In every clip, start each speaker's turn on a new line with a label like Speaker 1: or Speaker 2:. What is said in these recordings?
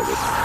Speaker 1: started.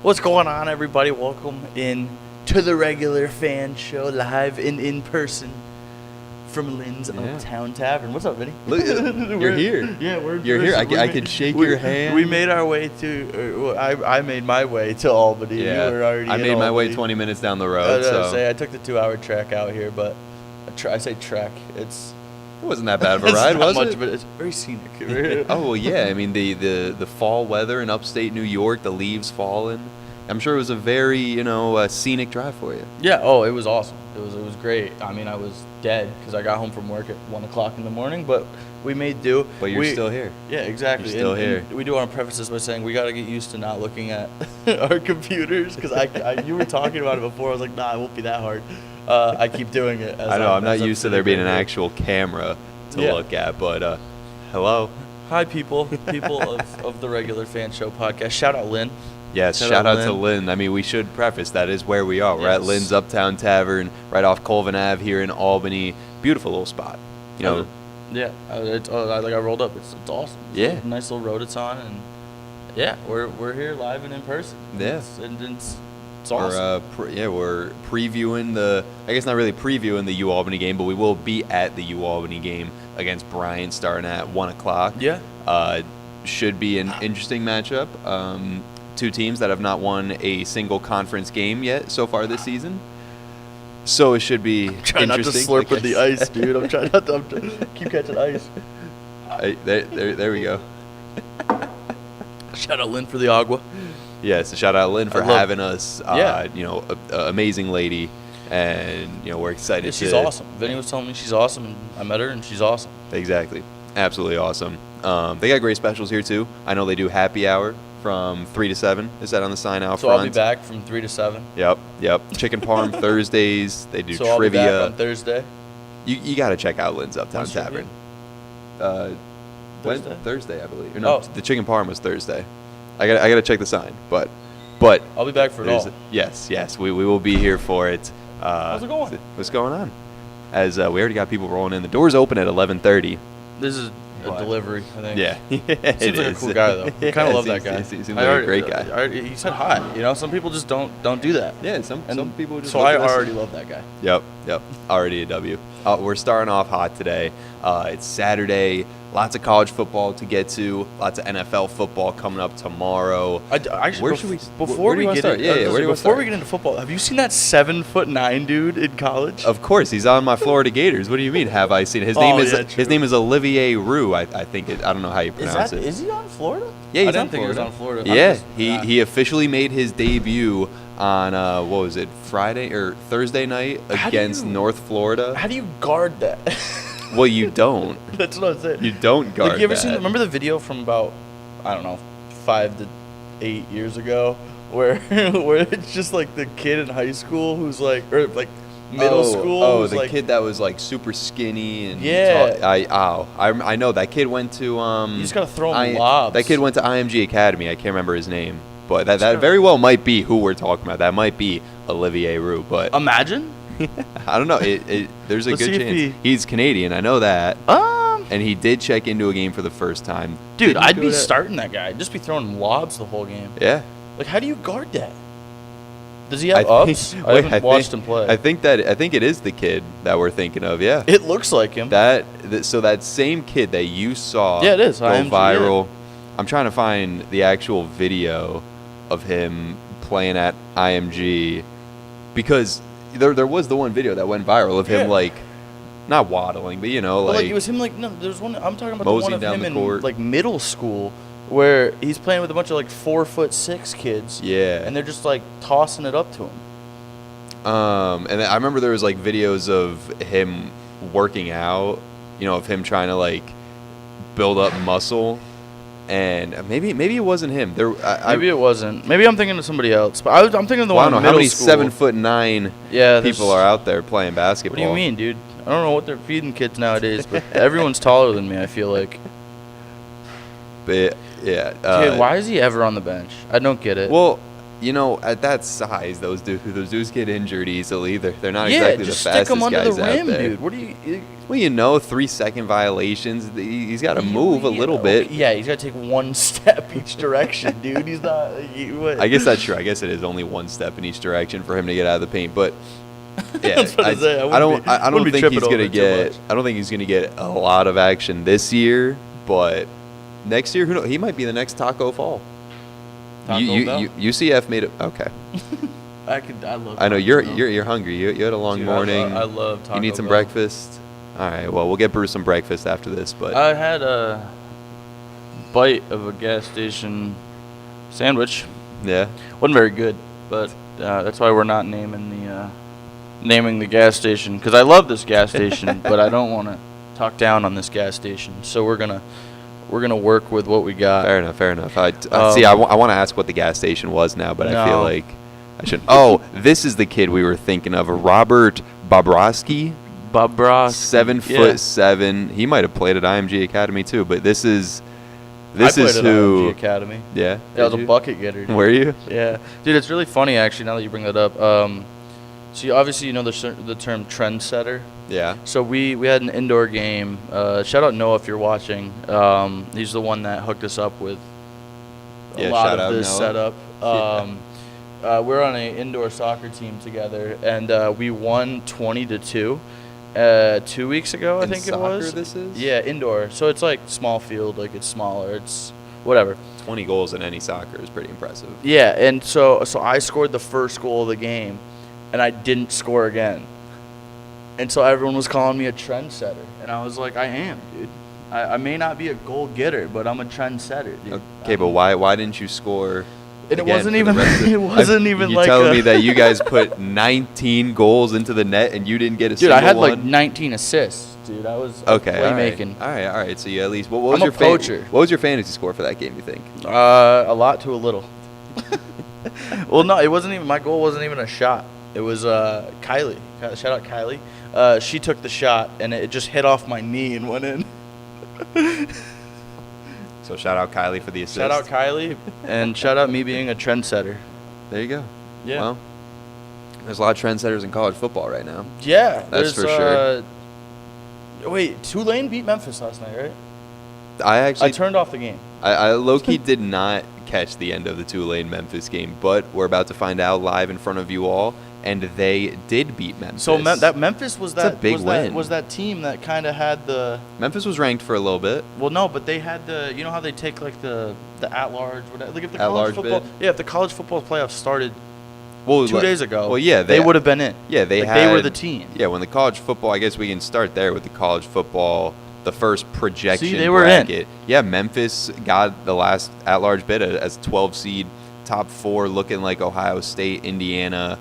Speaker 2: What's going on, everybody? Welcome in to the regular fan show, live and in person from Lynn's Uptown Tavern. What's up, Vinny?
Speaker 1: Look, you're here.
Speaker 2: Yeah,
Speaker 1: You're here. I could shake your hand.
Speaker 2: We made our way to. I made my way to Albany.
Speaker 1: Yeah,
Speaker 2: you were already
Speaker 1: I made my way
Speaker 2: Albany.
Speaker 1: 20 minutes down the
Speaker 2: I
Speaker 1: road.
Speaker 2: was
Speaker 1: So
Speaker 2: gonna say I took the 2-hour trek out here, but I say trek.
Speaker 1: it wasn't that bad of a ride, was
Speaker 2: much,
Speaker 1: it?
Speaker 2: but it's very scenic.
Speaker 1: Oh well, yeah. I mean the fall weather in upstate New York, the leaves falling. I'm sure it was a very scenic drive for you.
Speaker 2: Yeah. Oh, it was awesome. It was great. I mean, I was dead because I got home from work at 1:00 in the morning, but we made do.
Speaker 1: But you're still here.
Speaker 2: Yeah, exactly.
Speaker 1: You're still here.
Speaker 2: And we do want to preface this by saying we got to get used to not looking at our computers because you were talking about it before. I was like, nah, it won't be that hard. I keep doing it.
Speaker 1: I know. I'm not used to there being an actual camera to look at, but hello.
Speaker 2: Hi, people of the regular fan show podcast. Shout out Lynn.
Speaker 1: Yes, shout out to Lynn. I mean, we should preface that is where we are. We're at Lynn's Uptown Tavern, right off Colvin Ave here in Albany. Beautiful little spot.
Speaker 2: Yeah, I rolled up. It's awesome. It's a nice little road it's on, and yeah, we're here live and in person.
Speaker 1: Yeah,
Speaker 2: it's awesome.
Speaker 1: We're previewing I guess not really previewing the U-Albany game, but we will be at the U-Albany game against Bryant starting at 1:00.
Speaker 2: Yeah.
Speaker 1: Should be an interesting matchup. Two teams that have not won a single conference game yet so far this season. So it should be
Speaker 2: trying
Speaker 1: interesting.
Speaker 2: Not to slurp with the ice, dude. I'm trying not to keep catching ice.
Speaker 1: There we go.
Speaker 2: Shout out Lynn for the agua.
Speaker 1: Yes, shout out Lynn for having us. Amazing lady, and we're excited.
Speaker 2: Yeah, she's awesome. Vinny was telling me she's awesome, and I met her, and she's awesome.
Speaker 1: Exactly, absolutely awesome. They got great specials here too. I know they do happy hour from 3 to 7. Is that on the sign out front?
Speaker 2: So I'll be back from 3 to 7.
Speaker 1: Yep. Chicken parm Thursdays. They do
Speaker 2: so
Speaker 1: trivia.
Speaker 2: I'll be back on Thursday.
Speaker 1: You got to check out Lynn's Uptown Tavern.
Speaker 2: Thursday?
Speaker 1: Thursday, I believe. No, the chicken parm was Thursday. I got to check the sign, but
Speaker 2: I'll be back for it all.
Speaker 1: Yes, we will be here for it.
Speaker 2: How's it going?
Speaker 1: What's going on? As we already got people rolling in. The doors open at 11:30.
Speaker 2: This is a delivery, I think.
Speaker 1: Yeah,
Speaker 2: seems like a cool guy though. I kind of love that guy.
Speaker 1: He seems like a great guy.
Speaker 2: He said hi. Some people just don't do that.
Speaker 1: Yeah, some people just.
Speaker 2: So I already love that guy.
Speaker 1: Yep. Already a W. We're starting off hot today. It's Saturday. Lots of college football to get to. Lots of NFL football coming up tomorrow.
Speaker 2: Actually,
Speaker 1: Where should we?
Speaker 2: Before we get
Speaker 1: start?
Speaker 2: into,
Speaker 1: Yeah, where do you want to
Speaker 2: before
Speaker 1: start?
Speaker 2: we get into football, have you seen that 7'9" dude in college?
Speaker 1: Of course, he's on my Florida Gators. What do you mean? Have I seen it? His name is Olivier Roux. I think I don't know how you pronounce it.
Speaker 2: Is he on Florida?
Speaker 1: Yeah, he's
Speaker 2: I
Speaker 1: on
Speaker 2: didn't think he was on Florida.
Speaker 1: Yeah, he officially made his debut on what was it, Friday or Thursday night against North Florida.
Speaker 2: How do you guard that?
Speaker 1: Well, you don't.
Speaker 2: That's what I'm saying.
Speaker 1: You don't guard
Speaker 2: Like, you ever
Speaker 1: that.
Speaker 2: remember the video from about, I don't know, 5 to 8 years ago, where where it's just like the kid in high school who's like, or like middle school.
Speaker 1: Oh,
Speaker 2: who's
Speaker 1: the
Speaker 2: like,
Speaker 1: kid that was like super skinny and
Speaker 2: Yeah.
Speaker 1: I know that kid went to
Speaker 2: You just gotta throw him lobs.
Speaker 1: That kid went to IMG Academy. I can't remember his name, but that very well might be who we're talking about. That might be Olivier Roux, but
Speaker 2: Imagine.
Speaker 1: I don't know. There's a
Speaker 2: Let's
Speaker 1: good
Speaker 2: see if
Speaker 1: chance. He's Canadian. I know that.
Speaker 2: Um,
Speaker 1: And he did check into a game for the first time.
Speaker 2: dude,
Speaker 1: Didn't he
Speaker 2: I'd
Speaker 1: do
Speaker 2: be
Speaker 1: that?
Speaker 2: starting that guy. I'd just be throwing him lobs the whole game.
Speaker 1: Yeah.
Speaker 2: Like, how do you guard that? Does he have ups? I haven't watched him play.
Speaker 1: I think it is the kid that we're thinking of. Yeah.
Speaker 2: It looks like him.
Speaker 1: So that same kid that you saw
Speaker 2: Yeah, it is.
Speaker 1: go
Speaker 2: IMG,
Speaker 1: viral. I'm trying to find the actual video of him playing at IMG because there was the one video that went viral of him like not waddling, but
Speaker 2: But it was him like no. There's one. I'm talking about the one
Speaker 1: moseying
Speaker 2: of
Speaker 1: down
Speaker 2: him
Speaker 1: the
Speaker 2: in
Speaker 1: court.
Speaker 2: like middle school where he's playing with a bunch of like 4'6" kids.
Speaker 1: Yeah.
Speaker 2: And they're just like tossing it up to him.
Speaker 1: And I remember there was like videos of him working out, of him trying to like build up muscle, and maybe it wasn't him.
Speaker 2: Maybe it wasn't. Maybe I'm thinking of somebody else. But I'm thinking of the
Speaker 1: I
Speaker 2: one
Speaker 1: don't
Speaker 2: in
Speaker 1: know how
Speaker 2: middle
Speaker 1: many
Speaker 2: school.
Speaker 1: 7'9" people are out there playing basketball.
Speaker 2: What do you mean, dude? I don't know what they're feeding kids nowadays, but everyone's taller than me, I feel like.
Speaker 1: But yeah.
Speaker 2: Dude, why is he ever on the bench? I don't get it.
Speaker 1: Well, at that size, those dudes get injured easily. They're not
Speaker 2: yeah,
Speaker 1: exactly the
Speaker 2: just
Speaker 1: fastest
Speaker 2: stick him under
Speaker 1: guys
Speaker 2: the rim,
Speaker 1: out there.
Speaker 2: dude. What do you?
Speaker 1: Well, 3-second violations. He's got to move a little bit.
Speaker 2: Yeah, he's got to take one step each direction, dude. He's not.
Speaker 1: I guess that's true. I guess it is only one step in each direction for him to get out of the paint. But yeah, I don't think he's gonna get. I don't think he's gonna get a lot of action this year. But next year, who knows? He might be the next Taco Fall. UCF made it. Okay.
Speaker 2: I love.
Speaker 1: I know you're hungry. You had a long morning.
Speaker 2: I love Taco
Speaker 1: You need some
Speaker 2: Bell.
Speaker 1: breakfast. All right. Well, we'll get Bruce some breakfast after this. But
Speaker 2: I had a bite of a gas station sandwich.
Speaker 1: yeah.
Speaker 2: Wasn't very good, but that's why we're not naming the gas station, because I love this gas station, but I don't want to talk down on this gas station. So we're gonna work with what we got.
Speaker 1: Fair enough. I want to ask what the gas station was now, but I feel
Speaker 2: No.
Speaker 1: like I should. Oh, this is the kid we were thinking of, Robert Bobrovsky.
Speaker 2: Bobrovsky.
Speaker 1: 7'7". He might have played at IMG Academy too, but this is
Speaker 2: I played at
Speaker 1: who.
Speaker 2: IMG Academy.
Speaker 1: Yeah.
Speaker 2: Yeah, I was
Speaker 1: did
Speaker 2: a
Speaker 1: you?
Speaker 2: bucket getter. Dude.
Speaker 1: Were you?
Speaker 2: Yeah, dude, it's really funny actually. Now that you bring that up, so you obviously the term trendsetter.
Speaker 1: Yeah.
Speaker 2: So we had an indoor game. Shout out Noah if you're watching. He's the one that hooked us up with a lot
Speaker 1: shout
Speaker 2: of
Speaker 1: out
Speaker 2: this
Speaker 1: Noah.
Speaker 2: setup. We're on an indoor soccer team together, and we won 20-2 2 weeks ago. I think it was.
Speaker 1: This is.
Speaker 2: Yeah, indoor. So it's like small field, like it's smaller. It's whatever.
Speaker 1: 20 goals in any soccer is pretty impressive.
Speaker 2: Yeah, and so I scored the first goal of the game, and I didn't score again. And so everyone was calling me a trendsetter, and I was like, I am, dude. I may not be a goal getter, but I'm a trendsetter, dude.
Speaker 1: Okay, but why didn't you score?
Speaker 2: And it
Speaker 1: again
Speaker 2: wasn't
Speaker 1: for the
Speaker 2: even.
Speaker 1: rest of-
Speaker 2: It wasn't even
Speaker 1: you
Speaker 2: like.
Speaker 1: telling me that you guys put 19 goals into the net and you didn't get a
Speaker 2: Dude,
Speaker 1: single
Speaker 2: I had
Speaker 1: one?
Speaker 2: like 19 assists, dude. I was
Speaker 1: Okay,
Speaker 2: playmaking.
Speaker 1: all right. So you at least what was
Speaker 2: I'm a
Speaker 1: your
Speaker 2: poacher.
Speaker 1: What was your fantasy score for that game? You think?
Speaker 2: A lot to a little. Well, no, it wasn't even. My goal wasn't even a shot. It was Kylie. Shout out Kylie. She took the shot and it just hit off my knee and went in.
Speaker 1: So shout out Kylie for the assist.
Speaker 2: Shout out Kylie and shout out me being a trendsetter.
Speaker 1: There you go.
Speaker 2: Yeah.
Speaker 1: Well, there's a lot of trendsetters in college football right now.
Speaker 2: Yeah,
Speaker 1: That's
Speaker 2: there's,
Speaker 1: for sure.
Speaker 2: Wait, Tulane beat Memphis last night, right?
Speaker 1: I
Speaker 2: I turned off the game.
Speaker 1: I low-key did not catch the end of the Tulane-Memphis game, but we're about to find out live in front of you all. and they did beat Memphis.
Speaker 2: So Memphis was
Speaker 1: That's a big win.
Speaker 2: Was that team that kind of had the.
Speaker 1: Memphis was ranked for a little bit.
Speaker 2: Well, no, but they had the. You know how they take like the at-large, whatever. Like if the
Speaker 1: at-large
Speaker 2: college football.
Speaker 1: bid?
Speaker 2: Yeah, if the college football playoffs started.
Speaker 1: 2
Speaker 2: days ago.
Speaker 1: Well, yeah,
Speaker 2: they would have been in.
Speaker 1: Yeah, they
Speaker 2: were the team.
Speaker 1: Yeah, when the college football, I guess we can start there with the college football, the first projection
Speaker 2: See, they were
Speaker 1: bracket.
Speaker 2: in.
Speaker 1: Yeah, Memphis got the last at-large bid as 12 seed, top 4, looking like Ohio State, Indiana,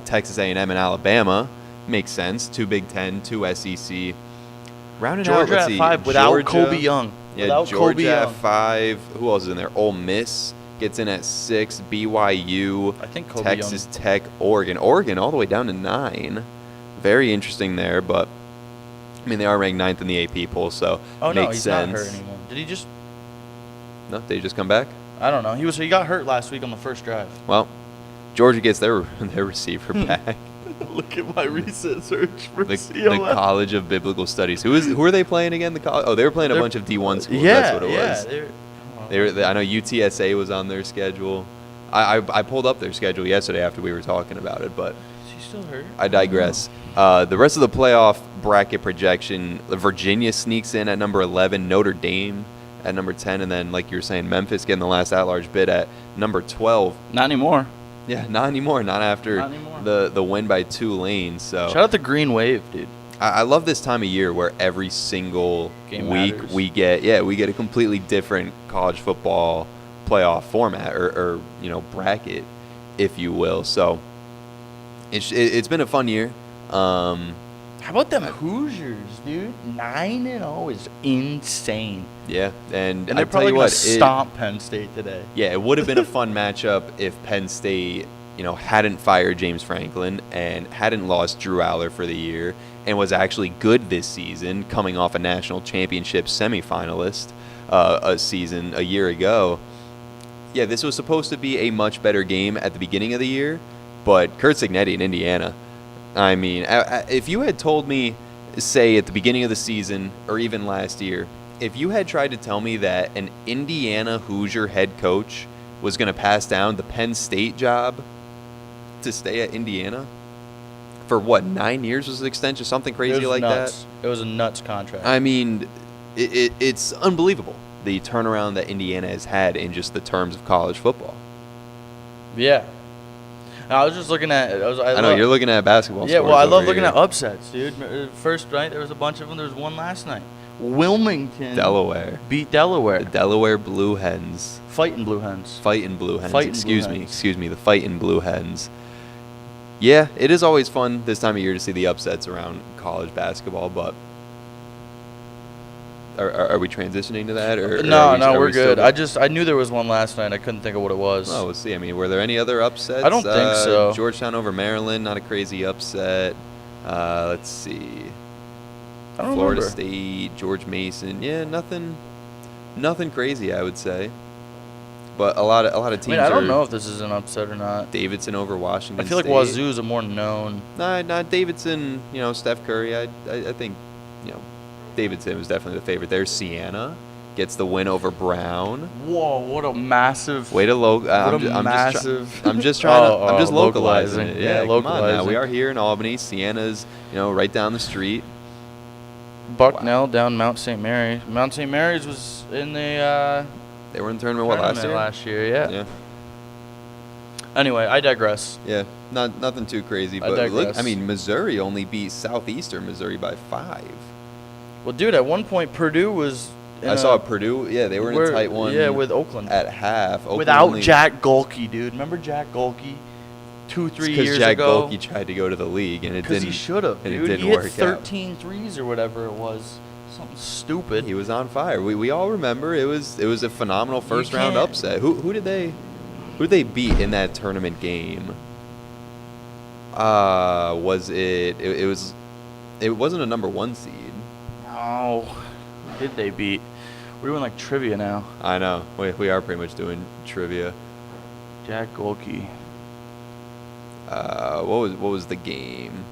Speaker 1: Texas A&M, and Alabama. Makes sense. 2 Big Ten, 2 SEC. Rounded out,
Speaker 2: Georgia
Speaker 1: let's
Speaker 2: at
Speaker 1: see,
Speaker 2: 5 without
Speaker 1: Georgia,
Speaker 2: Kobe Young.
Speaker 1: Yeah,
Speaker 2: without
Speaker 1: Georgia
Speaker 2: Kobe
Speaker 1: at
Speaker 2: Young.
Speaker 1: 5. Who else is in there? Ole Miss gets in at 6. BYU,
Speaker 2: I think Kobe
Speaker 1: Texas
Speaker 2: Young.
Speaker 1: Tech, Oregon. Oregon all the way down to 9. Very interesting there, but I mean they are ranked 9th in the AP poll, so makes sense.
Speaker 2: Not hurt anymore. Did he just?
Speaker 1: No, did he just come back?
Speaker 2: I don't know. He got hurt last week on the first drive.
Speaker 1: Well, Georgia gets their receiver back.
Speaker 2: Look at my recent search for
Speaker 1: the
Speaker 2: CLF.
Speaker 1: College of Biblical Studies. Who are they playing again? They were playing a bunch of D1 schools. That's what it was. I know UTSA was on their schedule. I pulled up their schedule yesterday after we were talking about it, but
Speaker 2: is he still hurt?
Speaker 1: I digress. The rest of the playoff bracket projection, Virginia sneaks in at number 11, Notre Dame at number 10, and then, like you were saying, Memphis getting the last at-large bid at number 12.
Speaker 2: Not anymore.
Speaker 1: Yeah, not anymore. Not after the win by Tulane. So
Speaker 2: shout out the Green Wave, dude.
Speaker 1: I love this time of year where every single
Speaker 2: Game
Speaker 1: week
Speaker 2: matters.
Speaker 1: we get a completely different college football playoff format or bracket, if you will. So it's been a fun year.
Speaker 2: How about them Hoosiers, dude? 9-0 is insane.
Speaker 1: Yeah, and
Speaker 2: they're probably gonna stomp Penn State today.
Speaker 1: Yeah, it would have been a fun matchup if Penn State, hadn't fired James Franklin and hadn't lost Drew Aller for the year and was actually good this season, coming off a national championship semifinalist a year ago. Yeah, this was supposed to be a much better game at the beginning of the year, but Curt Cignetti in Indiana. I mean, if you had told me, say, at the beginning of the season or even last year, if you had tried to tell me that an Indiana Hoosier head coach was going to pass down the Penn State job to stay at Indiana for 9 years was the extension, something crazy like
Speaker 2: nuts. That? It was a nuts contract.
Speaker 1: I mean, it's unbelievable, the turnaround that Indiana has had in just the terms of college football.
Speaker 2: Yeah. I was just looking at.
Speaker 1: I know you're looking at basketball.
Speaker 2: Yeah, well, I love looking at upsets, dude. First night there was a bunch of them. There was one last night. Wilmington,
Speaker 1: Delaware
Speaker 2: beat Delaware.
Speaker 1: The Delaware Blue Hens.
Speaker 2: Fighting Blue Hens.
Speaker 1: Excuse me. The Fighting Blue Hens. Yeah, it is always fun this time of year to see the upsets around college basketball, but are we transitioning to that?
Speaker 2: No, we're good. I knew there was one last night. I couldn't think of what it was.
Speaker 1: Oh, we'll see. I mean, were there any other upsets?
Speaker 2: I don't think so.
Speaker 1: Georgetown over Maryland, not a crazy upset. Let's see. Florida State, George Mason. Yeah, nothing crazy, I would say. But a lot of teams.
Speaker 2: I don't know if this is an upset or not.
Speaker 1: Davidson over Washington
Speaker 2: I feel like
Speaker 1: State.
Speaker 2: Wazoo's a more known.
Speaker 1: Nah, Davidson. Steph Curry. I think, Davidson was definitely the favorite there. Siena gets the win over Brown.
Speaker 2: Whoa! What a massive.
Speaker 1: Way to I'm just localizing it. Yeah,
Speaker 2: localizing.
Speaker 1: Come on now. We are here in Albany. Siena's, right down the street.
Speaker 2: Bucknell down Mount St. Mary. Mount St. Mary's was in the.
Speaker 1: They were in the tournament
Speaker 2: last year. Yeah. Anyway, I digress.
Speaker 1: Yeah, nothing too crazy. But look, Missouri only beat Southeastern Missouri by 5.
Speaker 2: Well, dude, at one point Purdue was.
Speaker 1: I saw Purdue. Yeah, they were in a tight one.
Speaker 2: Yeah, with Oakland
Speaker 1: at half. Oakland
Speaker 2: without Jack Golke, dude. Remember Jack Golke? 2-3 years ago.
Speaker 1: Because Jack Golke tried to go to the league and it didn't.
Speaker 2: Because he should have.
Speaker 1: And
Speaker 2: dude.
Speaker 1: it didn't
Speaker 2: he
Speaker 1: work
Speaker 2: hit 13 threes or whatever it was. Something stupid.
Speaker 1: He was on fire. We all remember it was a phenomenal first round upset. Who did they beat in that tournament game? Was it wasn't a number 1 seed.
Speaker 2: No. Who did they beat? We're doing like trivia now.
Speaker 1: I know. We are pretty much doing trivia.
Speaker 2: Jack Golke.
Speaker 1: What was the game?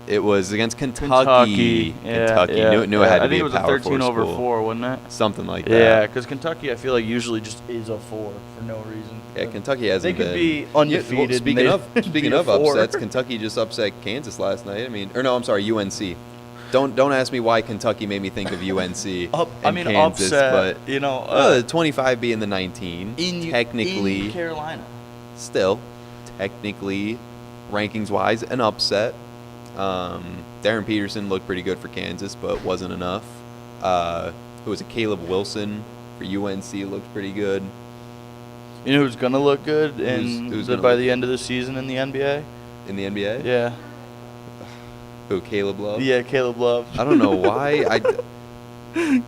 Speaker 1: It was against Kentucky. Kentucky. Knew it had to be a power 4 school.
Speaker 2: I think it was a 13 over 4, wasn't it?
Speaker 1: Something like that.
Speaker 2: Yeah, because Kentucky, I feel like usually just is a 4 for no reason.
Speaker 1: Yeah, Kentucky hasn't been.
Speaker 2: They could be undefeated.
Speaker 1: Yeah, well, speaking of upsets, Kentucky just upset Kansas last night. UNC. Don't ask me why Kentucky made me think of UNC. Kansas,
Speaker 2: upset.
Speaker 1: But 25 being the 19. Technically,
Speaker 2: in Carolina.
Speaker 1: Still, technically, rankings-wise, an upset. Darren Peterson looked pretty good for Kansas, but wasn't enough. Who was it? Caleb Wilson for UNC looked pretty good.
Speaker 2: You know who's gonna look good by the end of the season in the NBA?
Speaker 1: In the NBA?
Speaker 2: Yeah.
Speaker 1: Who? Caleb Love?
Speaker 2: Yeah, Caleb Love.
Speaker 1: I don't know why.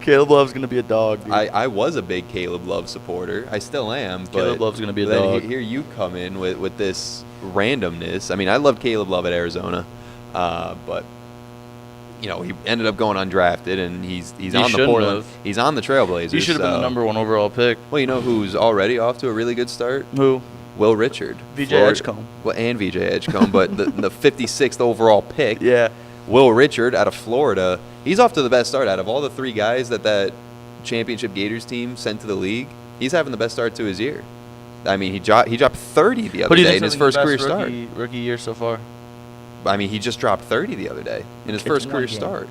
Speaker 2: Caleb Love's gonna be a dog, dude.
Speaker 1: I was a big Caleb Love supporter. I still am. But
Speaker 2: Caleb Love's gonna be a dog.
Speaker 1: Here you come in with this randomness. I mean, I loved Caleb Love at Arizona, but he ended up going undrafted, and he's on the Portland. He's on the Trailblazers.
Speaker 2: He should have been the number 1 overall pick.
Speaker 1: Well, you know who's already off to a really good start?
Speaker 2: Who?
Speaker 1: Will Richard.
Speaker 2: VJ Edgecombe.
Speaker 1: Well, and VJ Edgecombe, but the 56th overall pick.
Speaker 2: Yeah.
Speaker 1: Will Richard out of Florida. He's off to the best start out of all the 3 guys that championship Gators team sent to the league. He's having the best start to his year. I mean, he dropped 30 the other day in his first career start.
Speaker 2: Rookie year so far.
Speaker 1: I mean, he just dropped 30 the other day in his first career start.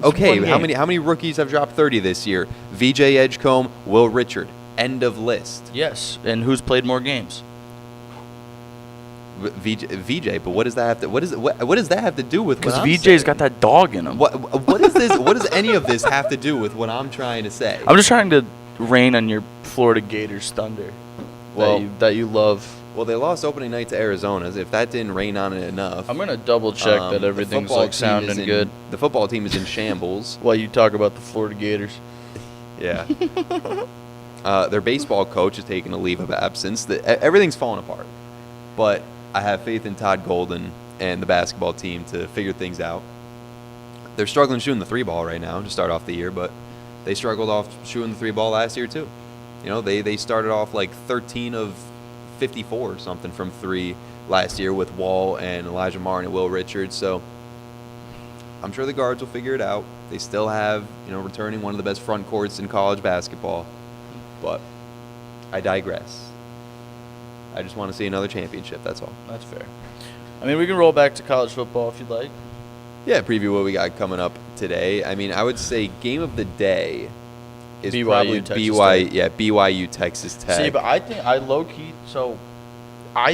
Speaker 1: Okay, how many rookies have dropped 30 this year? VJ Edgecombe, Will Richard. End of list.
Speaker 2: Yes, and who's played more games?
Speaker 1: VJ, but what does that have to? What does that have to do with?
Speaker 2: Because VJ's got that dog in him.
Speaker 1: What is this? What does any of this have to do with what I'm trying to say?
Speaker 2: I'm just trying to rain on your Florida Gators thunder. That you love.
Speaker 1: Well, they lost opening night to Arizona. If that didn't rain on it enough,
Speaker 2: I'm gonna double check that everything's sounding good.
Speaker 1: The football team is in shambles.
Speaker 2: While you talk about the Florida Gators.
Speaker 1: Yeah. Their baseball coach is taking a leave of absence. Everything's falling apart. But I have faith in Todd Golden and the basketball team to figure things out. They're struggling shooting the 3-ball right now to start off the year, but they struggled off shooting the 3-ball last year too. They started off like 13 of 54 or something from 3 last year with Wall and Elijah Martin and Will Richards. So I'm sure the guards will figure it out. They still have, returning one of the best front courts in college basketball. But I digress. I just want to see another championship, that's all.
Speaker 2: That's fair. I mean, we can roll back to college football if you'd like.
Speaker 1: Yeah, preview what we got coming up today. I mean, I would say game of the day is
Speaker 2: BYU,
Speaker 1: probably
Speaker 2: Texas
Speaker 1: BYU, Texas Tech.
Speaker 2: See, but I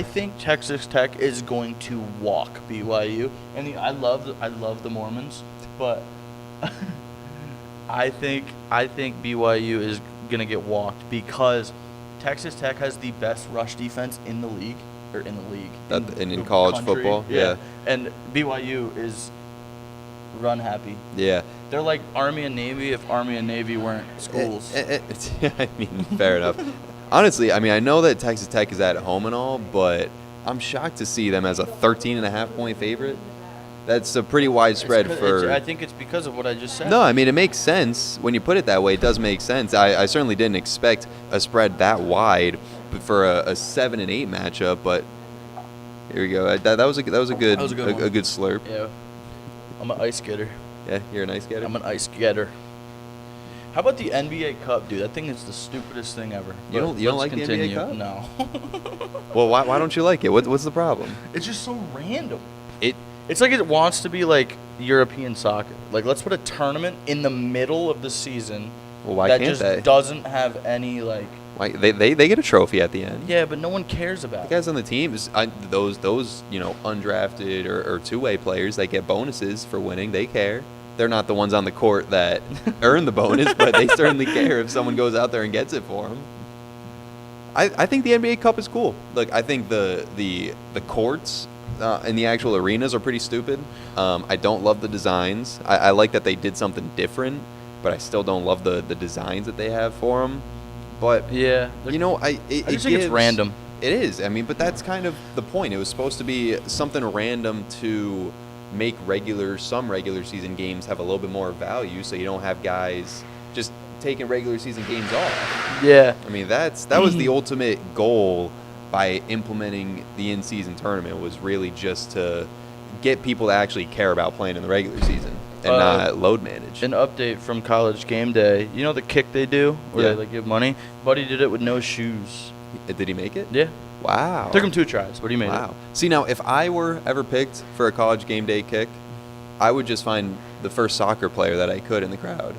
Speaker 2: think Texas Tech is going to walk BYU. And I love the Mormons, but I think BYU is gonna get walked because Texas Tech has the best rush defense in the league, in
Speaker 1: college
Speaker 2: country.
Speaker 1: Football. Yeah,
Speaker 2: and BYU is run happy.
Speaker 1: Yeah,
Speaker 2: they're like Army and Navy if Army and Navy weren't schools.
Speaker 1: I mean, fair enough. Honestly, I mean, I know that Texas Tech is at home and all, but I'm shocked to see them as a 13.5-point favorite. That's a pretty wide spread
Speaker 2: I think it's because of what I just said.
Speaker 1: No, I mean, it makes sense. When you put it that way, it does make sense. I certainly didn't expect a spread that wide for a 7 and 8 matchup, but here we go. That was a good slurp.
Speaker 2: Yeah. I'm an ice getter.
Speaker 1: Yeah, you're an ice getter?
Speaker 2: I'm an ice getter. How about the NBA Cup, dude? I think it's the stupidest thing ever.
Speaker 1: You don't like the NBA Cup?
Speaker 2: No.
Speaker 1: Well, why don't you like it? What's the problem?
Speaker 2: It's just so random. It's like it wants to be like European soccer. Like, let's put a tournament in the middle of the season.
Speaker 1: Well, why can't they?
Speaker 2: That just doesn't have any, like...
Speaker 1: Why they get a trophy at the end.
Speaker 2: Yeah, but no one cares about it.
Speaker 1: The guys on the team, those undrafted or two-way players that get bonuses for winning, they care. They're not the ones on the court that earn the bonus, but they certainly care if someone goes out there and gets it for them. I think the NBA Cup is cool. Look, I think the courts and the actual arenas are pretty stupid. I don't love the designs. I like that they did something different, but I still don't love the designs that they have for them. But
Speaker 2: yeah,
Speaker 1: I
Speaker 2: just think it's random.
Speaker 1: It is. I mean, but that's kind of the point. It was supposed to be something random to make some regular season games have a little bit more value, so you don't have guys just taking regular season games off.
Speaker 2: Yeah.
Speaker 1: I mean, that was the ultimate goal by implementing the in-season tournament, was really just to get people to actually care about playing in the regular season and not load manage.
Speaker 2: An update from College Game Day. You know the kick they do where they give money? Buddy did it with no shoes.
Speaker 1: Did he make it?
Speaker 2: Yeah.
Speaker 1: Wow.
Speaker 2: Took him 2 tries, but he made it.
Speaker 1: Wow. See, now, if I were ever picked for a college game day kick, I would just find the first soccer player that I could in the crowd.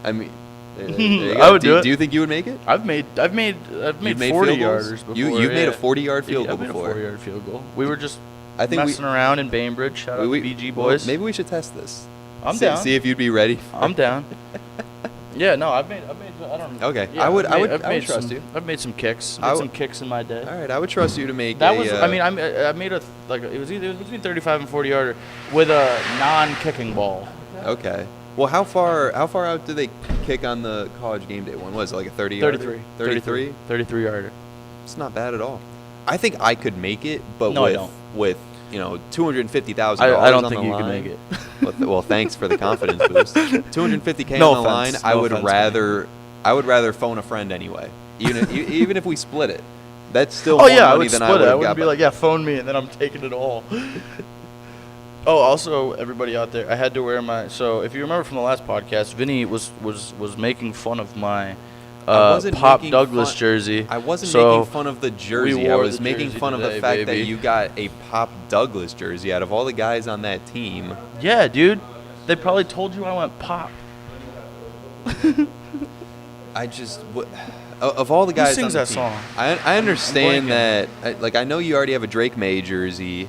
Speaker 1: I mean,
Speaker 2: I would do it.
Speaker 1: Do you think you would make it?
Speaker 2: I've made 40-yarders before.
Speaker 1: You've made a 40-yard field goal
Speaker 2: before. I've made a 40-yard field goal. We were just messing around in Bainbridge. Shout out to BG boys.
Speaker 1: Well, maybe we should test this.
Speaker 2: I'm down.
Speaker 1: See if you'd be ready.
Speaker 2: I'm down. Yeah, no, I've made. I don't know.
Speaker 1: Okay,
Speaker 2: Yeah,
Speaker 1: I would
Speaker 2: trust you. I've made some kicks. Made some kicks in my day.
Speaker 1: All right, I would trust you to make.
Speaker 2: That was. I mean, I made it was between 35 and 40 yarder with a non-kicking ball.
Speaker 1: Okay. Well, how far out did they kick on the college game day one? Was it like a 30 yarder? 33.
Speaker 2: 33 yarder.
Speaker 1: It's not bad at all. I think I could make it, but with $250,000.
Speaker 2: I don't think you can make it.
Speaker 1: Well, thanks for the confidence boost. $250K on the line. I would rather phone a friend anyway. Even if we split it, that's still more money than I would have got.
Speaker 2: I wouldn't be like, yeah, phone me, and then I'm taking it all. Oh, also, everybody out there, I had to wear my. So, if you remember from the last podcast, Vinny was making fun of my Pop Douglas jersey.
Speaker 1: I wasn't making fun of the jersey. I was making fun of the fact that you got a Pop Douglas jersey out of all the guys on that team.
Speaker 2: Yeah, dude. They probably told you I went Pop.
Speaker 1: Of all the guys
Speaker 2: Who sings
Speaker 1: on the
Speaker 2: that
Speaker 1: team,
Speaker 2: song?
Speaker 1: I understand that. I know you already have a Drake May jersey.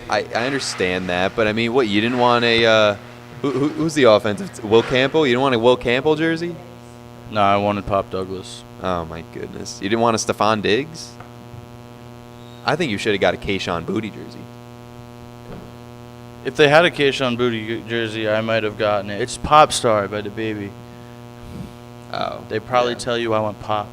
Speaker 1: I understand that, but I mean, what, you didn't want a who's the offensive? Will Campbell? You didn't want a Will Campbell jersey?
Speaker 2: No, I wanted Pop Douglas.
Speaker 1: Oh my goodness! You didn't want a Stephon Diggs? I think you should have got a Kayshon Boutte jersey.
Speaker 2: If they had a Kayshon Boutte jersey, I might have gotten it. It's Pop Star by the baby.
Speaker 1: Oh.
Speaker 2: They probably tell you I went Pop.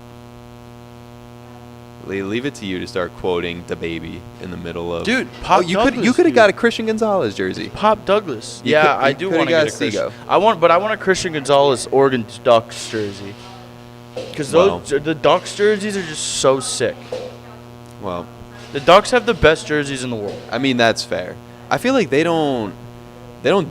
Speaker 1: Leave it to you to start quoting the baby in the middle of.
Speaker 2: Dude, Pop Douglas.
Speaker 1: You could have got a Christian Gonzalez jersey.
Speaker 2: Pop Douglas. I do want to get a Christian. I want a Christian Gonzalez Oregon Ducks jersey. Because the Ducks jerseys are just so sick.
Speaker 1: Well,
Speaker 2: the Ducks have the best jerseys in the world.
Speaker 1: I mean, that's fair. I feel like they don't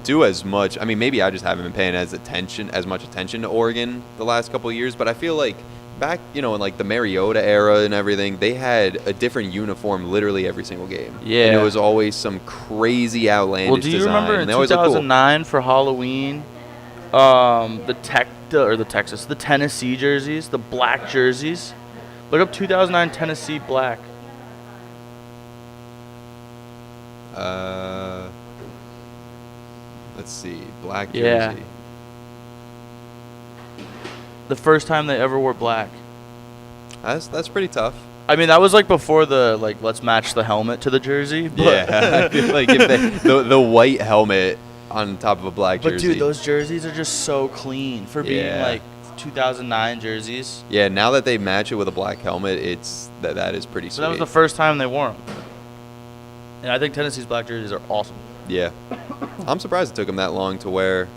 Speaker 1: do as much. I mean, maybe I just haven't been paying as much attention to Oregon the last couple of years, but I feel like back, in like the Mariota era and everything, they had a different uniform literally every single game.
Speaker 2: Yeah.
Speaker 1: And it was always some crazy outlandish design.
Speaker 2: Well, do you remember in 2009 for Halloween, the Tennessee jerseys, the black jerseys? Look up 2009 Tennessee black.
Speaker 1: Let's see, black jersey. Yeah.
Speaker 2: The first time they ever wore black.
Speaker 1: That's pretty tough.
Speaker 2: I mean, that was like before the let's match the helmet to the jersey. But
Speaker 1: yeah, I feel like if the white helmet on top of a black jersey.
Speaker 2: But dude, those jerseys are just so clean for being like 2009 jerseys.
Speaker 1: Yeah, now that they match it with a black helmet, that is pretty sweet.
Speaker 2: So that was the first time they wore them. And I think Tennessee's black jerseys are awesome.
Speaker 1: Yeah. I'm surprised it took them that long to wear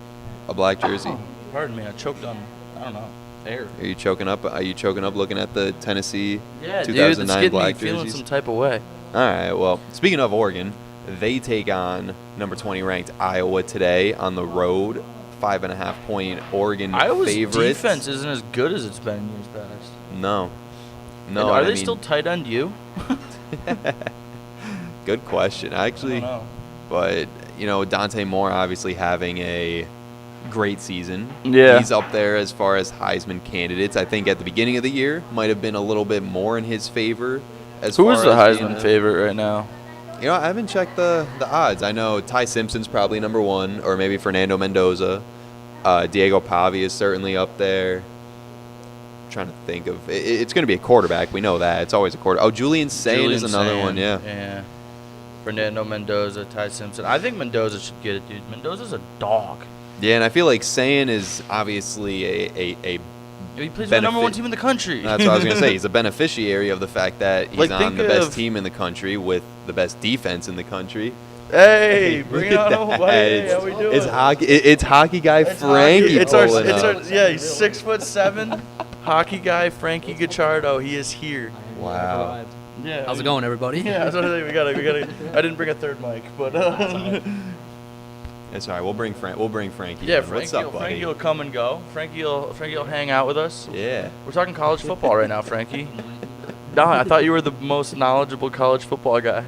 Speaker 1: a black jersey.
Speaker 2: Oh, pardon me, I choked on, I don't know, air.
Speaker 1: Are you choking up looking at the Tennessee 2009
Speaker 2: dude, it's
Speaker 1: black
Speaker 2: me
Speaker 1: jerseys?
Speaker 2: Feeling some type of way.
Speaker 1: All right, well, speaking of Oregon, they take on number 20 ranked Iowa today on the road. 5.5-point Oregon
Speaker 2: Iowa's
Speaker 1: favorites.
Speaker 2: Defense isn't as good as it's been in years past.
Speaker 1: No.
Speaker 2: And are they still tight end you?
Speaker 1: Good question. Actually,
Speaker 2: I don't know.
Speaker 1: But, Dante Moore obviously having a great season.
Speaker 2: Yeah.
Speaker 1: He's up there as far as Heisman candidates. I think at the beginning of the year might have been a little bit more in his favor.
Speaker 2: Who is the Heisman favorite right now?
Speaker 1: I haven't checked the odds. I know Ty Simpson's probably number one, or maybe Fernando Mendoza. Diego Pavi is certainly up there. I'm trying to think of it's going to be a quarterback. We know that. It's always a quarterback. Oh, Julian Sain is another one, yeah.
Speaker 2: Yeah. Fernando Mendoza, Ty Simpson. I think Mendoza should get it, dude. Mendoza's a dog.
Speaker 1: Yeah, and I feel like Sain is obviously a
Speaker 2: he plays for the number one team in the country.
Speaker 1: That's what I was going to say. He's a beneficiary of the fact that he's on the best team in the country with the best defense in the country.
Speaker 2: Hey, bring it on home, buddy. How we doing?
Speaker 1: It's hockey guy Frankie.
Speaker 2: He's 6'7", hockey guy Frankie Gachardo. He is here.
Speaker 1: Wow.
Speaker 3: Yeah. How's it going, everybody?
Speaker 2: Yeah, that's what I think. We gotta. I didn't bring a third mic, but.
Speaker 1: That's all right. We'll bring Frankie.
Speaker 2: Yeah,
Speaker 1: What's up, buddy?
Speaker 2: Frankie will come and go. Frankie will hang out with us.
Speaker 1: Yeah.
Speaker 2: We're talking college football right now, Frankie. No, I thought you were the most knowledgeable college football guy.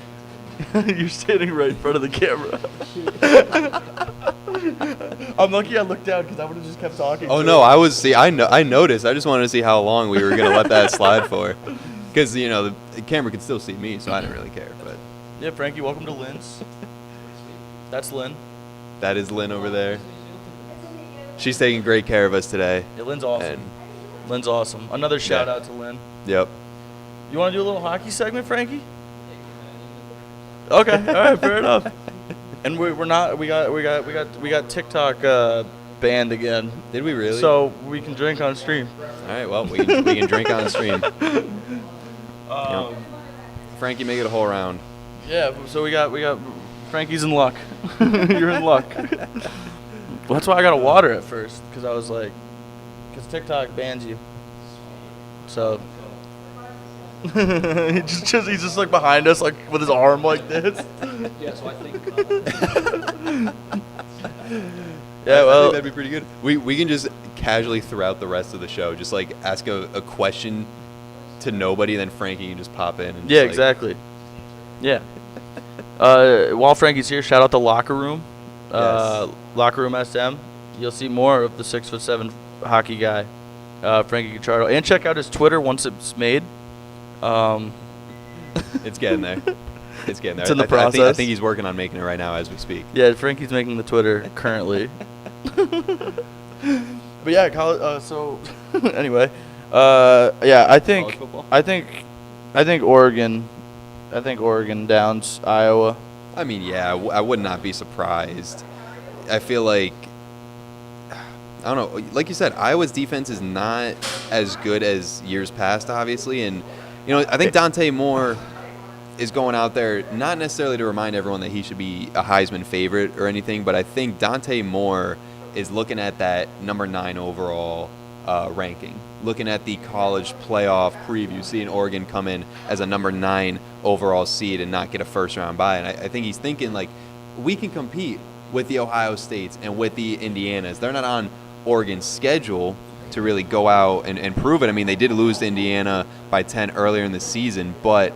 Speaker 2: You're standing right in front of the camera. I'm lucky I looked down because I would have just kept talking.
Speaker 1: Oh no, I noticed. I just wanted to see how long we were gonna let that slide for, because the camera can still see me, so I didn't really care. But
Speaker 2: yeah, Frankie, welcome to Lynn's. That's Lynn.
Speaker 1: That is Lynn over there. She's taking great care of us today.
Speaker 2: Yeah, Lynn's awesome. Lynn's awesome. Another shout out to Lynn.
Speaker 1: Yep.
Speaker 2: You want to do a little hockey segment, Frankie? Okay, all right, fair enough. And we're not. We got TikTok banned again.
Speaker 1: Did we really?
Speaker 2: So we can drink on stream.
Speaker 1: All right. Well, we can drink on the stream. Yep. Frankie, make it a whole round.
Speaker 2: Yeah. So we got Frankie's in luck. You're in luck. Well, that's why I got a water at first, because I was like, because TikTok bans you. So. he's just like behind us, like with his arm like this.
Speaker 3: Yeah, so I think.
Speaker 1: Yeah, well, I think that'd be pretty good. We can just casually throughout the rest of the show, just like ask a question to nobody, and then Frankie can just pop in. And
Speaker 2: yeah, exactly. Yeah. While Frankie's here, shout out to Locker Room.
Speaker 1: Yes.
Speaker 2: Locker Room SM. You'll see more of the 6'7" hockey guy, Frankie Cacciardo, and check out his Twitter once it's made.
Speaker 1: It's getting there. It's getting there.
Speaker 2: It's in the process.
Speaker 1: I think he's working on making it right now as we speak.
Speaker 2: Yeah, Frankie's making the Twitter currently. But yeah, so anyway, yeah, I think Oregon downs Iowa.
Speaker 1: I mean, yeah, I would not be surprised. I feel like, I don't know, like you said, Iowa's defense is not as good as years past, obviously, and I think Dante Moore is going out there not necessarily to remind everyone that he should be a Heisman favorite or anything, but I think Dante Moore is looking at that number 9 overall ranking, looking at the college playoff preview, seeing Oregon come in as a number 9 overall seed and not get a first-round bye. And I think he's thinking, like, we can compete with the Ohio States and with the Indianas. They're not on Oregon's schedule to really go out and prove it. I mean, they did lose to Indiana by 10 earlier in the season, but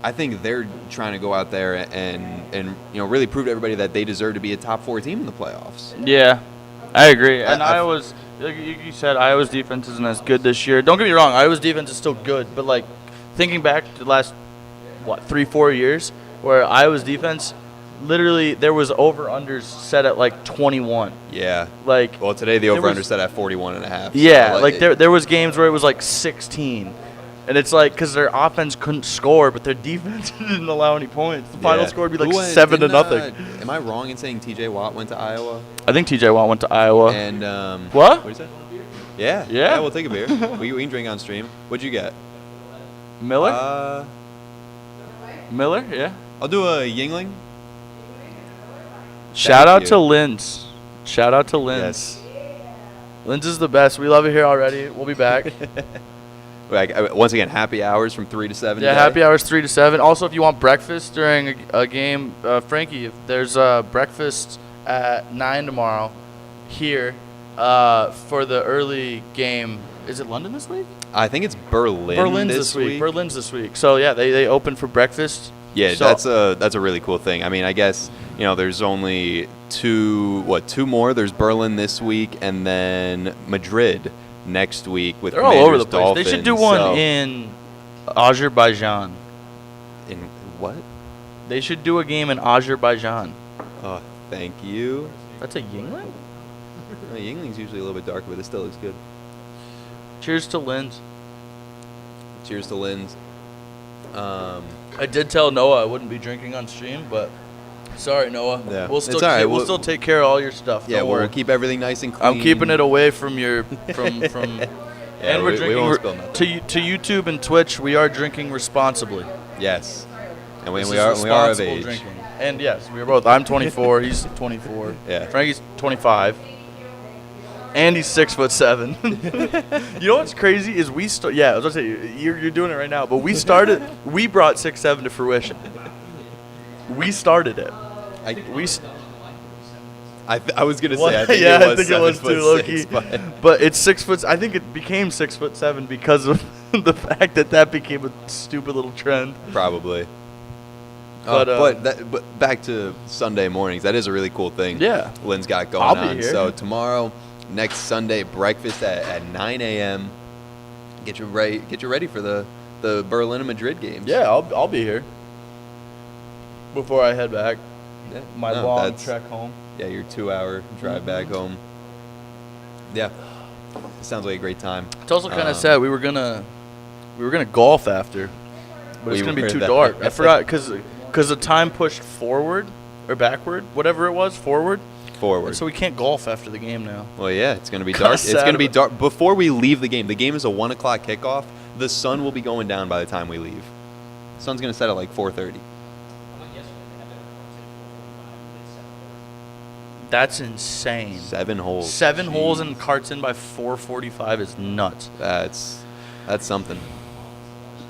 Speaker 1: I think they're trying to go out there and really prove to everybody that they deserve to be a top 4 team in the playoffs.
Speaker 2: Yeah, I agree. And Iowa's, like you said, Iowa's defense isn't as good this year. Don't get me wrong, Iowa's defense is still good, but like thinking back to the last 3-4 years, where Iowa's defense, literally there was over-unders set at like 21.
Speaker 1: Yeah.
Speaker 2: Like,
Speaker 1: well, today the over-under set at 41.5.
Speaker 2: Yeah, so like there was games where it was like 16. And it's like, because their offense couldn't score, but their defense didn't allow any points. The final score would be like 7-0.
Speaker 1: Am I wrong in saying T.J. Watt went to Iowa?
Speaker 2: I think T.J. Watt went to Iowa.
Speaker 1: And
Speaker 2: what?
Speaker 1: What did you say? Yeah. Yeah, we'll take a beer. we can drink on stream. What'd you get?
Speaker 2: Miller? Miller, yeah.
Speaker 1: I'll do a Yingling.
Speaker 2: Shout out to Lynn's. Shout out to Lynn's.
Speaker 1: Yes.
Speaker 2: Lynn's is the best. We love it here already. We'll be back.
Speaker 1: Once again, happy hours from 3 to 7.
Speaker 2: Yeah, today. Happy hours 3 to 7. Also, if you want breakfast during a game, Frankie, there's breakfast at 9 tomorrow here for the early game. Is it London this week?
Speaker 1: I think it's Berlin.
Speaker 2: Berlin's this week. Berlin's this week. So yeah, they open for breakfast.
Speaker 1: Yeah, so that's a really cool thing. I mean, I guess there's only two more. There's Berlin this week, and then Madrid next week with
Speaker 2: They're all over the place.
Speaker 1: Dolphins.
Speaker 2: They should do one in Azerbaijan.
Speaker 1: In what?
Speaker 2: They should do a game in Azerbaijan.
Speaker 1: Oh, thank you.
Speaker 2: That's a Yingling?
Speaker 1: Yingling's usually a little bit darker, but it still looks good.
Speaker 2: Cheers to Lynn's.
Speaker 1: Cheers to Lynn's.
Speaker 2: I did tell Noah I wouldn't be drinking on stream, but sorry, Noah.
Speaker 1: Yeah.
Speaker 2: We'll still take care of all your stuff.
Speaker 1: Yeah, we'll keep everything nice and clean.
Speaker 2: I'm keeping it away from your from.
Speaker 1: Yeah,
Speaker 2: and we're drinking.
Speaker 1: We won't spill nothing.
Speaker 2: To YouTube and Twitch, we are drinking responsibly.
Speaker 1: Yes, and we
Speaker 2: we
Speaker 1: are of age.
Speaker 2: Drinking. And yes, we are both. I'm 24. He's 24.
Speaker 1: Yeah.
Speaker 2: Frankie's 25. And he's 6'7". You know what's crazy is I was gonna say you're doing it right now, but we brought 6'7" to fruition. We started it.
Speaker 1: I was gonna say I think
Speaker 2: it was too low key. But it's 6 foot. I think it became 6'7" because of The fact that became a stupid little trend.
Speaker 1: Probably. But back to Sunday mornings. That is a really cool thing.
Speaker 2: Yeah.
Speaker 1: Lynn's got going
Speaker 2: I'll
Speaker 1: on.
Speaker 2: be here.
Speaker 1: So tomorrow, next Sunday, breakfast at 9 a.m. Get you ready for the Berlin and Madrid games.
Speaker 2: Yeah, I'll be here. Before I head back.
Speaker 1: Yeah.
Speaker 2: My long trek home.
Speaker 1: Yeah, your 2-hour drive back home. Yeah. It sounds like a great time.
Speaker 2: It's also kind of sad. We were gonna golf after, but it's gonna be too dark. I forgot because the time pushed forward or backward, whatever it was, forward. So we can't golf after the game now.
Speaker 1: Well, yeah, it's gonna be dark. It's gonna be dark before we leave the game. The game is a 1 o'clock kickoff. The sun will be going down by the time we leave. The sun's gonna set at like 4:30.
Speaker 2: That's insane.
Speaker 1: 7 holes.
Speaker 2: 7 holes and carts in by 4:45 is nuts.
Speaker 1: That's something.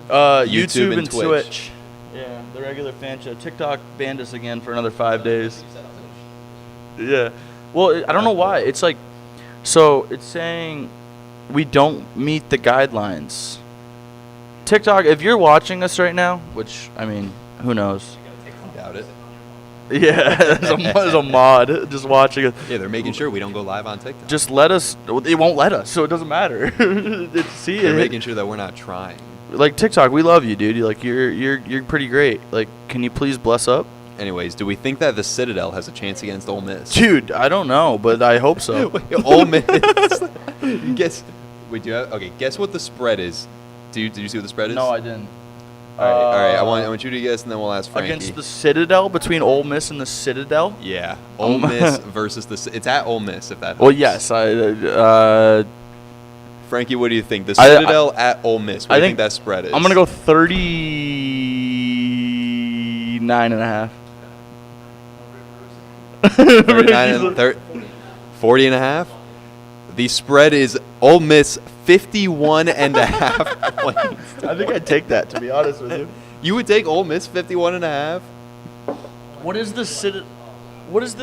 Speaker 2: YouTube and Twitch. Yeah, the regular fan show. TikTok banned us again for another 5 days. Yeah. Well, I don't know why. It's like, so it's saying we don't meet the guidelines. TikTok, if you're watching us right now, which, I mean, who knows?
Speaker 1: Doubt it.
Speaker 2: Yeah, there's a mod just watching it.
Speaker 1: Yeah, they're making sure we don't go live on TikTok.
Speaker 2: Just let us. It won't let us, so it doesn't matter.
Speaker 1: They're making sure that we're not trying.
Speaker 2: Like TikTok, we love you, dude. You're pretty great. Like, can you please bless up?
Speaker 1: Anyways, do we think that the Citadel has a chance against Ole Miss?
Speaker 2: Dude, I don't know, but I hope so.
Speaker 1: Wait, Ole Miss. Guess. Wait, guess what the spread is. Did you see what the spread is?
Speaker 2: No, I didn't.
Speaker 1: All right. I want you to guess, and then we'll ask Frankie.
Speaker 2: Against the Citadel, between Ole Miss and the Citadel.
Speaker 1: Yeah, Ole Miss versus the. It's at Ole Miss, if that helps.
Speaker 2: Well, yes.
Speaker 1: Frankie, what do you think? The Citadel at Ole Miss. What do you think that spread is?
Speaker 2: I'm gonna go 39.5.
Speaker 1: 40 and a half. The spread is Ole Miss 51.5 points.
Speaker 2: I think I'd take that, to be honest with you.
Speaker 1: You would take Ole Miss 51.5?
Speaker 2: What is the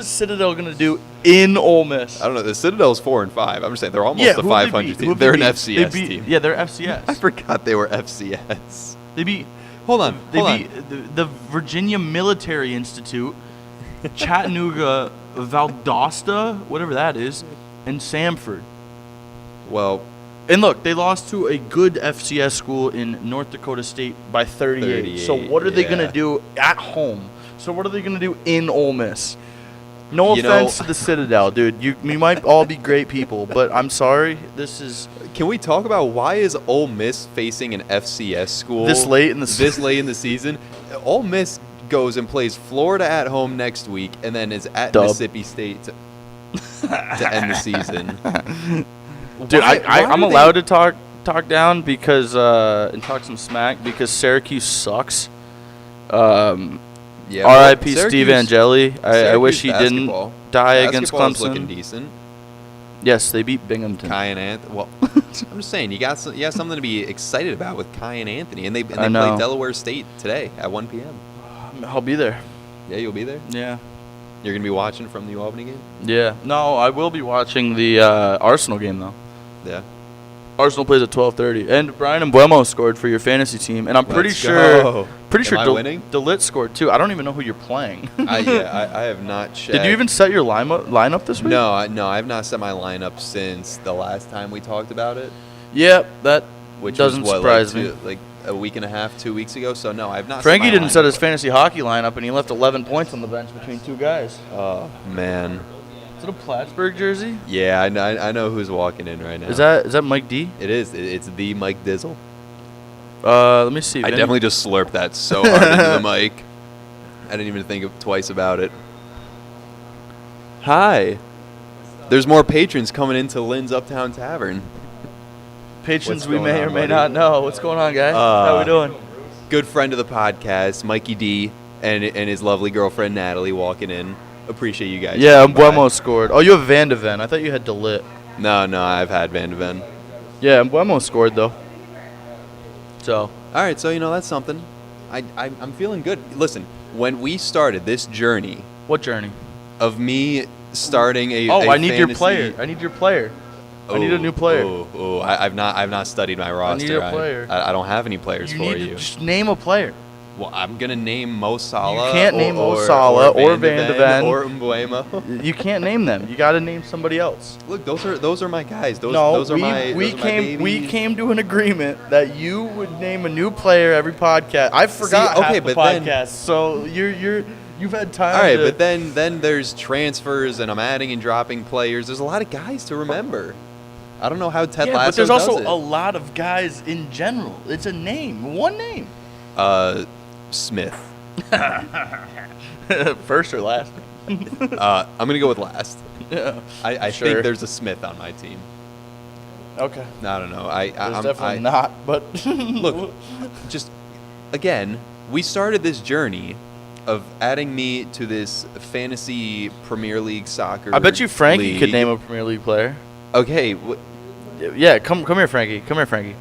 Speaker 2: Citadel gonna do in Ole Miss?
Speaker 1: I don't know. The Citadel's 4 and 5. I'm just saying they're almost a 500 team. They're an FCS team.
Speaker 2: Yeah, they're FCS.
Speaker 1: I forgot they were FCS.
Speaker 2: They beat.
Speaker 1: Hold on.
Speaker 2: They beat the Virginia Military Institute, Chattanooga, Valdosta, whatever that is, and Samford.
Speaker 1: Well,
Speaker 2: and look, they lost to a good FCS school in North Dakota State by 38. So what are they going to do at home? So what are they going to do in Ole Miss? No offense to the Citadel, dude. You might all be great people, but I'm sorry. This is.
Speaker 1: Can we talk about why is Ole Miss facing an FCS school
Speaker 2: this late in the
Speaker 1: season? Ole Miss goes and plays Florida at home next week, and then is at Mississippi State to end the season.
Speaker 2: Dude, I'm allowed to talk down because and talk some smack because Syracuse sucks.
Speaker 1: Yeah,
Speaker 2: R.I.P. Steve Angeli. I wish he didn't die against Clemson.
Speaker 1: Looking decent.
Speaker 2: Yes, they beat Binghamton.
Speaker 1: Kai and Anthony. Well, I'm just saying you got something to be excited about with Kai and Anthony, and they play Delaware State today at 1 p.m.
Speaker 2: I'll be there.
Speaker 1: Yeah, you'll be there.
Speaker 2: Yeah.
Speaker 1: You're gonna be watching from the Albany game.
Speaker 2: Yeah. No, I will be watching the Arsenal game though.
Speaker 1: Yeah.
Speaker 2: Arsenal plays at 12:30, and Brian Mbuemo scored for your fantasy team, and I'm pretty sure
Speaker 1: winning?
Speaker 2: DeLitt scored too. I don't even know who you're playing.
Speaker 1: I have not checked.
Speaker 2: Did you even set your lineup this week?
Speaker 1: No, I have not set my lineup since the last time we talked about it.
Speaker 2: Yeah, that doesn't surprise me.
Speaker 1: Like a week and a half, 2 weeks ago. So no, I have not.
Speaker 2: Frankie didn't set his fantasy hockey lineup, and he left 11 points on the bench between two guys.
Speaker 1: Oh man.
Speaker 2: Is it a Plattsburgh jersey?
Speaker 1: Yeah, I know who's walking in right now.
Speaker 2: Is that Mike D?
Speaker 1: It is. It's the Mike Dizzle.
Speaker 2: Let me see.
Speaker 1: I definitely just slurped that so hard into the mic. I didn't even think twice about it. Hi. There's more patrons coming into Lynn's Uptown Tavern.
Speaker 2: Patrons we may or may not know. What's going on, guys? How we doing?
Speaker 1: Good friend of the podcast, Mikey D, and his lovely girlfriend Natalie walking in. Appreciate you guys.
Speaker 2: Yeah, Mbuemo scored. Oh, you have Van de Ven. I thought you had DeLitt.
Speaker 1: No, I've had Van de Ven.
Speaker 2: Yeah, Mbuemo scored, though. So.
Speaker 1: All right, so, that's something. I'm feeling good. Listen, when we started this journey.
Speaker 2: What journey?
Speaker 1: Of me starting a
Speaker 2: I need
Speaker 1: fantasy,
Speaker 2: your player. I need your player. I need a new player.
Speaker 1: I've not studied my roster.
Speaker 2: I need a player.
Speaker 1: I don't have any players for you.
Speaker 2: Just name a player.
Speaker 1: Well, I'm gonna name Mo Salah.
Speaker 2: You can't name Mo Salah or Van de Ven
Speaker 1: or Mbuemo.
Speaker 2: You can't name them. You got to name somebody else.
Speaker 1: Look, those are my guys. Those are my babies.
Speaker 2: We came to an agreement that you would name a new player every podcast. I forgot half the podcast, so you've had time.
Speaker 1: All right, but then there's transfers, and I'm adding and dropping players. There's a lot of guys to remember. I don't know how Ted Lasso
Speaker 2: but there's
Speaker 1: does
Speaker 2: also
Speaker 1: it.
Speaker 2: a lot of guys in general. It's a name, one name.
Speaker 1: Smith.
Speaker 2: First or last?
Speaker 1: I'm gonna go with last.
Speaker 2: Yeah.
Speaker 1: I think there's a Smith on my team.
Speaker 2: Okay.
Speaker 1: I don't know.
Speaker 2: There's definitely not. But
Speaker 1: look, just again, we started this journey of adding me to this fantasy Premier League soccer.
Speaker 2: I bet you Frankie
Speaker 1: league.
Speaker 2: could name a Premier League player.
Speaker 1: Okay.
Speaker 2: Yeah, come here, Frankie. Come here, Frankie.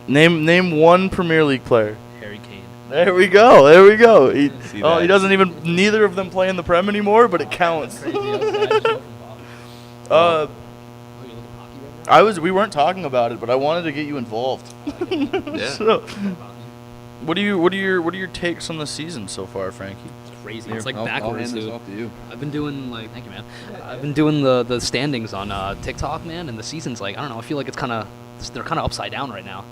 Speaker 2: Name one Premier League player.
Speaker 3: Harry Kane.
Speaker 2: There we go. He doesn't even. Neither of them play in the Prem anymore, but it counts. We weren't talking about it, but I wanted to get you involved.
Speaker 1: Yeah.
Speaker 2: So, what are your takes on the season so far, Frankie?
Speaker 3: It's crazy. It's like
Speaker 1: I'll
Speaker 3: backwards,
Speaker 1: hand this
Speaker 3: dude.
Speaker 1: off to you.
Speaker 3: I've been doing thank you, man. I've been doing the standings on TikTok, man, and the season's I don't know. I feel like they're kind of upside down right now.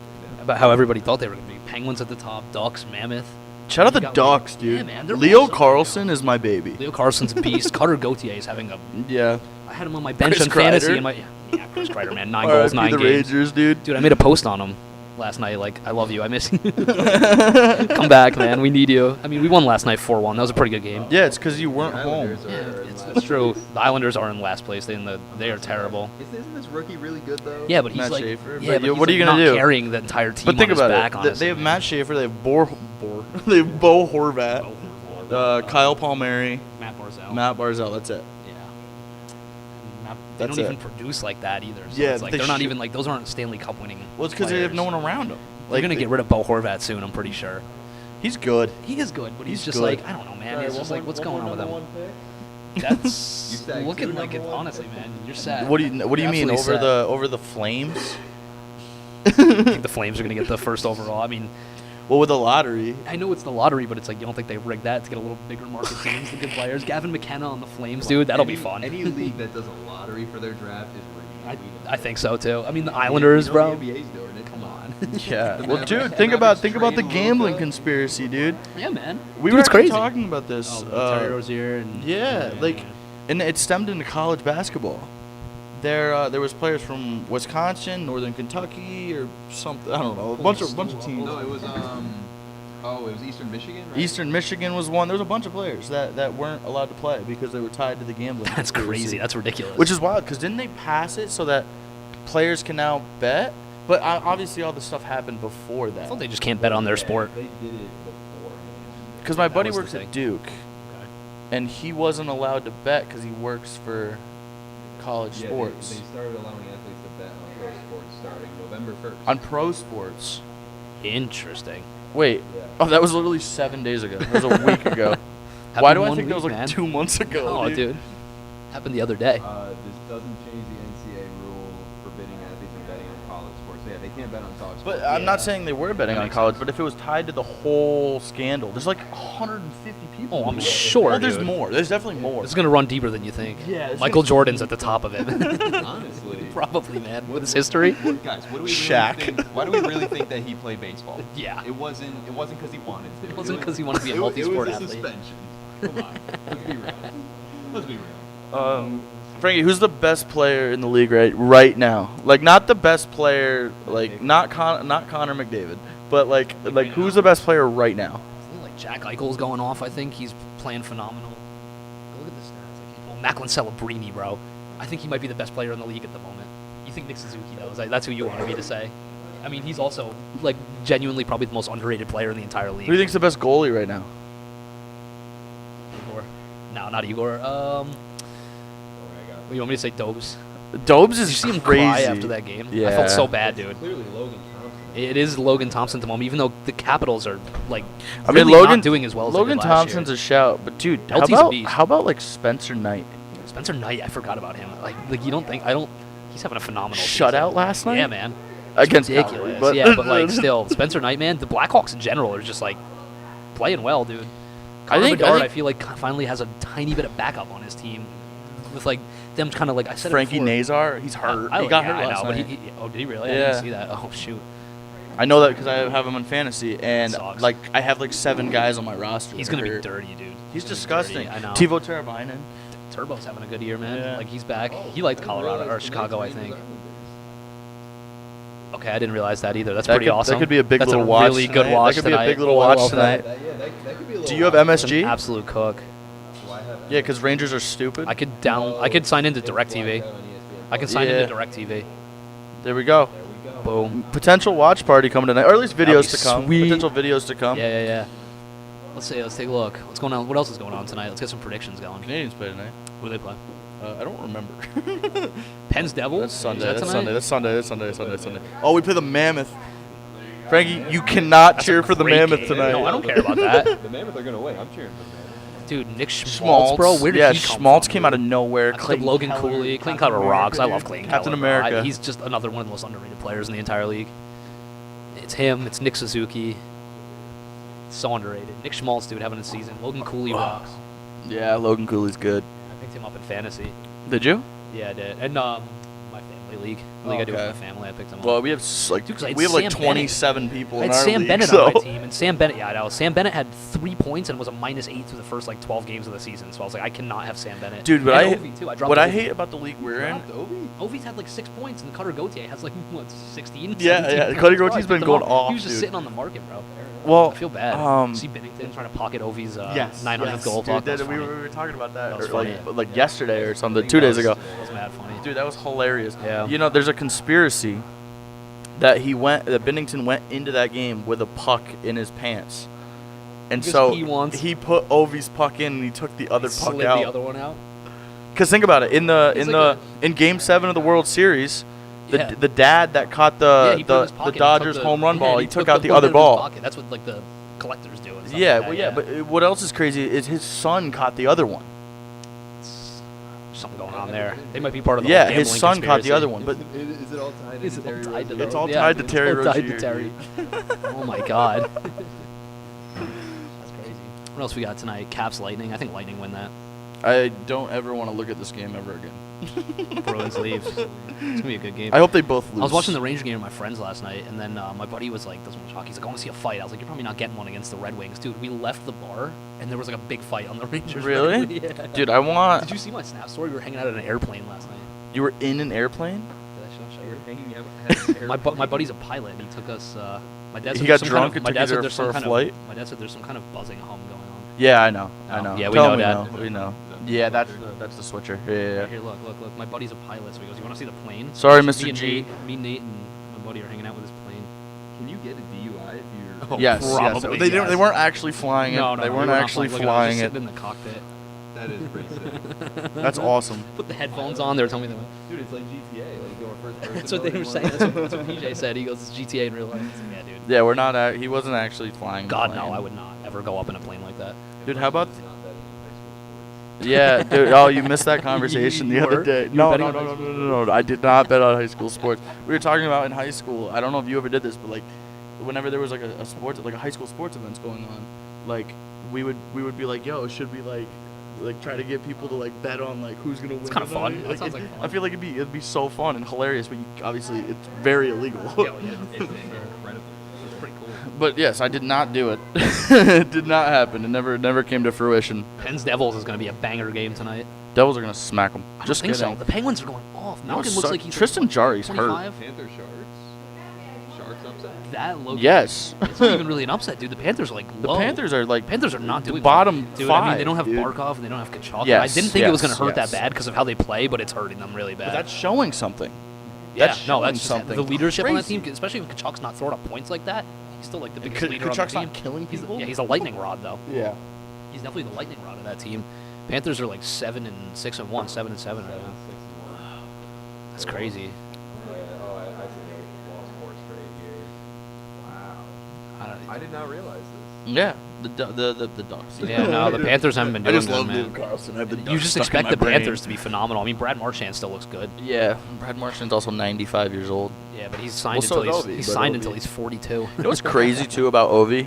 Speaker 3: About how everybody thought they were going to be. Penguins at the top, Ducks, Mammoth.
Speaker 2: Shout out the Ducks, dude.
Speaker 3: Yeah, man, they're
Speaker 2: Leo
Speaker 3: awesome
Speaker 2: Carlson is my baby.
Speaker 3: Leo Carlson's a beast. Cutter Gauthier is having a.
Speaker 2: Yeah.
Speaker 3: I had him on my bench
Speaker 2: Chris
Speaker 3: in fantasy.
Speaker 2: Kreider.
Speaker 3: Yeah, Chris Kreider, man. 9 goals, 9
Speaker 2: the
Speaker 3: games.
Speaker 2: Rangers, dude.
Speaker 3: Dude, I made a post on him last night. I love you. I miss you. Come back, man. We need you. I mean, we won last night 4-1. That was a pretty good game.
Speaker 2: Yeah, it's because you weren't home.
Speaker 3: It's true. The Islanders are in last place. They are terrible.
Speaker 1: Isn't this rookie really good though?
Speaker 3: Yeah, but he's
Speaker 2: Matt
Speaker 3: like,
Speaker 2: Schaefer.
Speaker 3: yeah, but
Speaker 2: what are you
Speaker 3: not
Speaker 2: gonna do?
Speaker 3: Carrying the entire team.
Speaker 2: But think
Speaker 3: on his
Speaker 2: about
Speaker 3: back,
Speaker 2: it.
Speaker 3: Honestly,
Speaker 2: They have
Speaker 3: man.
Speaker 2: Matt Schaefer. They have they have Bo Horvat. Kyle Palmieri.
Speaker 3: Matt Barzal.
Speaker 2: Matt Barzal. That's it.
Speaker 3: Yeah. They
Speaker 2: That's
Speaker 3: don't
Speaker 2: it.
Speaker 3: even produce like that either. So
Speaker 2: Yeah,
Speaker 3: it's like
Speaker 2: they
Speaker 3: they're not
Speaker 2: should.
Speaker 3: even those aren't Stanley Cup winning.
Speaker 2: Well, it's because they have no one around him.
Speaker 3: They're gonna get rid of Bo Horvat soon. I'm pretty sure.
Speaker 2: He's good.
Speaker 3: He is good, but he's just
Speaker 2: good.
Speaker 3: I don't know, man. It's just what's going on with him? That's looking like it. Honestly, man, you're sad.
Speaker 2: What do you mean
Speaker 3: Absolutely
Speaker 2: over the Flames?
Speaker 3: I think the Flames are gonna get the first overall. I mean,
Speaker 2: Well, with the lottery.
Speaker 3: I know it's the lottery, but it's you don't think they rigged that to get a little bigger market teams to get players? Gavin McKenna on the Flames, dude, that'll be fun.
Speaker 1: Any league that does a lottery for their draft is rigged.
Speaker 3: I think so too. I mean, the Islanders, bro.
Speaker 1: The NBA's doing it. Come on.
Speaker 2: Yeah. Well, dude, think about the gambling conspiracy, dude.
Speaker 3: Yeah, man.
Speaker 2: We
Speaker 3: Dude,
Speaker 2: were
Speaker 3: it's crazy.
Speaker 2: talking about this.
Speaker 3: Terry Rozier and
Speaker 2: Yeah, and it stemmed into college basketball. There was players from Wisconsin, Northern Kentucky, or something. I don't know. A bunch of teams.
Speaker 1: No, it was it was Eastern Michigan. Right?
Speaker 2: Eastern Michigan was one. There was a bunch of players that weren't allowed to play because they were tied to the gambling.
Speaker 3: That's
Speaker 2: conspiracy.
Speaker 3: crazy. That's ridiculous.
Speaker 2: Which is wild because didn't they pass it so that players can now bet? But obviously all the stuff happened before
Speaker 3: I
Speaker 2: that.
Speaker 3: thought they just can't bet on their sport.
Speaker 1: They did it before.
Speaker 2: Because my buddy
Speaker 3: was the
Speaker 2: works
Speaker 3: thing.
Speaker 2: at Duke, and he wasn't allowed to bet because he works for college sports.
Speaker 1: They started allowing athletes to bet on pro sports starting November 1st.
Speaker 2: On pro sports.
Speaker 3: Interesting.
Speaker 2: Wait.
Speaker 1: Yeah.
Speaker 2: Oh, that was literally 7 days ago. That was a week ago.
Speaker 3: Happened
Speaker 2: Why do I
Speaker 3: one
Speaker 2: think that was
Speaker 3: week,
Speaker 2: like
Speaker 3: man.
Speaker 2: 2 months ago?
Speaker 3: Oh, dude. Happened the other day.
Speaker 1: This doesn't change the NCAA rule forbidding athletes from betting on college sports. So yeah, they can't bet on college sports.
Speaker 2: But I'm not saying they were betting
Speaker 1: That
Speaker 2: on
Speaker 1: makes
Speaker 2: college,
Speaker 1: sense.
Speaker 2: but if it was tied to the whole scandal, there's like 150 people.
Speaker 3: Oh, I'm
Speaker 2: involved.
Speaker 3: sure,
Speaker 2: Well, there's
Speaker 3: dude.
Speaker 2: more. There's definitely more.
Speaker 3: This is gonna run deeper than you think.
Speaker 2: Yeah, it's
Speaker 3: Michael
Speaker 2: gonna-
Speaker 3: Jordan's at the top of it.
Speaker 1: Honestly.
Speaker 3: Probably, man. With his history.
Speaker 1: Guys, what do we
Speaker 2: Shaq.
Speaker 1: really think? Why do we really think that he played baseball?
Speaker 3: Yeah.
Speaker 1: It wasn't because he wanted to.
Speaker 3: It wasn't 'cause he wanted to be a
Speaker 1: It
Speaker 3: multi-sport
Speaker 1: was a
Speaker 3: athlete.
Speaker 1: suspension. Come on. Let's be real. Let's be real.
Speaker 2: Frankie, who's the best player in the league right now? Like, not the best player, like not Connor McDavid, but like who's the best player right now?
Speaker 3: Like Jack Eichel's going off. I think he's playing phenomenal. Look at the stats. Macklin Celebrini, bro. I think he might be the best player in the league at the moment. You think Nick Suzuki knows? That's who you wanted me to say. I mean, he's also like genuinely probably the most underrated player in the entire league.
Speaker 2: Who do you think's the best goalie right now?
Speaker 3: Igor? No, not Igor. You want me to say Dobes?
Speaker 2: Dobes
Speaker 3: Did
Speaker 2: is
Speaker 3: you see him
Speaker 2: crazy.
Speaker 3: cry after that game?
Speaker 2: Yeah.
Speaker 3: I felt so bad, dude.
Speaker 1: Clearly Logan Thompson.
Speaker 3: It is Logan Thompson at the moment, even though the Capitals are like
Speaker 2: I mean,
Speaker 3: really
Speaker 2: Logan
Speaker 3: not doing as well as
Speaker 2: Logan
Speaker 3: they did last
Speaker 2: Thompson's
Speaker 3: year.
Speaker 2: a shout, but dude,
Speaker 3: LT's a beast.
Speaker 2: how about like Spencer Knight?
Speaker 3: Spencer Knight, I forgot about him. Like you don't think he's having a phenomenal
Speaker 2: shutout
Speaker 3: season.
Speaker 2: last night.
Speaker 3: Yeah, man.
Speaker 2: Against
Speaker 3: Ridiculous.
Speaker 2: Calgary,
Speaker 3: Yeah, but like still, Spencer Knight, man. The Blackhawks in general are just like playing well, dude. Connor Bedard, I feel like finally has a tiny bit of backup on his team, with like them kind of like I said.
Speaker 2: Frankie Nazar, he's hurt. He got hurt last night.
Speaker 3: But did he really?
Speaker 2: Yeah.
Speaker 3: I didn't see that. Oh shoot.
Speaker 2: I know that because I have him in fantasy, and
Speaker 3: Sucks.
Speaker 2: like I have like 7 guys on my roster.
Speaker 3: He's gonna be dirty, dude.
Speaker 2: He's disgusting.
Speaker 3: I know.
Speaker 2: Teuvo Teravainen.
Speaker 3: Turbo's having a good year, man.
Speaker 2: Yeah.
Speaker 3: Like he's back. He liked Colorado or Chicago, I think. Okay, I didn't realize that either. That's pretty awesome.
Speaker 2: That could be a big
Speaker 3: That's
Speaker 2: little
Speaker 3: a
Speaker 2: watch.
Speaker 3: really good
Speaker 2: tonight.
Speaker 3: watch
Speaker 2: That could
Speaker 3: tonight.
Speaker 2: be a big little
Speaker 3: Oh, I
Speaker 2: watch
Speaker 3: love
Speaker 2: tonight.
Speaker 1: That could be a little
Speaker 2: Do you have
Speaker 3: It's an
Speaker 2: MSG?
Speaker 3: absolute cook.
Speaker 2: Yeah, because Rangers are stupid.
Speaker 3: I could sign into DirecTV. I can sign into DirecTV.
Speaker 2: There we go.
Speaker 3: Boom.
Speaker 2: Potential watch party coming tonight, or at least videos to come.
Speaker 3: sweet.
Speaker 2: Potential videos to come.
Speaker 3: Yeah. Let's see. Let's take a look. What's going on? What else is going on tonight? Let's get some predictions going.
Speaker 2: Canadians play tonight.
Speaker 3: Who do they play?
Speaker 2: I don't remember.
Speaker 3: Pens Devils.
Speaker 2: That's Sunday.
Speaker 3: Is that
Speaker 2: That's
Speaker 3: tonight?
Speaker 2: Sunday. Oh, we play the Mammoth. Frankie, you cannot cheer for the
Speaker 3: Great
Speaker 2: Mammoth
Speaker 3: game.
Speaker 2: tonight.
Speaker 3: No, I don't care about that.
Speaker 1: The Mammoth are gonna win. I'm cheering for the Mammoth.
Speaker 3: Dude, Nick Schmaltz, bro. Where did he come
Speaker 2: Schmaltz
Speaker 3: from?
Speaker 2: came out of nowhere.
Speaker 3: I picked up Logan Cooley. Clayton Keller rocks. I love Clayton
Speaker 2: Captain
Speaker 3: Keller, bro.
Speaker 2: America.
Speaker 3: He's just another one of the most underrated players in the entire league. It's him. It's Nick Suzuki. So underrated. Nick Schmaltz, dude, having a season. Logan Cooley rocks.
Speaker 2: Yeah, Logan Cooley's good.
Speaker 3: I picked him up in fantasy.
Speaker 2: Did you?
Speaker 3: Yeah, I did. And my family league. The league I do with my family, I picked him up.
Speaker 2: Well, we have
Speaker 3: Dude, 'cause I had
Speaker 2: we have like
Speaker 3: Sam
Speaker 2: 27 people
Speaker 3: I
Speaker 2: in
Speaker 3: had
Speaker 2: our
Speaker 3: Sam
Speaker 2: league.
Speaker 3: Bennett
Speaker 2: so.
Speaker 3: on my team, and Sam Bennett, yeah, I know. Sam Bennett had 3 points and was a -8 through the first like 12 games of the season. So I was like, I cannot have Sam Bennett.
Speaker 2: Dude, but
Speaker 3: and Ovi, too. I dropped
Speaker 2: what I
Speaker 3: Ovi.
Speaker 2: hate about the league we're in.
Speaker 3: Ovi's had like 6 points, and Cutter Gauthier has like what 16.
Speaker 2: Yeah,
Speaker 3: 17
Speaker 2: yeah.
Speaker 3: points.
Speaker 2: Cutter
Speaker 3: Bro, I
Speaker 2: Gautier's
Speaker 3: picked
Speaker 2: been
Speaker 3: him
Speaker 2: going
Speaker 3: up.
Speaker 2: off,
Speaker 3: He was just
Speaker 2: dude.
Speaker 3: sitting on the market, bro.
Speaker 2: Well,
Speaker 3: I feel bad. See Bennington trying to pocket Ovi's 900th goal.
Speaker 2: Dude,
Speaker 3: That was
Speaker 2: we
Speaker 3: funny.
Speaker 2: were talking about that,
Speaker 3: That was
Speaker 2: or
Speaker 3: funny.
Speaker 2: like yesterday or something, 2 days ago.
Speaker 3: That was mad funny.
Speaker 2: Dude, that was hilarious.
Speaker 3: Yeah.
Speaker 2: You know, there's a conspiracy that that Bennington went into that game with a puck in his pants. And
Speaker 3: Because
Speaker 2: so he put Ovi's puck in and he took the other puck
Speaker 3: Slid
Speaker 2: out.
Speaker 3: the other one out.
Speaker 2: Cuz think about it,
Speaker 3: It's
Speaker 2: in game 7 of the World Series,
Speaker 3: Yeah.
Speaker 2: the dad that caught
Speaker 3: He
Speaker 2: the
Speaker 3: put it in his pocket and
Speaker 2: Dodgers
Speaker 3: took
Speaker 2: home run
Speaker 3: yeah,
Speaker 2: ball,
Speaker 3: and
Speaker 2: he took
Speaker 3: the
Speaker 2: out the
Speaker 3: one
Speaker 2: other
Speaker 3: in his
Speaker 2: ball.
Speaker 3: pocket. That's what like the collectors do. And stuff
Speaker 2: Yeah,
Speaker 3: like
Speaker 2: well,
Speaker 3: that,
Speaker 2: yeah, but what else is crazy is his son caught the other one.
Speaker 3: Something going on there. They might be part of the
Speaker 2: Yeah,
Speaker 3: whole
Speaker 2: his
Speaker 3: gambling
Speaker 2: son caught the
Speaker 3: conspiracy.
Speaker 2: other one, but
Speaker 1: Is it all tied
Speaker 3: Is
Speaker 1: to
Speaker 3: it all
Speaker 1: Terry
Speaker 3: tied to
Speaker 1: Rozier?
Speaker 3: the-
Speaker 2: it's all
Speaker 3: yeah,
Speaker 2: tied to
Speaker 3: it's
Speaker 2: Terry
Speaker 3: all tied to
Speaker 2: Rozier.
Speaker 3: Terry. Oh my god. That's crazy. What else we got tonight? Caps Lightning. I think Lightning win that.
Speaker 2: I don't ever want to look at this game ever again.
Speaker 3: Bruins leave. It's gonna be a good game.
Speaker 2: I hope they both lose.
Speaker 3: I was watching the Ranger game with my friends last night, and then my buddy was like, doesn't watch hockey. He's like, I want to see a fight. I was like, you're probably not getting one against the Red Wings. Dude, we left the bar, and there was like a big fight on the Rangers.
Speaker 2: Really?
Speaker 3: Yeah.
Speaker 2: Dude, I want.
Speaker 3: Did you see my Snap story? We were hanging out in an airplane last night.
Speaker 2: You were in an airplane?
Speaker 3: Did I show you? My buddy's a pilot, and he took us. My dad said
Speaker 2: He
Speaker 3: there's
Speaker 2: got
Speaker 3: some
Speaker 2: drunk
Speaker 3: kind of,
Speaker 2: and
Speaker 3: my
Speaker 2: took
Speaker 3: dad
Speaker 2: you
Speaker 3: said
Speaker 2: there
Speaker 3: there's
Speaker 2: for
Speaker 3: some
Speaker 2: a
Speaker 3: kind
Speaker 2: flight?
Speaker 3: Of, my dad said there's some kind of buzzing hum going on.
Speaker 2: Yeah, I know. I
Speaker 3: Oh,
Speaker 2: know.
Speaker 3: yeah, we
Speaker 2: Tell
Speaker 3: know
Speaker 2: him
Speaker 3: that.
Speaker 2: We know. Yeah, that's the switcher. Yeah.
Speaker 3: Here, look. My buddy's a pilot, so he goes, "You want to see the plane?"
Speaker 2: Sorry,
Speaker 3: Me
Speaker 2: Mr.
Speaker 3: and
Speaker 2: G.
Speaker 3: Nate, and my buddy are hanging out with his plane.
Speaker 1: Can you get a DUI if you're?
Speaker 3: Oh,
Speaker 2: Yes,
Speaker 3: probably,
Speaker 2: yes. They
Speaker 3: yes.
Speaker 2: weren't actually flying it.
Speaker 3: No,
Speaker 2: They
Speaker 3: we
Speaker 2: weren't
Speaker 3: were not
Speaker 2: actually
Speaker 3: Look at us
Speaker 2: flying
Speaker 3: just
Speaker 2: it.
Speaker 3: sitting in the cockpit.
Speaker 1: That is pretty sick.
Speaker 2: That's awesome.
Speaker 3: Put the headphones on. They were telling me that.
Speaker 1: Dude, it's like GTA. Like going first person.
Speaker 3: That's what they were saying. That's what PJ said. He goes, "It's GTA in real life." I said, yeah, dude.
Speaker 2: Yeah, we're not. He wasn't actually flying.
Speaker 3: God,
Speaker 2: the
Speaker 3: no,
Speaker 2: plane.
Speaker 3: I would not ever go up in a plane like that.
Speaker 2: Dude, how about?
Speaker 1: Not that in high school sports.
Speaker 2: Yeah, dude. Oh, you missed that conversation the
Speaker 3: You
Speaker 2: other
Speaker 3: were?
Speaker 2: day.
Speaker 3: You were
Speaker 2: No,
Speaker 3: betting
Speaker 2: no,
Speaker 3: on
Speaker 2: no,
Speaker 3: high
Speaker 2: no,
Speaker 3: school?
Speaker 2: no, no. I did not bet on high school sports. We were talking about in high school. I don't know if you ever did this, but like, whenever there was like a sports, like a high school sports events going on, like we would be like, yo, should we like try to get people to like bet on like who's gonna win?
Speaker 3: It's kinda fun.
Speaker 2: tonight?
Speaker 3: That sounds like fun.
Speaker 2: I feel like it'd be so fun and hilarious, but obviously it's very illegal.
Speaker 3: Yeah, it's
Speaker 1: Incredible.
Speaker 3: it's pretty cool.
Speaker 2: But yes, I did not do it. It did not happen. It never came to fruition.
Speaker 3: Pens Devils is going to be a banger game tonight.
Speaker 2: Devils are gonna smack them.
Speaker 3: I don't
Speaker 2: Just
Speaker 3: think
Speaker 2: kidding.
Speaker 3: so. The Penguins are going off. Malkin looks like he's
Speaker 2: Tristan
Speaker 3: like,
Speaker 2: Jarry's hurt.
Speaker 3: 25.
Speaker 1: Panther Sharks upset.
Speaker 3: That low.
Speaker 2: Yes.
Speaker 3: It's not even really an upset, dude. The Panthers are like
Speaker 2: The
Speaker 3: low.
Speaker 2: Panthers are like
Speaker 3: Panthers are not doing
Speaker 2: bottom
Speaker 3: well. Dude,
Speaker 2: five.
Speaker 3: I mean, they don't have
Speaker 2: dude.
Speaker 3: Barkov and they don't have Kachuk.
Speaker 2: Yes,
Speaker 3: I didn't think it was going
Speaker 2: yes,
Speaker 3: to hurt
Speaker 2: yes.
Speaker 3: that bad because of how they play, but it's hurting them really bad.
Speaker 2: But that's showing something.
Speaker 3: yeah,
Speaker 2: that's
Speaker 3: no,
Speaker 2: showing
Speaker 3: that's just
Speaker 2: something
Speaker 3: the leadership on that
Speaker 2: crazy.
Speaker 3: team, especially if Kachuk's not throwing up points like that. He's still like the biggest
Speaker 2: Ka-
Speaker 3: leader
Speaker 2: Kachuk's
Speaker 3: on the
Speaker 2: not
Speaker 3: team.
Speaker 2: killing
Speaker 3: He's,
Speaker 2: people?
Speaker 3: yeah, he's a lightning rod though.
Speaker 2: Yeah.
Speaker 3: He's definitely the lightning rod of that team. Panthers are like 7-6-1, 7-7 right now.
Speaker 1: 6-1.
Speaker 3: That's crazy.
Speaker 1: Oh, I think they lost 4 straight here. Wow.
Speaker 3: I don't,
Speaker 1: I did not realize this.
Speaker 2: Yeah, the Ducks.
Speaker 3: Yeah, no, the Panthers haven't been doing
Speaker 2: I just
Speaker 3: good,
Speaker 2: love
Speaker 3: man.
Speaker 2: Lou Carlson. I have the
Speaker 3: You
Speaker 2: Ducks
Speaker 3: just
Speaker 2: stuck in
Speaker 3: expect
Speaker 2: my
Speaker 3: the
Speaker 2: brain.
Speaker 3: Panthers to be phenomenal. I mean, Brad Marchand still looks good.
Speaker 2: Yeah, Brad Marchand's also 95 years old.
Speaker 3: Yeah, but he's signed
Speaker 2: so
Speaker 3: until
Speaker 2: is Ovi,
Speaker 3: he's
Speaker 2: but
Speaker 3: signed
Speaker 2: Ovi-
Speaker 3: until he's 42.
Speaker 2: You know what's crazy too about Ovi?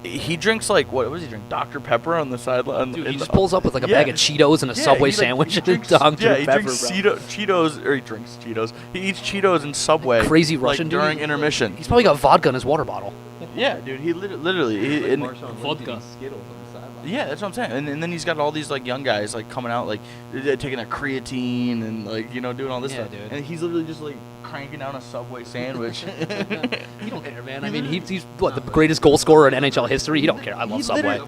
Speaker 2: He drinks like what does he drink? Dr. Pepper on the sideline.
Speaker 3: Dude, he just pulls up with like a bag of Cheetos and a
Speaker 2: Yeah,
Speaker 3: Subway
Speaker 2: he, like,
Speaker 3: sandwich
Speaker 2: he
Speaker 3: and
Speaker 2: drinks,
Speaker 3: Dr.
Speaker 2: yeah, he
Speaker 3: Pepper,
Speaker 2: drinks
Speaker 3: bro.
Speaker 2: Cheetos, or he drinks Cheetos. He eats Cheetos in Subway.
Speaker 3: Crazy
Speaker 2: like,
Speaker 3: Russian dude.
Speaker 2: during intermission.
Speaker 3: He's probably got vodka in his water bottle.
Speaker 2: Yeah, dude. He literally. He, and,
Speaker 3: Vodka.
Speaker 2: yeah, that's what I'm saying. And then he's got all these like young guys like coming out like taking a creatine and like doing all this
Speaker 3: Yeah,
Speaker 2: stuff.
Speaker 3: dude.
Speaker 2: And he's literally just like cranking down a Subway sandwich.
Speaker 3: He don't care, man. I mean, he's what, the greatest goal scorer in NHL history. He don't care. I love Subway.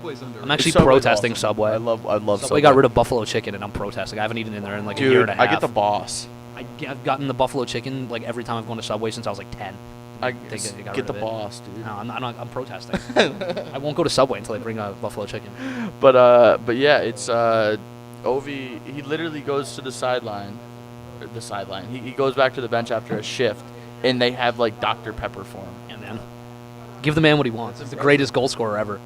Speaker 3: I'm actually
Speaker 2: Subway's
Speaker 3: protesting
Speaker 2: awesome.
Speaker 3: Subway.
Speaker 2: I love
Speaker 3: Subway got rid of buffalo chicken, and I'm protesting. I haven't eaten in there in like a year
Speaker 2: Dude,
Speaker 3: and a half.
Speaker 2: I get the boss.
Speaker 3: I've gotten the buffalo chicken like every time I've gone to Subway since I was like 10.
Speaker 2: I
Speaker 3: They got
Speaker 2: get
Speaker 3: rid
Speaker 2: the
Speaker 3: of it.
Speaker 2: boss, dude.
Speaker 3: No, I'm protesting. I won't go to Subway until they bring a buffalo chicken.
Speaker 2: But yeah, it's Ovi. He literally goes to the sideline. He goes back to the bench after a shift, and they have like Dr. Pepper for him.
Speaker 3: Yeah, man. Give the man what he wants. He's the greatest goal scorer ever.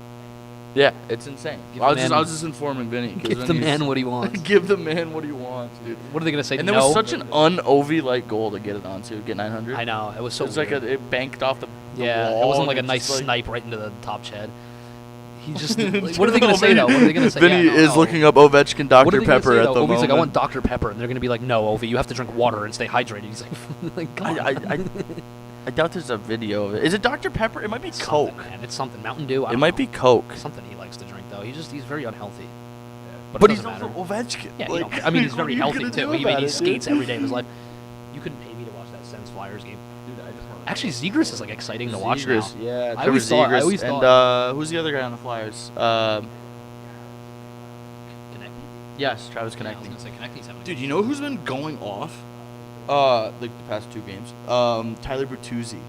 Speaker 2: Yeah, it's insane.
Speaker 3: Give
Speaker 2: I
Speaker 3: the
Speaker 2: was
Speaker 3: man-
Speaker 2: just informing Vinny. 'cause
Speaker 3: Give
Speaker 2: then
Speaker 3: the
Speaker 2: he's-
Speaker 3: man what he wants.
Speaker 2: Give the man what he wants, dude.
Speaker 3: What are they gonna say?
Speaker 2: And there
Speaker 3: no?
Speaker 2: was such an un-Ovi like goal to get it onto, get 900.
Speaker 3: I know it was so.
Speaker 2: It was like
Speaker 3: weird.
Speaker 2: it banked off the
Speaker 3: yeah.
Speaker 2: wall.
Speaker 3: It wasn't like a
Speaker 2: and
Speaker 3: nice
Speaker 2: just,
Speaker 3: snipe right into the top shed. He just. Like, what are they gonna say though? What are they gonna say?
Speaker 2: Vinny
Speaker 3: Yeah, no,
Speaker 2: is
Speaker 3: no.
Speaker 2: looking up Ovechkin
Speaker 3: What are
Speaker 2: Dr.
Speaker 3: they gonna
Speaker 2: Pepper
Speaker 3: say,
Speaker 2: at
Speaker 3: though?
Speaker 2: the
Speaker 3: Ovi's
Speaker 2: moment.
Speaker 3: like, I want Dr. Pepper, and they're gonna be like, no, Ovi, you have to drink water and stay hydrated. He's like, come on.
Speaker 2: I doubt there's a video of it. Is it Dr. Pepper? It might be
Speaker 3: Something,
Speaker 2: Coke.
Speaker 3: man. It's something. Mountain Dew. I
Speaker 2: It
Speaker 3: don't
Speaker 2: might
Speaker 3: know.
Speaker 2: be Coke.
Speaker 3: Something he likes to drink though. He's very unhealthy.
Speaker 2: But
Speaker 3: it
Speaker 2: he's
Speaker 3: doesn't
Speaker 2: also
Speaker 3: matter.
Speaker 2: Ovechkin.
Speaker 3: Yeah,
Speaker 2: Like,
Speaker 3: I mean, he's
Speaker 2: what are
Speaker 3: very
Speaker 2: you
Speaker 3: healthy
Speaker 2: gonna
Speaker 3: too.
Speaker 2: do
Speaker 3: He
Speaker 2: about it,
Speaker 3: skates
Speaker 2: dude?
Speaker 3: every day of his life. You couldn't pay me to watch that Sens Flyers game. Actually, Zegras is like exciting to watch now.
Speaker 2: Zegras, yeah.
Speaker 3: I always thought.
Speaker 2: And who's the other guy on the Flyers?
Speaker 3: Konechny?
Speaker 2: Yes, Travis
Speaker 3: Yeah, I was
Speaker 2: Konechny.
Speaker 3: gonna say Konechny's having a
Speaker 2: Dude,
Speaker 3: good
Speaker 2: you know who's been going off? Like the past 2 games. Tyler Bertuzzi.
Speaker 3: season.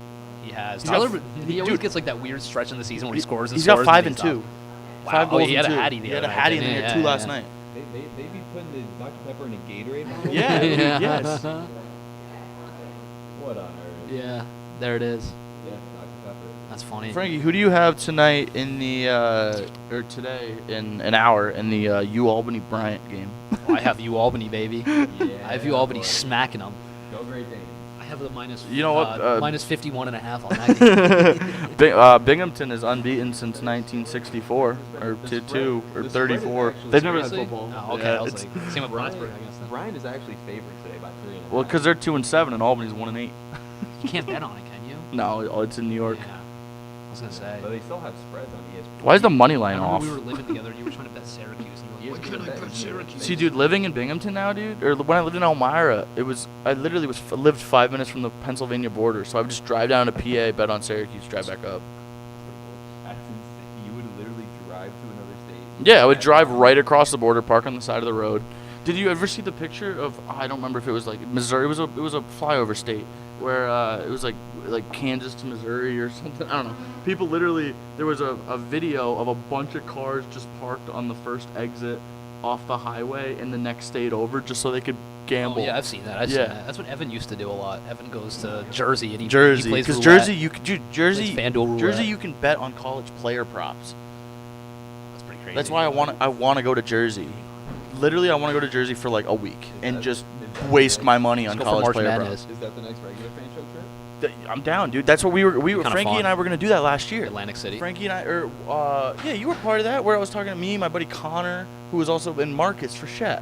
Speaker 3: He has.
Speaker 2: He's
Speaker 3: Tyler,
Speaker 2: got-
Speaker 3: he always
Speaker 2: dude.
Speaker 3: gets like that weird stretch in the season where he scores and
Speaker 2: He's
Speaker 3: scores.
Speaker 2: got 5
Speaker 3: then
Speaker 2: and
Speaker 3: he
Speaker 2: 2.
Speaker 3: stops. Wow.
Speaker 2: 5
Speaker 3: Oh,
Speaker 2: goals
Speaker 3: he had
Speaker 2: and
Speaker 3: a
Speaker 2: 2.
Speaker 3: hattie the
Speaker 2: He had
Speaker 3: other
Speaker 2: a
Speaker 3: night,
Speaker 2: hattie and
Speaker 3: didn't
Speaker 2: he
Speaker 3: he?
Speaker 2: had 2
Speaker 3: Yeah,
Speaker 2: last
Speaker 3: yeah.
Speaker 2: night.
Speaker 4: They be putting the Dr. Pepper in a Gatorade bottle?
Speaker 2: Yeah, dude,
Speaker 3: Yeah.
Speaker 2: yes.
Speaker 4: What on earth?
Speaker 3: Yeah, there it is.
Speaker 4: Yeah, Dr. Pepper.
Speaker 3: That's funny.
Speaker 2: Frankie, who do you have tonight in the or today in an hour in the U Albany Bryant game?
Speaker 3: Oh, I have you Albany, baby.
Speaker 4: Yeah,
Speaker 3: I have you Albany
Speaker 4: boy.
Speaker 3: smacking them.
Speaker 4: Go Great Dane.
Speaker 3: I have the minus.
Speaker 2: You know what,
Speaker 3: minus 51.5 on that game.
Speaker 2: Binghamton is unbeaten since 1964 or
Speaker 4: The
Speaker 2: 2 or
Speaker 4: spread is
Speaker 2: 34.
Speaker 4: actually-
Speaker 2: They've never had
Speaker 3: Seriously?
Speaker 2: football.
Speaker 3: Oh, okay.
Speaker 2: Yeah,
Speaker 3: I was
Speaker 2: it's-
Speaker 3: like, same with Brownsburg, I guess. Then.
Speaker 4: Brian is actually favored today by 3.5.
Speaker 2: well, because they're 2-7 and Albany's 1-8.
Speaker 3: You can't bet on it, can you?
Speaker 2: No, it's in New York.
Speaker 3: Yeah. I was gonna say.
Speaker 4: But they still have spreads on ESPN.
Speaker 2: Why is the money
Speaker 3: I
Speaker 2: line
Speaker 3: remember
Speaker 2: off?
Speaker 3: we were living together and you were trying to bet Syracuse. And you were like,
Speaker 4: Yeah,
Speaker 3: why can't I
Speaker 4: bet
Speaker 3: bet
Speaker 4: you.
Speaker 3: Syracuse?
Speaker 2: See, dude, living in Binghamton now, dude, or when I lived in Elmira, I literally lived 5 minutes from the Pennsylvania border, so I would just drive down to PA, bet on Syracuse, drive back up.
Speaker 4: That's insane. You would literally drive to another state.
Speaker 2: Yeah, I would drive right across the border, park on the side of the road. Did you ever see the picture of? I don't remember if it was like Missouri. It was a flyover state where it was like Kansas to Missouri or something. I don't know. People literally, there was a video of a bunch of cars just parked on the first exit off the highway in the next state over, just so they could gamble.
Speaker 3: Oh, yeah, I've seen that. I've seen
Speaker 2: Yeah.
Speaker 3: that. That's what Evan used to do a lot. Evan goes to Jersey and he
Speaker 2: Jersey,
Speaker 3: plays
Speaker 2: because
Speaker 3: roulette.
Speaker 2: Jersey, you could, dude, Jersey,
Speaker 3: Plays FanDuel roulette.
Speaker 2: Jersey, you can bet on college player props.
Speaker 3: That's pretty crazy.
Speaker 2: That's why I want to go to Jersey. Literally, I want to go to Jersey for like a week and just waste my money on
Speaker 3: Let's go for
Speaker 2: college
Speaker 3: March
Speaker 2: player
Speaker 3: Madness.
Speaker 2: props.
Speaker 4: Is that the next regular fan show trip?
Speaker 2: I'm down, dude. That's what we were.
Speaker 3: Kinda
Speaker 2: Frankie
Speaker 3: fun.
Speaker 2: and I were gonna do that last year.
Speaker 3: Atlantic City.
Speaker 2: Frankie and I, yeah, you were part of that. Where I was talking to me, my buddy Connor, who was also in Marcus for Shet.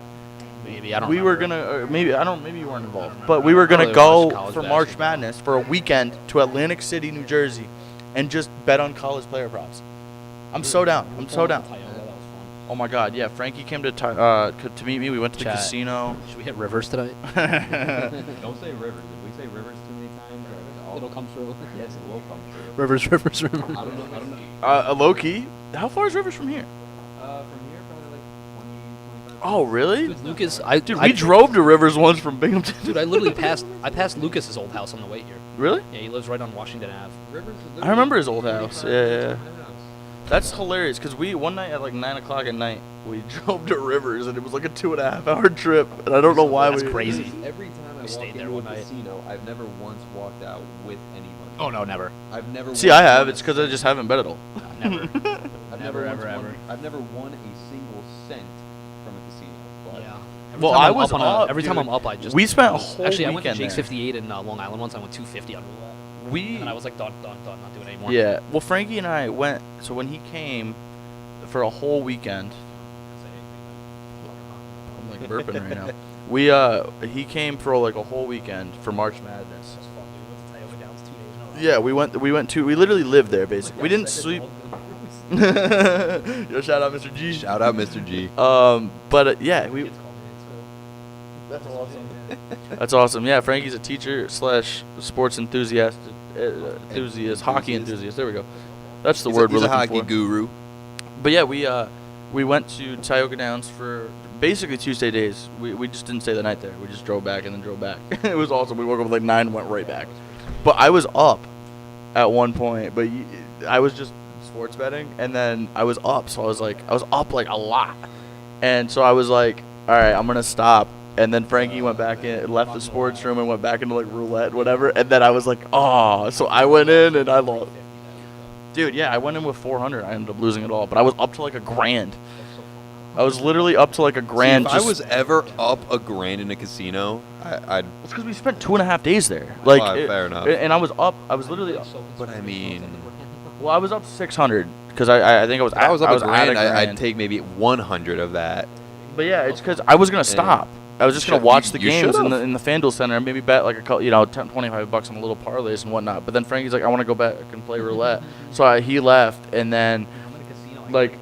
Speaker 3: Maybe I don't.
Speaker 2: We were
Speaker 3: remember.
Speaker 2: gonna, maybe you weren't involved, but we were gonna
Speaker 3: really
Speaker 2: go
Speaker 3: watched college
Speaker 2: for March
Speaker 3: basketball.
Speaker 2: Madness for a weekend to Atlantic City, New Jersey, and just bet on college player props. I'm so down. I'm so down.
Speaker 3: That was fun.
Speaker 2: Oh my God, yeah. Frankie came to meet me. We went to the
Speaker 3: Chat.
Speaker 2: casino.
Speaker 3: Should we hit Rivers tonight?
Speaker 4: Don't say Rivers. If we say Rivers too many times,
Speaker 3: It'll come through.
Speaker 4: Yes, it will come true.
Speaker 3: Rivers.
Speaker 4: I don't know.
Speaker 2: Low key. How far is Rivers from here?
Speaker 4: From here, probably like 20, 25.
Speaker 2: Oh, really?
Speaker 3: Dude, Lucas,
Speaker 2: Dude, we drove to Rivers once from Binghamton.
Speaker 3: Dude, I literally passed Lucas's old house on the way here.
Speaker 2: Really?
Speaker 3: Yeah, he lives right on Washington Ave.
Speaker 4: Rivers is
Speaker 2: I remember his old house.
Speaker 4: 35
Speaker 2: Yeah.
Speaker 4: minutes from my house.
Speaker 2: That's hilarious because one night at like 9 o'clock at night, we drove to Rivers and it was like a 2.5-hour trip. And I don't know why
Speaker 3: That's
Speaker 2: we.
Speaker 3: crazy.
Speaker 4: Every time I walk
Speaker 3: stayed there
Speaker 4: into a
Speaker 3: one night.
Speaker 4: casino, I've never once walked out with any money.
Speaker 3: Oh no, never.
Speaker 1: I've never.
Speaker 2: See, I have. It's because I just haven't bet at all.
Speaker 3: Never.
Speaker 1: I've
Speaker 3: Never, ever, ever.
Speaker 1: I've never won a single cent from a casino. But
Speaker 3: Yeah.
Speaker 2: Well,
Speaker 3: time
Speaker 2: I
Speaker 3: I'm
Speaker 2: was
Speaker 3: up,
Speaker 2: up,
Speaker 3: every time
Speaker 2: dude.
Speaker 3: I'm up, I just.
Speaker 2: We spent a whole
Speaker 3: Actually, I went to
Speaker 2: weekend
Speaker 3: Jake's
Speaker 2: there.
Speaker 3: 58 in Long Island once. I went 250 on roulette. And I was like, done, not doing it anymore.
Speaker 2: Yeah. Well, Frankie and I went. So when he came for a whole weekend, I'm like burping right now. He came for like a whole weekend for March Madness. Yeah, we literally lived there basically. We didn't sleep. Yo, shout out Mr. G.
Speaker 1: shout out Mr. G.
Speaker 2: But yeah, we. That's awesome. That's awesome. Yeah, Frankie's a teacher / sports enthusiast, hockey enthusiast. There we go. That's the word we're
Speaker 1: He's a
Speaker 2: looking
Speaker 1: hockey
Speaker 2: for.
Speaker 1: guru.
Speaker 2: But yeah, we went to Tioga Downs for basically Tuesday days. We just didn't stay the night there. We just drove back and then drove back. It was awesome. We woke up at like 9 and went right back. But I was up at one point, but I was just sports betting, and then I was up, so I was up like a lot. And so I was like, all right, I'm going to stop. And then Frankie went back in, left the sports room and went back into like roulette, whatever. And then I was like, oh, so I went in and I lost. Dude, yeah, I went in with 400. I ended up losing it all, but I was up to like $1,000. I was literally up to like $1,000.
Speaker 1: See, if I was ever up $1,000 in a casino, I'd.
Speaker 2: It's because we spent 2.5 days there. Like,
Speaker 1: fair enough.
Speaker 2: And I was up. I was literally up.
Speaker 1: But I mean,
Speaker 2: Well, I was up 600 because I think I was.
Speaker 1: if I was up
Speaker 2: at
Speaker 1: $1,000,
Speaker 2: $1,000.
Speaker 1: I'd take maybe 100 of that.
Speaker 2: But yeah, it's because I was gonna stop. I was just gonna watch the
Speaker 1: you
Speaker 2: games
Speaker 1: should've.
Speaker 2: in the FanDuel Center and maybe bet like $25 on the little parlays and whatnot. But then Frankie's like, I want to go back and play roulette. So he left, and then like,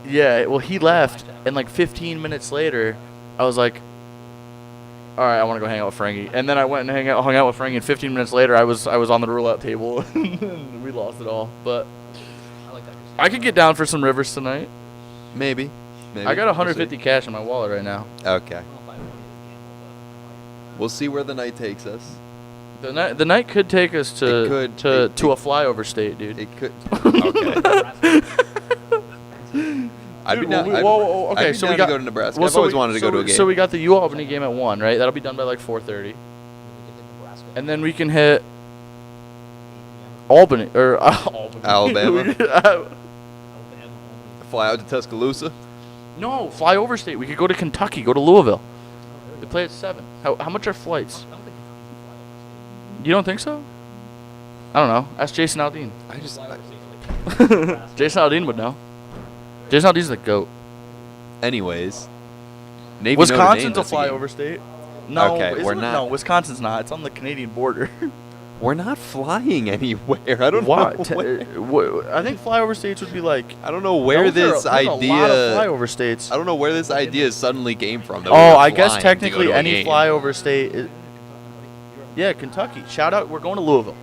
Speaker 2: yeah, well he left, and like 15 minutes later, I was like, all right, I want to go hang out with Frankie. And then I went and hung out with Frankie, and 15 minutes later, I was on the roulette table. We lost it all, but I could get down for some rivers tonight.
Speaker 1: Maybe.
Speaker 2: I got 150 cash in my wallet right now.
Speaker 1: Okay. We'll see where the night takes us.
Speaker 2: The night could take us to
Speaker 1: It could.
Speaker 2: to a flyover state, dude.
Speaker 1: It could. Okay. I'd be down.
Speaker 2: Okay,
Speaker 1: I'd be
Speaker 2: so
Speaker 1: down
Speaker 2: we got
Speaker 1: to go to Nebraska.
Speaker 2: well,
Speaker 1: I've always wanted to go to a game.
Speaker 2: So we got the UAlbany game at 1, right? That'll be done by like 4:30, and then we can hit Albany or
Speaker 1: Alabama. Fly out to Tuscaloosa.
Speaker 2: No, flyover state. We could go to Kentucky, go to Louisville. They play at 7. How much are flights? You don't think so? I don't know. Ask Jason Aldean. Jason Aldean would know. Jason Aldean's the GOAT.
Speaker 1: Anyways, Navy
Speaker 2: Wisconsin's
Speaker 1: Notre
Speaker 2: a
Speaker 1: Dame, that's game.
Speaker 2: flyover state. No,
Speaker 1: Okay, we're not.
Speaker 2: No, Wisconsin's not. It's on the Canadian border.
Speaker 1: We're not flying anywhere. I don't
Speaker 2: Why?
Speaker 1: know. Where.
Speaker 2: I think flyover states would be like.
Speaker 1: I don't know where
Speaker 2: There's
Speaker 1: this
Speaker 2: a lot of
Speaker 1: idea.
Speaker 2: flyover states.
Speaker 1: I don't know where this idea suddenly came from. That
Speaker 2: Oh,
Speaker 1: we were
Speaker 2: I guess
Speaker 1: flying to go
Speaker 2: technically
Speaker 1: to a
Speaker 2: any
Speaker 1: game.
Speaker 2: flyover state. Yeah, Kentucky. Shout out. We're going to Louisville.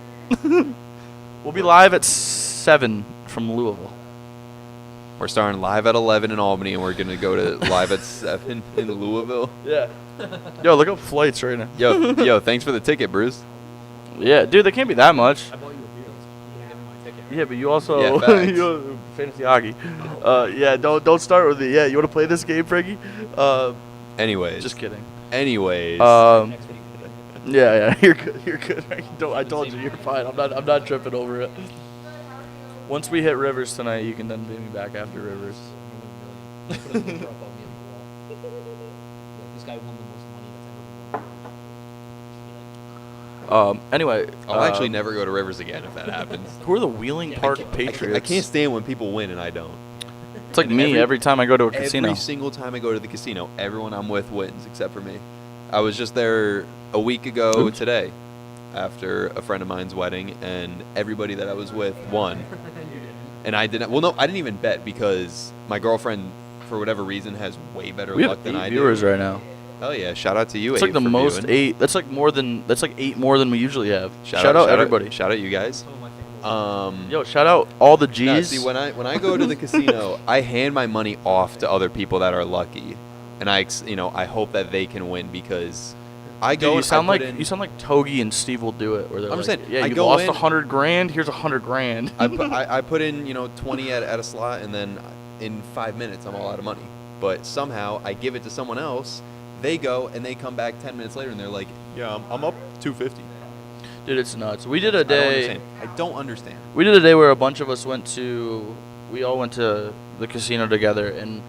Speaker 2: We'll be live at 7 from Louisville.
Speaker 1: We're starting live at 11 in Albany, and we're gonna go to live at 7 in Louisville.
Speaker 2: Yeah. Yo, look up flights right now.
Speaker 1: Yo, thanks for the ticket, Bruce.
Speaker 2: Yeah, dude, they can't be that much. Yeah, but you also
Speaker 1: Yeah, facts.
Speaker 2: you fantasy hockey. Yeah, don't start with it. Yeah, you want to play this game, Frankie?
Speaker 1: Anyways.
Speaker 2: Just kidding.
Speaker 1: Anyways.
Speaker 2: Yeah, you're good. You're good. I told you, you're fine. I'm not tripping over it. Once we hit Rivers tonight, you can then pay me back after Rivers. Anyway,
Speaker 1: I'll actually never go to Rivers again if that happens.
Speaker 2: Who are the Wheeling Park Patriots?
Speaker 1: I can't stand when people win and I don't.
Speaker 2: It's like me every time I go to a casino.
Speaker 1: Every single time I go to the casino, everyone I'm with wins except for me. I was just there a week ago today after a friend of mine's wedding, and everybody that I was with won. And I didn't. Well, no, I didn't even bet because my girlfriend, for whatever reason, has way better
Speaker 2: We
Speaker 1: luck
Speaker 2: have
Speaker 1: than
Speaker 2: 8
Speaker 1: I
Speaker 2: viewers
Speaker 1: do.
Speaker 2: right now.
Speaker 1: Hell yeah! Shout out to you.
Speaker 2: It's
Speaker 1: 8
Speaker 2: like the
Speaker 1: for
Speaker 2: most
Speaker 1: viewing.
Speaker 2: 8. That's like 8 more than we usually have. Shout out everybody.
Speaker 1: Shout out you guys.
Speaker 2: Yo, shout out all the G's.
Speaker 1: No, see, when I go to the casino, I hand my money off to other people that are lucky, and I hope that they can win because I go.
Speaker 2: Dude,
Speaker 1: and I put in-
Speaker 2: you sound like Togi and Steve will do it. Where they're
Speaker 1: I'm
Speaker 2: like,
Speaker 1: saying,
Speaker 2: yeah,
Speaker 1: I
Speaker 2: you
Speaker 1: go
Speaker 2: lost
Speaker 1: in-
Speaker 2: $100,000. Here's $100,000.
Speaker 1: I put in 20 at a slot, and then in 5 minutes I'm all out of money. But somehow I give it to someone else. They go and they come back 10 minutes later and they're like, yeah, I'm up $250.
Speaker 2: Dude, it's nuts. We did a day.
Speaker 1: I don't understand.
Speaker 2: We did a day where a bunch of us we all went to the casino together, and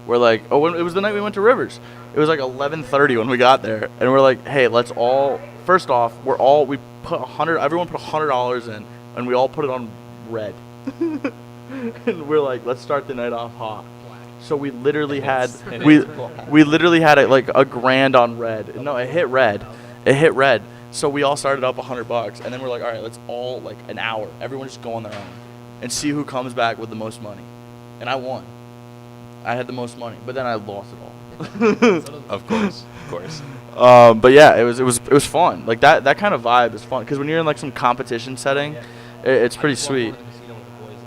Speaker 2: we're like, it was the night we went to Rivers. It was like 11:30 when we got there, and we're like, hey, let's all. First off, we put everyone put $100 in, and we all put it on red. And we're like, let's start the night off hot. So we literally had we literally had like a grand on red. No, it hit red. So we all started up $100, and then we're like, all right, let's all like an hour. Everyone just go on their own and see who comes back with the most money. And I won. I had the most money, but then I lost it all.
Speaker 1: Of course.
Speaker 2: But yeah, it was fun. Like that kind of vibe is fun because when you're in like some competition setting, it's pretty sweet.
Speaker 3: I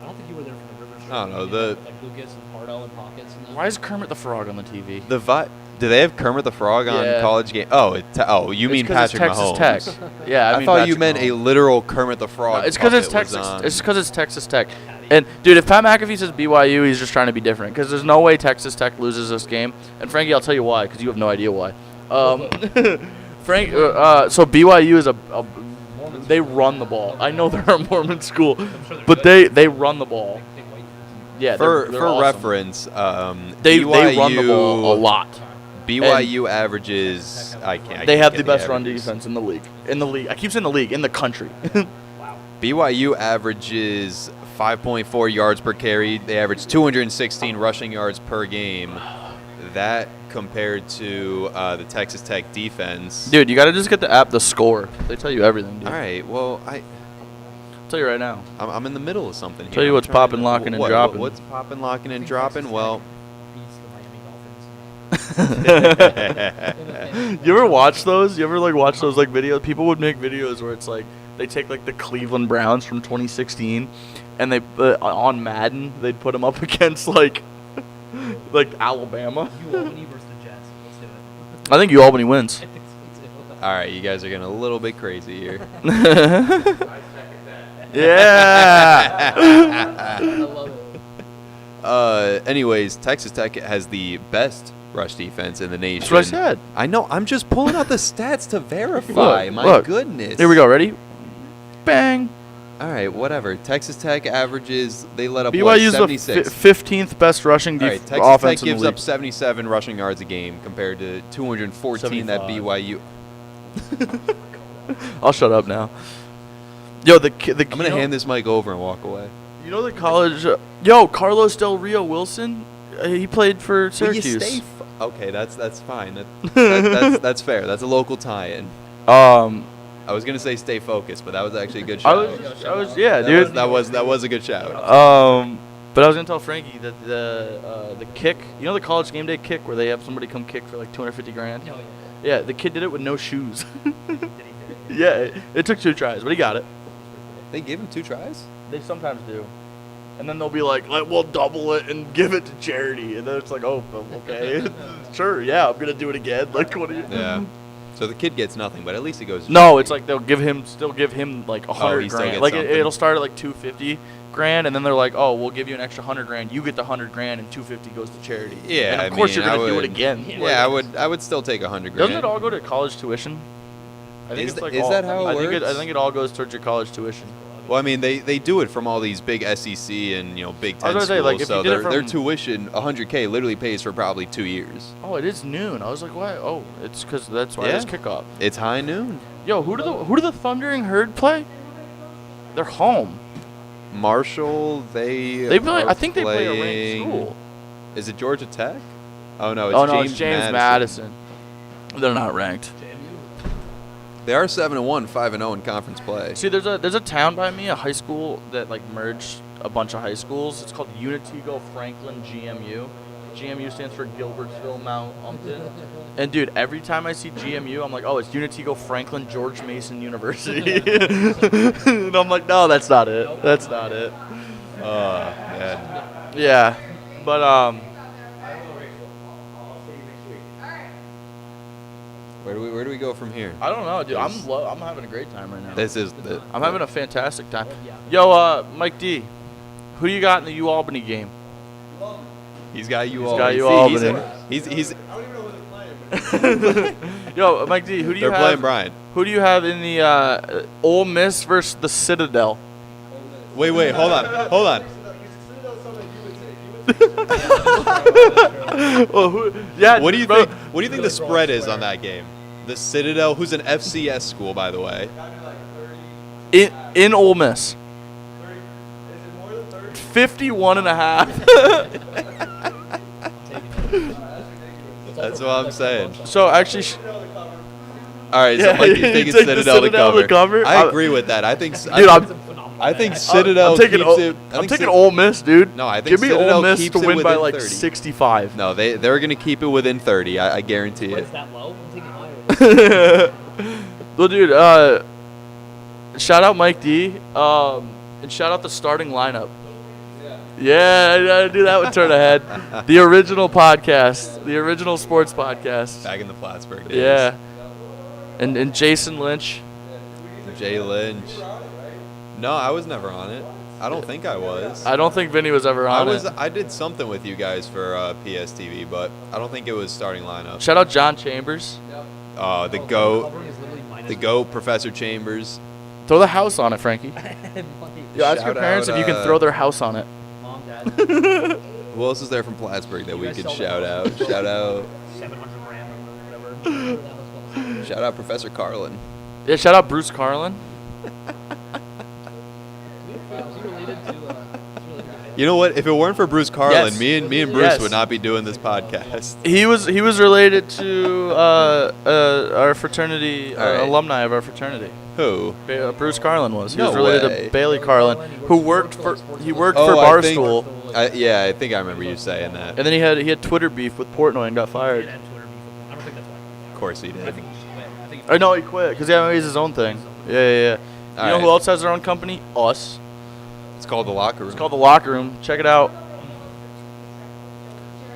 Speaker 3: don't think you were there for the Rivers.
Speaker 1: I don't know
Speaker 3: like Lucas and Pardo and Pockets. And
Speaker 2: Why is Kermit the Frog on the TV?
Speaker 1: The vibe. Do they have Kermit the Frog on college game? Oh, you mean Patrick Mahomes?
Speaker 2: Texas Tech. Yeah, I mean
Speaker 1: thought
Speaker 2: Patrick
Speaker 1: you meant
Speaker 2: Mahomes.
Speaker 1: a literal Kermit the Frog.
Speaker 2: No, it's because it's Texas. It's because it's Texas Tech. And dude, if Pat McAfee says BYU, he's just trying to be different. Because there's no way Texas Tech loses this game. And Frankie, I'll tell you why. Because you have no idea why. So BYU is they run the ball. I know they're a Mormon school, but they run the ball. Yeah,
Speaker 1: for
Speaker 2: awesome.
Speaker 1: reference,
Speaker 2: they
Speaker 1: BYU,
Speaker 2: run the ball a lot.
Speaker 1: BYU averages.
Speaker 2: They have the best run defense in the league. I keep saying the league, in the country.
Speaker 1: BYU averages 5.4 yards per carry. They average 216 rushing yards per game. That compared to the Texas Tech defense.
Speaker 2: Dude, you got to just get the app, The Score. They tell you everything, dude.
Speaker 1: All right, well, I'll
Speaker 2: tell you right now.
Speaker 1: I'm in the middle of something here.
Speaker 2: Tell you what's popping, locking, and dropping.
Speaker 1: What's popping, locking, and dropping? Well,
Speaker 2: you ever watch those? You ever watch those videos? People would make videos where it's like they take the Cleveland Browns from 2016, and they on Madden they'd put them up against like Alabama.
Speaker 3: UAlbany versus the Jets. Let's do it.
Speaker 2: I think UAlbany wins.
Speaker 1: all right, you guys are getting a little bit crazy here.
Speaker 2: Yeah.
Speaker 3: I love it.
Speaker 1: Anyways, Texas Tech has the best rush defense in the nation.
Speaker 2: That's what I said.
Speaker 1: I know. I'm just pulling out the stats to verify.
Speaker 2: Look.
Speaker 1: Goodness.
Speaker 2: Here we go. Ready? Bang.
Speaker 1: All right, whatever. Texas Tech averages, they let up
Speaker 2: BYU's
Speaker 1: 76.
Speaker 2: the 15th best rushing
Speaker 1: All right, Texas
Speaker 2: offense
Speaker 1: Tech
Speaker 2: in
Speaker 1: gives
Speaker 2: the
Speaker 1: up 77 rushing yards a game compared to 214 that
Speaker 2: 75.
Speaker 1: BYU.
Speaker 2: I'll shut up now. Yo, the
Speaker 1: I'm going to hand this mic over and walk away.
Speaker 2: You know the college Carlos Del Rio Wilson, he played for Syracuse.
Speaker 1: Okay, that's fine. That's fair. That's a local tie-in. I was gonna say stay focused, but that was actually a good shout.
Speaker 2: Dude.
Speaker 1: That was a good shout.
Speaker 2: But I was gonna tell Frankie that the kick, you know the college game day kick where they have somebody come kick for like $250,000.
Speaker 3: Oh, yeah.
Speaker 2: Yeah, the kid did it with no shoes. Yeah, it took 2 tries, but he got it.
Speaker 1: They gave him 2 tries?
Speaker 2: They sometimes do. And then they'll be like, we'll double it and give it to charity. And then it's like, oh, okay. Sure, yeah, I'm going to do it again. Like, what are you?
Speaker 1: Yeah. So the kid gets nothing, but at least he goes.
Speaker 2: No, it's like they'll still give him like $100,000. Like it'll start at like $250,000, and then they're like, oh, we'll give you an extra $100,000. You get the $100,000, and $250,000 goes to charity.
Speaker 1: Yeah,
Speaker 2: and of course you're gonna do it again.
Speaker 1: Yeah, I would still take $100,000.
Speaker 2: Doesn't it all go to college tuition? I think
Speaker 1: is that how it works?
Speaker 2: I think it all goes towards your college tuition.
Speaker 1: Well, I mean, they do it from all these big SEC and Big Ten schools.
Speaker 2: Say, like, if
Speaker 1: so
Speaker 2: you did
Speaker 1: their tuition, $100K, literally pays for probably 2 years.
Speaker 2: Oh, it is noon. I was like, why? Oh, it's because that's why it's kickoff.
Speaker 1: It's high noon.
Speaker 2: Yo, who do the Thundering Herd play? They're home.
Speaker 1: Marshall,
Speaker 2: they play. I think they play a ranked school.
Speaker 1: Is it Georgia Tech? Oh no,
Speaker 2: it's James Madison. They're not ranked.
Speaker 1: They are 7-1, 5-0 in conference play.
Speaker 2: See, there's a town by me, a high school that merged a bunch of high schools. It's called Unitigo Franklin GMU. GMU stands for Gilbertsville Mount Umpton. And dude, every time I see GMU, I'm like, oh, it's Unitigo Franklin George Mason University. And I'm like, no, that's not it. That's not it.
Speaker 1: Man.
Speaker 2: Yeah, but
Speaker 1: Where do we go from here?
Speaker 2: I don't know, dude. I'm having a great time right now. I'm having a fantastic time. Yo, Mike D, who you got in the UAlbany game?
Speaker 1: He's got UAlbany.
Speaker 2: He's got UAlbany.
Speaker 1: He's
Speaker 5: I don't even know who's playing,
Speaker 2: Yo, Mike D, who do you
Speaker 1: They're
Speaker 2: have?
Speaker 1: playing Bryant.
Speaker 2: Who do you have in the Ole Miss versus the Citadel?
Speaker 1: Wait, hold on.
Speaker 2: Well,
Speaker 1: What do you think the spread is on that game? The Citadel, who's an FCS school, by the way.
Speaker 2: In Ole Miss. 51.5.
Speaker 1: That's what I'm saying.
Speaker 2: So actually,
Speaker 1: All right, so Mike, you think it's Citadel to cover? I agree with that. I think, I think Citadel
Speaker 2: I'm taking,
Speaker 1: keeps it.
Speaker 2: I'm taking Ole Miss, dude.
Speaker 1: No, I think
Speaker 2: Give me
Speaker 1: Citadel
Speaker 2: Ole Miss
Speaker 1: keeps
Speaker 2: to
Speaker 1: it
Speaker 2: win by
Speaker 1: within
Speaker 2: like
Speaker 1: 30.
Speaker 2: 65.
Speaker 1: No, they're going to keep it within 30. I guarantee
Speaker 3: What
Speaker 1: it.
Speaker 3: is that low? I'm taking higher.
Speaker 2: Well, dude, shout out Mike D, and shout out the starting lineup. Yeah, dude, that would turn ahead. The original podcast, the original sports podcast.
Speaker 1: Back in the Plattsburgh days.
Speaker 2: Yeah. And Jason Lynch.
Speaker 1: Jay Lynch. No, I was never on it. I don't think I was.
Speaker 2: I don't think Vinny was ever on it.
Speaker 1: I did something with you guys for PSTV, but I don't think it was starting lineup.
Speaker 2: Shout out John Chambers.
Speaker 1: The GOAT, Professor Chambers.
Speaker 2: Throw the house on it, Frankie. Yo, ask your
Speaker 1: Shout
Speaker 2: parents
Speaker 1: out,
Speaker 2: if you can throw their house on it.
Speaker 3: Mom, Dad.
Speaker 1: Who else is there from Plattsburgh that we
Speaker 3: guys
Speaker 1: could
Speaker 3: sell
Speaker 1: shout
Speaker 3: that?
Speaker 1: out? Shout out.
Speaker 3: 700 grand or whatever.
Speaker 1: Shout out Professor Carlin.
Speaker 2: Yeah, shout out Bruce Carlin.
Speaker 1: You know what? If it weren't for Bruce Carlin,
Speaker 2: Yes.
Speaker 1: me and Bruce
Speaker 2: Yes.
Speaker 1: would not be doing this podcast.
Speaker 2: He was related to our fraternity,
Speaker 1: All right.
Speaker 2: alumni of our fraternity.
Speaker 1: Who?
Speaker 2: Bruce Carlin was. He
Speaker 1: No
Speaker 2: was related
Speaker 1: way.
Speaker 2: to Bailey Carlin, who worked for
Speaker 1: I
Speaker 2: Barstool,
Speaker 1: think, yeah, I think I remember you saying that.
Speaker 2: and then he had Twitter beef with Portnoy and got fired.
Speaker 3: I don't think that's why.
Speaker 1: Of course he did.
Speaker 3: I think he just quit. I think
Speaker 2: Or no, he quit because he has his own thing. Yeah.
Speaker 1: All
Speaker 2: You know
Speaker 1: right.
Speaker 2: who else has their own company? Us.
Speaker 1: It's called The Locker Room.
Speaker 2: It's called The Locker Room. Check it out.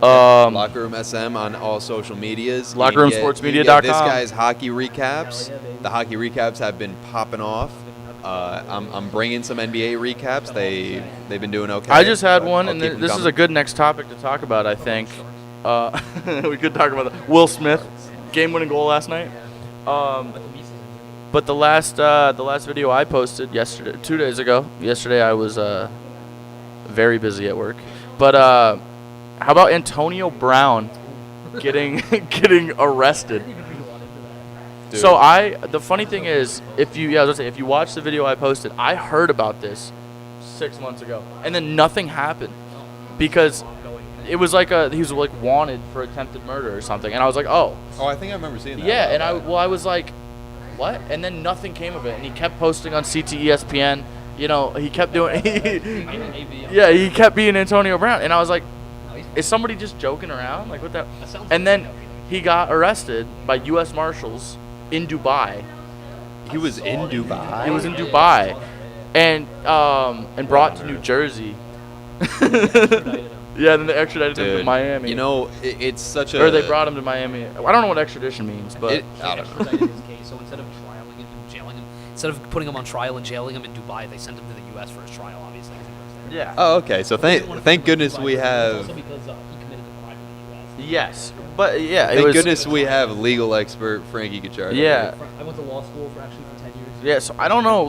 Speaker 1: Locker Room SM on all social medias.
Speaker 2: LockerRoomSportsMedia.com.
Speaker 1: You can get this guy's hockey recaps. The hockey recaps have been popping off. I'm bringing some NBA recaps. They've been doing okay.
Speaker 2: I just had one,
Speaker 1: I'll
Speaker 2: and
Speaker 1: keep them
Speaker 2: this is
Speaker 1: coming.
Speaker 2: a good next topic to talk about, I think. We could talk about that. Will Smith, game-winning goal last night. But the last video I posted yesterday, 2 days ago. Yesterday I was very busy at work. But how about Antonio Brown getting arrested?
Speaker 1: Dude.
Speaker 2: So the funny thing is, if you watch the video I posted, I heard about this 6 months ago, and then nothing happened because it was like he was like wanted for attempted murder or something, and I was like, oh,
Speaker 1: I think I remember seeing that.
Speaker 2: yeah, and I was like, what? And then nothing came of it, and he kept posting on CTESPN. You know, he kept doing. Yeah, he kept being Antonio Brown, and I was like, is somebody just joking around? Like what that? And then he got arrested by U.S. Marshals in Dubai.
Speaker 1: He was in Dubai.
Speaker 2: He was in Dubai, and brought to New Jersey. Yeah, then they extradited him to Miami.
Speaker 1: You know, it's such a.
Speaker 2: Or they brought him to Miami. I don't know what extradition means, but
Speaker 1: I don't know.
Speaker 3: Extradited his case, so instead of trialing him and jailing him, instead of putting him on trial and jailing him in Dubai, they sent him to the U.S. for his trial, obviously. 'Cause he works there.
Speaker 2: yeah.
Speaker 1: Oh, okay. So thank goodness we have.
Speaker 3: Also because he committed the crime in the U.S.
Speaker 2: Yes, but yeah,
Speaker 1: Thank goodness we have legal expert Frankie Gachardo.
Speaker 2: Yeah.
Speaker 3: I went to law school for 10 years.
Speaker 2: Yeah, so I don't know,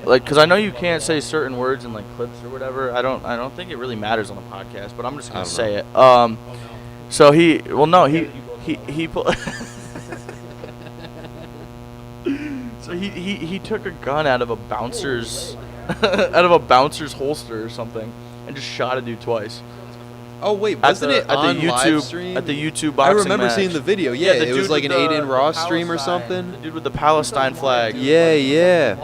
Speaker 2: because I know you can't say certain words in like clips or whatever. I don't think it really matters on the podcast, but I'm just gonna say it. So he so he took a gun out of a bouncer's holster or something and just shot a dude twice.
Speaker 1: Oh wait, wasn't it on live stream?
Speaker 2: At the YouTube
Speaker 1: I
Speaker 2: boxing
Speaker 1: remember
Speaker 2: match.
Speaker 1: seeing the video. Yeah,
Speaker 2: the
Speaker 1: it was
Speaker 2: dude
Speaker 1: like an
Speaker 2: with
Speaker 1: Aiden
Speaker 2: the
Speaker 1: Ross stream or
Speaker 2: Palestine-
Speaker 1: something.
Speaker 2: The dude with the Palestine flag.
Speaker 1: Yeah.
Speaker 2: Yeah.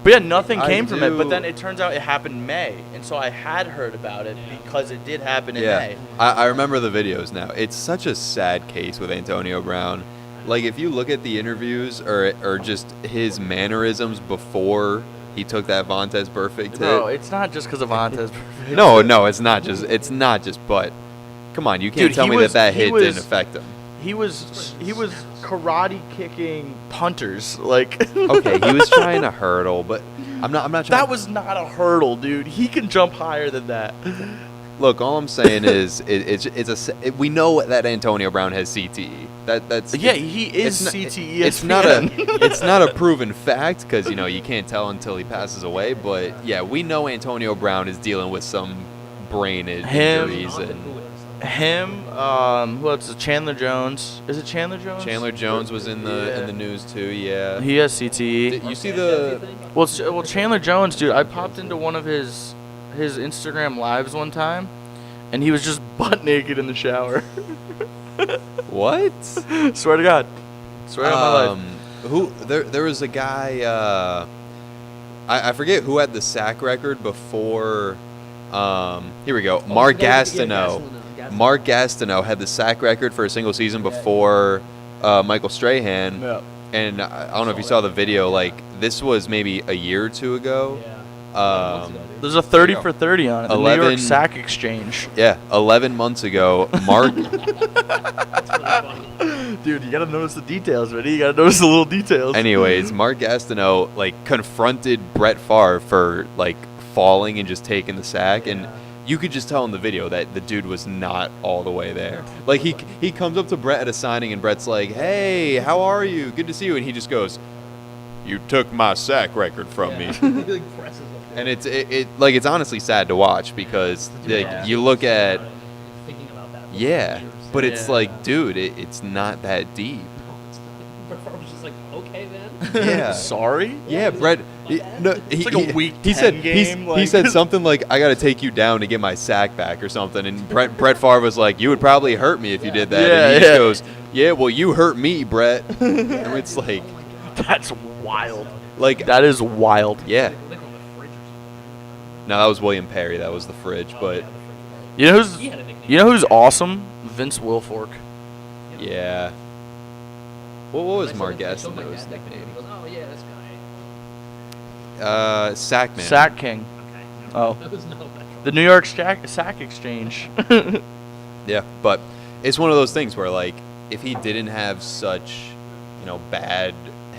Speaker 2: But yeah, nothing
Speaker 1: I
Speaker 2: came from it. But
Speaker 1: do-
Speaker 2: then it turns out it happened in May, and so I had heard about it because it did happen in
Speaker 1: Yeah,
Speaker 2: May.
Speaker 1: I remember the videos now. It's such a sad case with Antonio Brown. Like if you look at the interviews or just his mannerisms before he took that Vontaze perfect hit.
Speaker 2: No, it's not just because of Vontaze.
Speaker 1: No, it's not just. But come on, you can't
Speaker 2: Dude,
Speaker 1: tell
Speaker 2: he
Speaker 1: me
Speaker 2: was-
Speaker 1: that
Speaker 2: he
Speaker 1: hit
Speaker 2: was-
Speaker 1: didn't affect him.
Speaker 2: He was karate kicking punters like.
Speaker 1: Okay, he was trying to hurdle, but I'm not trying.
Speaker 2: That was not a hurdle, dude. He can jump higher than that.
Speaker 1: Look, all I'm saying is we know that Antonio Brown has CTE. That's
Speaker 2: he is CTE.
Speaker 1: It's not a proven fact because you can't tell until he passes away. But yeah, we know Antonio Brown is dealing with some brain injuries and
Speaker 2: who else? Chandler Jones. Is it Chandler Jones?
Speaker 1: Chandler Jones was in the news too. Yeah,
Speaker 2: he has CTE.
Speaker 1: You see the
Speaker 2: well Chandler Jones, dude. I popped into one of his Instagram lives one time, and he was just butt naked in the shower.
Speaker 1: What?
Speaker 2: Swear to God. Swear on my life.
Speaker 1: There was a guy. I forget who had the sack record before. Here we go. Mark Gastineau. Mark Gastineau had the sack record for a single season before Michael Strahan.
Speaker 2: Yeah.
Speaker 1: And I don't know if you saw the video. Like this was maybe a year or two ago.
Speaker 2: There's a 30 for 30 on it. The New York Sack Exchange.
Speaker 1: Yeah, 11 months ago, Mark.
Speaker 2: Dude, you gotta notice the details, man. You gotta notice the little details.
Speaker 1: Anyways, Mark Gastineau confronted Brett Favre for falling and just taking the sack, and you could just tell in the video that the dude was not all the way there. Like he comes up to Brett at a signing, and Brett's like, "Hey, how are you? Good to see you." And he just goes, "You took my sack record from me." And it's honestly sad to watch because you look at but it's dude, it's not that deep.
Speaker 3: Brett Favre was just like, okay then.
Speaker 1: Yeah.
Speaker 2: Sorry.
Speaker 1: Yeah, Brett.
Speaker 2: It's like a week.
Speaker 1: He said
Speaker 2: game,
Speaker 1: he said something like, "I got to take you down to get my sack back" or something, and Brett Favre was like, "You would probably hurt me if you did that."
Speaker 2: Yeah,
Speaker 1: and he just goes, "Yeah, well, you hurt me, Brett." And it's like,
Speaker 2: that's wild.
Speaker 1: That
Speaker 2: is wild.
Speaker 1: Yeah. No, that was William Perry. That was the fridge. But
Speaker 2: you know who's awesome? Vince Wilfork.
Speaker 1: Yeah. What was Mark Gastineau's nickname?
Speaker 3: Oh yeah, this guy.
Speaker 1: Sackman.
Speaker 2: Sack King. Oh. The New York Sack Exchange.
Speaker 1: Yeah, but it's one of those things where if he didn't have such, bad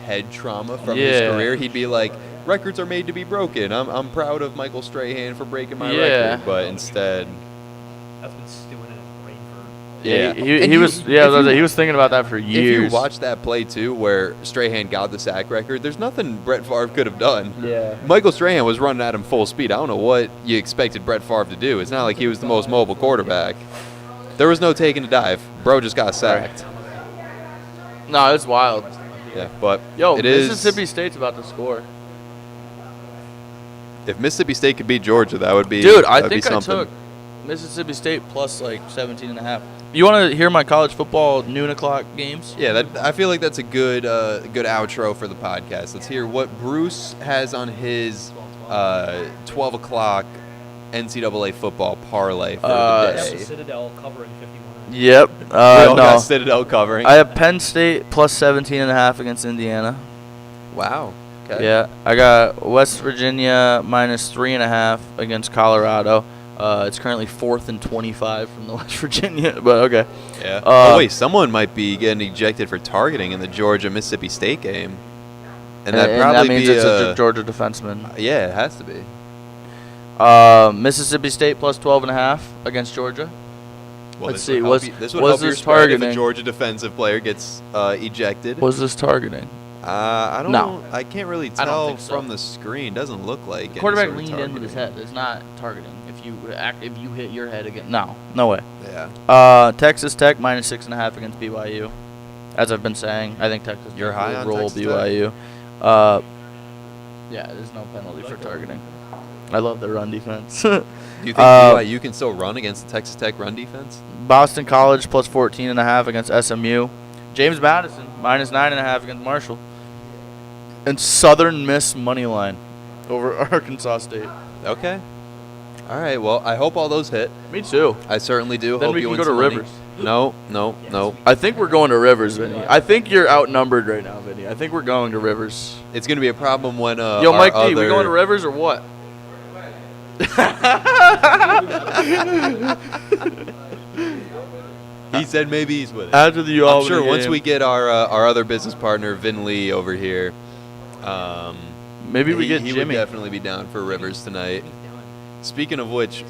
Speaker 1: head trauma from his career, he'd be like, records are made to be broken. I'm proud of Michael Strahan for breaking my record, but instead,
Speaker 3: that's been stewing in his brain for.
Speaker 2: Yeah, he was thinking about that for years.
Speaker 1: If you watch that play too, where Strahan got the sack record, there's nothing Brett Favre could have done.
Speaker 2: Yeah.
Speaker 1: Michael Strahan was running at him full speed. I don't know what you expected Brett Favre to do. It's not like he was the most mobile quarterback. There was no taking a dive. Bro just got sacked.
Speaker 2: No, it's wild.
Speaker 1: Yeah, but
Speaker 2: Mississippi State's about to score.
Speaker 1: If Mississippi State could beat Georgia, that would be
Speaker 2: Dude, I think
Speaker 1: something.
Speaker 2: I took Mississippi State plus 17.5. You want to hear my college football noon o'clock games?
Speaker 1: Yeah, I feel like that's a good outro for the podcast. Let's hear what Bruce has on his 12 o'clock NCAA football parlay for the day.
Speaker 3: Citadel covering 51.
Speaker 2: Yep.
Speaker 1: We all got Citadel covering.
Speaker 2: I have Penn State plus 17.5 against Indiana.
Speaker 1: Wow. Okay.
Speaker 2: Yeah, I got West Virginia minus 3.5 against Colorado. It's currently 4th and 25 from the West Virginia, but okay.
Speaker 1: Yeah. Wait, someone might be getting ejected for targeting in the Georgia-Mississippi State game. And that
Speaker 2: means it's a Georgia defenseman.
Speaker 1: Yeah, it has to be.
Speaker 2: Mississippi State plus 12.5 against Georgia.
Speaker 1: Well,
Speaker 2: Let's see.
Speaker 1: This would help your spread if a Georgia defensive player gets ejected.
Speaker 2: Was this targeting?
Speaker 1: I don't know. I can't really tell
Speaker 2: so.
Speaker 1: from the screen. Doesn't look like
Speaker 2: the quarterback leaned in with his head. It's not targeting. If you hit your head again, no way.
Speaker 1: Yeah.
Speaker 2: Texas Tech minus 6.5 against BYU. As I've been saying, I think Texas
Speaker 1: You're high on
Speaker 2: roll
Speaker 1: Texas
Speaker 2: BYU. Yeah, there's no penalty for targeting. I love their run defense.
Speaker 1: Do you think BYU can still run against the Texas Tech run defense?
Speaker 2: Boston College plus 14.5 against SMU. James Madison minus 9.5 against Marshall. And Southern Miss money line over Arkansas State.
Speaker 1: Okay. All right. Well, I hope all those hit.
Speaker 2: Me too.
Speaker 1: I certainly do.
Speaker 2: Then
Speaker 1: hope
Speaker 2: we
Speaker 1: you
Speaker 2: can
Speaker 1: win
Speaker 2: go to
Speaker 1: some money.
Speaker 2: Rivers.
Speaker 1: No.
Speaker 2: I think we're going to Rivers, Vinny. I think you're outnumbered right now, Vinny. I think we're going to Rivers.
Speaker 1: It's going to be a problem when
Speaker 2: Yo, Mike D, we going to Rivers or what?
Speaker 1: He said maybe he's with it.
Speaker 2: After the
Speaker 1: I'm sure once we get our other business partner, Vin Lee, over here,
Speaker 2: maybe we get
Speaker 1: Jimmy. He would definitely be down for Rivers tonight. Speaking of which,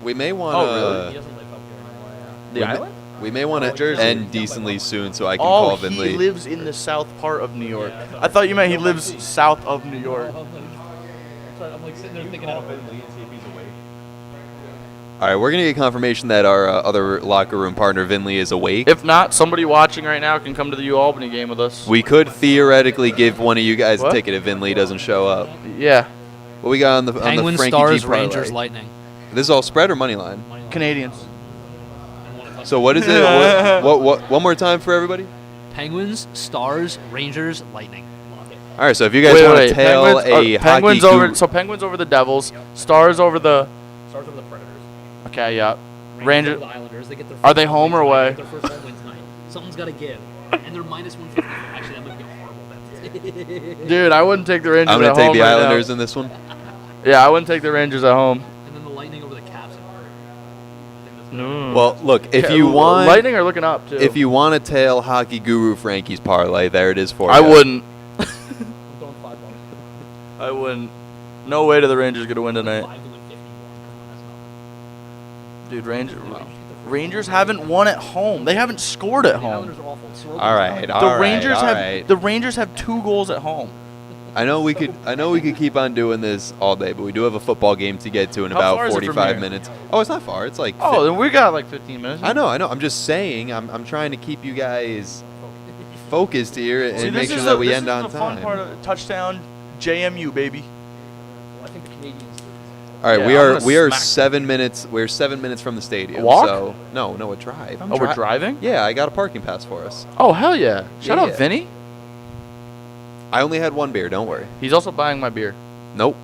Speaker 1: We may want
Speaker 2: Oh,
Speaker 1: to.
Speaker 2: really?
Speaker 3: He doesn't live up here anymore. Yeah.
Speaker 2: The island?
Speaker 1: We may want to
Speaker 2: Jersey.
Speaker 1: end decently soon so I can call Vinley.
Speaker 2: He lives in the south part of New York.
Speaker 3: Yeah,
Speaker 2: I thought you meant he lives south of New York.
Speaker 3: I'm like sitting there thinking
Speaker 4: Call
Speaker 3: out.
Speaker 4: Finley and see if he's awake.
Speaker 1: All right, we're going to get confirmation that our other locker room partner, Vinley, is awake.
Speaker 2: If not, somebody watching right now can come to the U Albany game with us.
Speaker 1: We could theoretically give one of you guys
Speaker 2: What?
Speaker 1: a ticket if Vinley doesn't show up.
Speaker 2: Yeah,
Speaker 1: What we got on the
Speaker 3: Penguins,
Speaker 1: Frankie
Speaker 3: Stars,
Speaker 1: G parlay?
Speaker 3: Rangers, Lightning.
Speaker 1: This is all spread or money line?
Speaker 2: Canadians.
Speaker 1: So what is it? what? One more time for everybody.
Speaker 3: Penguins, Stars, Rangers, Lightning. Lock it.
Speaker 1: All right, so if you guys want to tail
Speaker 2: Penguins
Speaker 1: hockey
Speaker 2: over. So Penguins over the Devils. Stars over the.
Speaker 3: Stars over the Predators.
Speaker 2: Okay, yeah.
Speaker 3: Rangers
Speaker 2: Rangers.
Speaker 3: over the Islanders. They get their
Speaker 2: Are
Speaker 3: first
Speaker 2: they home or
Speaker 3: win
Speaker 2: away?
Speaker 3: tonight. They get their first home win tonight. Something's got to give. And they're minus 150. Actually, that might be a horrible bet.
Speaker 2: Dude, I wouldn't take the Rangers
Speaker 1: I'm
Speaker 2: at
Speaker 1: going to take
Speaker 2: home
Speaker 1: the
Speaker 2: right now.
Speaker 1: Islanders in this one.
Speaker 2: Yeah, I wouldn't take the Rangers at home.
Speaker 3: And then the Lightning over the Caps.
Speaker 2: No.
Speaker 1: Well, look, if
Speaker 2: Yeah,
Speaker 1: you want,
Speaker 2: Lightning are looking up too.
Speaker 1: if you want to tail hockey guru Frankie's parlay, there it is for you.
Speaker 2: I wouldn't.
Speaker 3: I'm throwing $5.
Speaker 2: I wouldn't. No way to the Rangers gonna win tonight.
Speaker 3: 5 to win 51. Come on, that's
Speaker 2: Dude, Rangers haven't won at home. They haven't scored at
Speaker 3: not. The
Speaker 2: home.
Speaker 3: Islanders are awful. Sorokin's
Speaker 1: All right,
Speaker 3: not-
Speaker 1: all
Speaker 2: The Rangers
Speaker 1: all
Speaker 2: have
Speaker 1: right.
Speaker 2: the Rangers have 2 goals at home.
Speaker 1: I know we could keep on doing this all day, but we do have a football game to get to in
Speaker 2: How
Speaker 1: about
Speaker 2: far is it from
Speaker 1: 45
Speaker 2: here?
Speaker 1: minutes. Oh, it's not far. It's like
Speaker 2: Oh, then we got like 15 minutes.
Speaker 1: I know. I'm just saying. I'm trying to keep you guys focused here and
Speaker 2: See,
Speaker 1: make
Speaker 2: this
Speaker 1: sure
Speaker 2: is
Speaker 1: that
Speaker 2: the-
Speaker 1: we
Speaker 2: this
Speaker 1: end
Speaker 2: is
Speaker 1: on
Speaker 2: the fun
Speaker 1: time.
Speaker 2: part of touchdown, JMU baby.
Speaker 3: I think the Canadians.
Speaker 1: All right,
Speaker 2: Yeah,
Speaker 1: we
Speaker 2: I'm
Speaker 1: are
Speaker 2: gonna
Speaker 1: we are
Speaker 2: smack
Speaker 1: 7 minutes. We're 7 minutes from the stadium.
Speaker 2: A walk?
Speaker 1: So no, a drive.
Speaker 2: Oh, we're driving?
Speaker 1: Yeah, I got a parking pass for us.
Speaker 2: Oh hell yeah! Shout
Speaker 1: Yeah.
Speaker 2: out Vinny.
Speaker 1: I only had one beer. Don't worry.
Speaker 2: He's also buying my beer.
Speaker 1: Nope.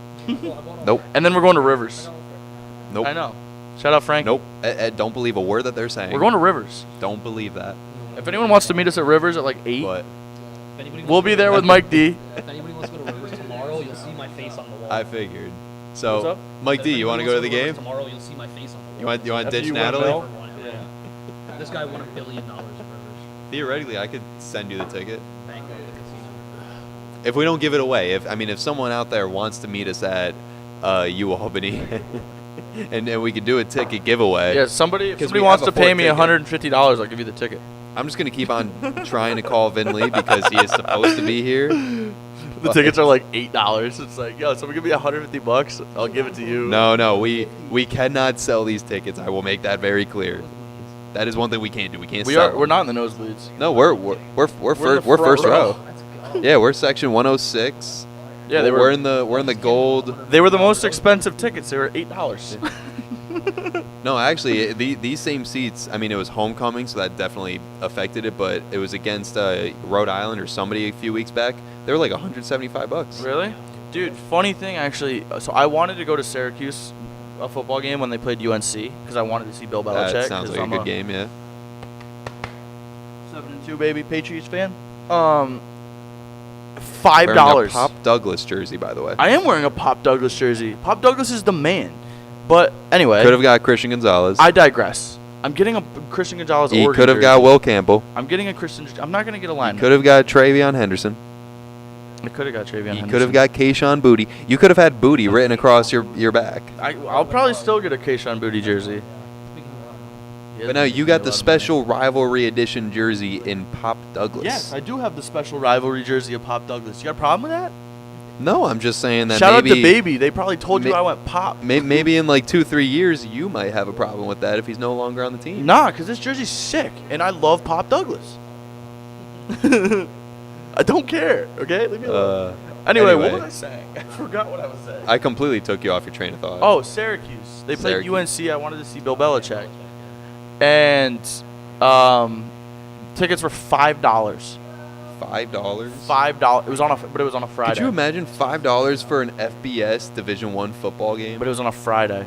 Speaker 1: Nope.
Speaker 2: And then we're going to Rivers.
Speaker 1: Nope.
Speaker 2: I know. Shout out Frank.
Speaker 1: Nope. Ed, don't believe a word that they're saying.
Speaker 2: We're going to Rivers.
Speaker 1: Don't believe that.
Speaker 2: If anyone wants to meet us at Rivers at like 8,
Speaker 1: But
Speaker 3: If anybody wants
Speaker 2: we'll
Speaker 3: to
Speaker 2: be
Speaker 3: go
Speaker 2: there
Speaker 3: to-
Speaker 2: with Mike D.
Speaker 3: If anybody wants to go to Rivers tomorrow, you'll see my face on the wall.
Speaker 1: I figured.
Speaker 2: What's
Speaker 1: So,
Speaker 2: up?
Speaker 1: Mike
Speaker 3: If
Speaker 1: D, you want to
Speaker 3: anybody
Speaker 1: go to the
Speaker 3: wants
Speaker 1: game?
Speaker 3: Tomorrow, you'll see my face on the
Speaker 1: You
Speaker 3: wall.
Speaker 1: want
Speaker 2: After
Speaker 1: ditch
Speaker 2: you win a
Speaker 1: Natalie?
Speaker 2: belt?
Speaker 3: Yeah. This guy won $1 billion at Rivers.
Speaker 1: Theoretically, I could send you the ticket.
Speaker 3: Bankrupt the casino.
Speaker 1: If we don't give it away, if someone out there wants to meet us at U Albany, and we could do a ticket giveaway.
Speaker 2: Yeah, somebody if
Speaker 1: 'Cause
Speaker 2: somebody
Speaker 1: we
Speaker 2: wants
Speaker 1: have
Speaker 2: to
Speaker 1: a
Speaker 2: pay
Speaker 1: fourth
Speaker 2: me
Speaker 1: ticket.
Speaker 2: $150, I'll give you the ticket.
Speaker 1: I'm just gonna keep on trying to call Vinley because he is supposed to be here.
Speaker 2: The tickets are like $8. It's like, yo, someone give me $150, I'll give it to you.
Speaker 1: No, we cannot sell these tickets. I will make that very clear. That is one thing we can't do. We can't sell.
Speaker 2: We're not in the nosebleeds.
Speaker 1: No, we're
Speaker 2: in the
Speaker 1: first
Speaker 2: front
Speaker 1: row.
Speaker 3: Let's go.
Speaker 1: Yeah, we're section 106.
Speaker 2: Yeah, they
Speaker 1: we're
Speaker 2: were
Speaker 1: in the gold.
Speaker 2: they were the most expensive tickets. They were $8.
Speaker 1: No, actually, these same seats. I mean, it was homecoming, so that definitely affected it. But it was against Rhode Island or somebody a few weeks back. They were like $175.
Speaker 2: Really? Dude, funny thing actually. So I wanted to go to Syracuse, a football game when they played UNC because I wanted to see Bill Belichick.
Speaker 1: That sounds
Speaker 2: 'cause
Speaker 1: like
Speaker 2: I'm
Speaker 1: a good game, yeah.
Speaker 2: 7-2 baby Patriots fan.
Speaker 1: Wearing
Speaker 2: $5.
Speaker 1: a Pop Douglas jersey, by the way.
Speaker 2: I am wearing a Pop Douglas jersey. Pop Douglas is the man. But anyway,
Speaker 1: Could have got Christian Gonzalez.
Speaker 2: I digress. I'm getting a Christian Gonzalez.
Speaker 1: He
Speaker 2: Oregon
Speaker 1: could have
Speaker 2: jersey.
Speaker 1: got Will Campbell.
Speaker 2: I'm getting a Christian. I'm not gonna get a lineman.
Speaker 1: Could have got Travion Henderson.
Speaker 2: I could have got Travion.
Speaker 1: You
Speaker 2: Henderson.
Speaker 1: could have got Kayshawn Booty. You could have had Booty written across your back.
Speaker 2: I'll probably still get a Kayshawn Booty jersey.
Speaker 1: But now you got the special rivalry edition jersey in Pop Douglas.
Speaker 2: Yes, I do have the special rivalry jersey of Pop Douglas. You got a problem with that?
Speaker 1: No, I'm just saying that
Speaker 2: Shout out
Speaker 1: maybe
Speaker 2: to Baby. They probably told you
Speaker 1: Ma-
Speaker 2: I went Pop.
Speaker 1: maybe in like 2-3 years you might have a problem with that if he's no longer on the team.
Speaker 2: Nah, because this jersey's sick, and I love Pop Douglas. I don't care, okay? Leave me alone. Anyway, what was I saying? I forgot what I was saying.
Speaker 1: I completely took you off your train of thought.
Speaker 2: Oh, Syracuse. They played
Speaker 1: Syracuse.
Speaker 2: UNC. I wanted to see Bill Belichick. And tickets were $5.
Speaker 1: $5?
Speaker 2: $5. It was on a Friday.
Speaker 1: Could you imagine $5 for an FBS Division I football game?
Speaker 2: But it was on a Friday,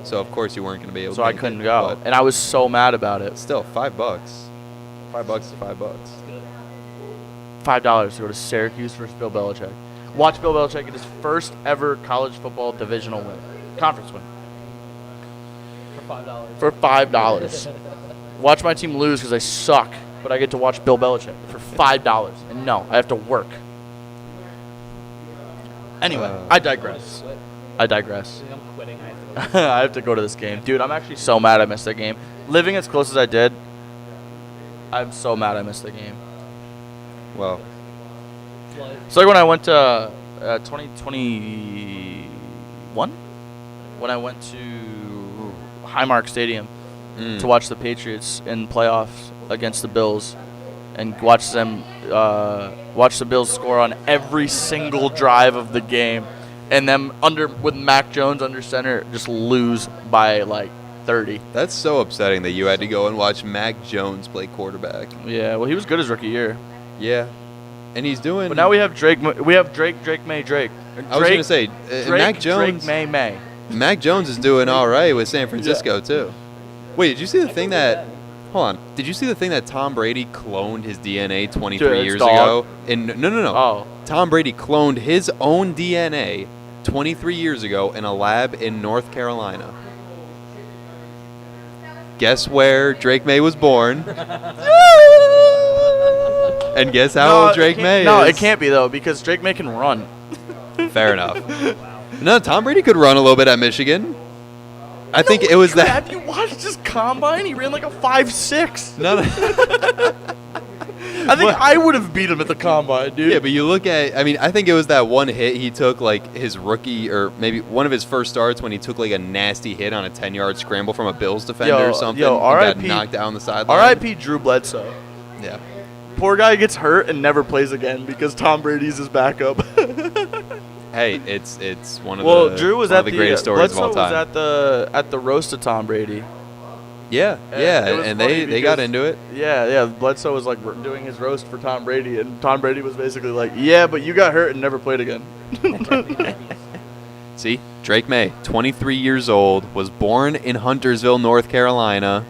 Speaker 1: So of course you weren't going to be able
Speaker 2: so
Speaker 1: to
Speaker 2: I
Speaker 1: make
Speaker 2: couldn't
Speaker 1: it,
Speaker 2: go,
Speaker 1: but
Speaker 2: and I was so mad about it.
Speaker 1: still, $5. $5 is $5.
Speaker 2: $5 to go to Syracuse versus Bill Belichick. Watch Bill Belichick get his first ever college football divisional win, conference win,
Speaker 3: For $5.
Speaker 2: for $5. Watch my team lose because I suck, but I get to watch Bill Belichick for $5. And no, I have to work. Anyway, I digress. I digress.
Speaker 3: I'm quitting. I have to go.
Speaker 2: I have to go to this game. Dude, I'm actually so mad I missed that game. Living as close as I did, I'm so mad I missed the game.
Speaker 1: Well,
Speaker 2: So like when I went to 2021, when I went to Highmark Stadium to watch the Patriots in playoffs against the Bills, and watch the Bills score on every single drive of the game, and them with Mac Jones under center just lose by like 30.
Speaker 1: that's so upsetting that you had to go and watch Mac Jones play quarterback.
Speaker 2: Yeah, well he was good his rookie year.
Speaker 1: Yeah, and he's doing.
Speaker 2: But now we have Drake. We have Drake, May, Drake.
Speaker 1: I was gonna say Mac Jones.
Speaker 2: Drake, May.
Speaker 1: Mac Jones is doing all right with San Francisco too. Wait, did you see the thing that? Hold on. Did you see the thing that Tom Brady cloned his DNA 23 years ago? No.
Speaker 2: Oh.
Speaker 1: Tom Brady cloned his own DNA 23 years ago in a lab in North Carolina. Guess where Drake May was born? And guess how old Drake May is?
Speaker 2: No, it can't be though because Drake May can run.
Speaker 1: Fair enough. No, Tom Brady could run a little bit at Michigan. I think it was that.
Speaker 2: Have you watched his combine? He ran like a 5'6".
Speaker 1: No.
Speaker 2: I think I would have beat him at the combine, dude.
Speaker 1: Yeah, but you look at, I mean, I think it was that one hit he took, like his rookie, or maybe one of his first starts when he took like a nasty hit on a 10-yard scramble from a Bills defender or something.
Speaker 2: Yo,
Speaker 1: and got knocked out on the sideline.
Speaker 2: R.I.P. Drew Bledsoe.
Speaker 1: Yeah.
Speaker 2: Poor guy gets hurt and never plays again because Tom Brady's his backup.
Speaker 1: Hey, it's one of
Speaker 2: Drew was
Speaker 1: one
Speaker 2: at
Speaker 1: of the greatest stories of all time.
Speaker 2: Bledsoe was at the roast of Tom Brady.
Speaker 1: Yeah, and they got into it.
Speaker 2: Yeah. Bledsoe was like doing his roast for Tom Brady, and Tom Brady was basically like, "Yeah, but you got hurt and never played again."
Speaker 1: See, Drake May, 23 years old, was born in Huntersville, North Carolina.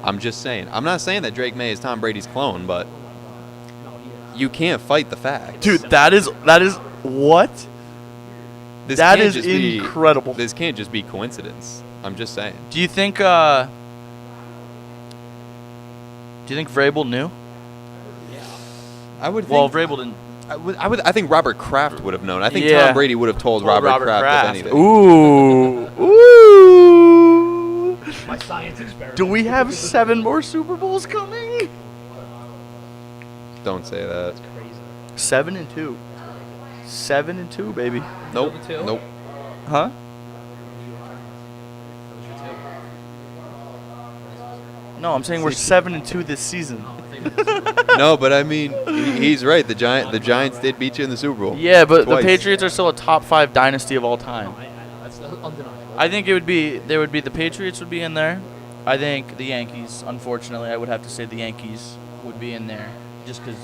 Speaker 1: I'm just saying. I'm not saying that Drake May is Tom Brady's clone, but you can't fight the fact.
Speaker 2: Dude, that is what? That is incredible.
Speaker 1: This can't just be coincidence. I'm just saying.
Speaker 2: Do you think Vrabel knew?
Speaker 1: I would.
Speaker 2: Well,
Speaker 1: think,
Speaker 2: Vrabel didn't.
Speaker 1: I think Robert Kraft would have known. I think Tom Brady would have told Robert Kraft if anything.
Speaker 2: Ooh.
Speaker 3: My science experiment.
Speaker 2: Do we have 7 more Super Bowls coming?
Speaker 1: Don't say that.
Speaker 3: That's crazy.
Speaker 2: 7-2. 7-2, baby.
Speaker 1: Nope.
Speaker 3: Two?
Speaker 1: Nope.
Speaker 2: Huh? No, I'm saying we're 7-2 this season.
Speaker 1: No, but I mean, he's right. The Giants did beat you in the Super Bowl.
Speaker 2: Yeah, but
Speaker 1: twice.
Speaker 2: the Patriots are still a top 5 dynasty of all time.
Speaker 3: I know. That's undeniable.
Speaker 2: I think the Patriots would be in there. I think the Yankees, unfortunately, I would have to say the Yankees would be in there just because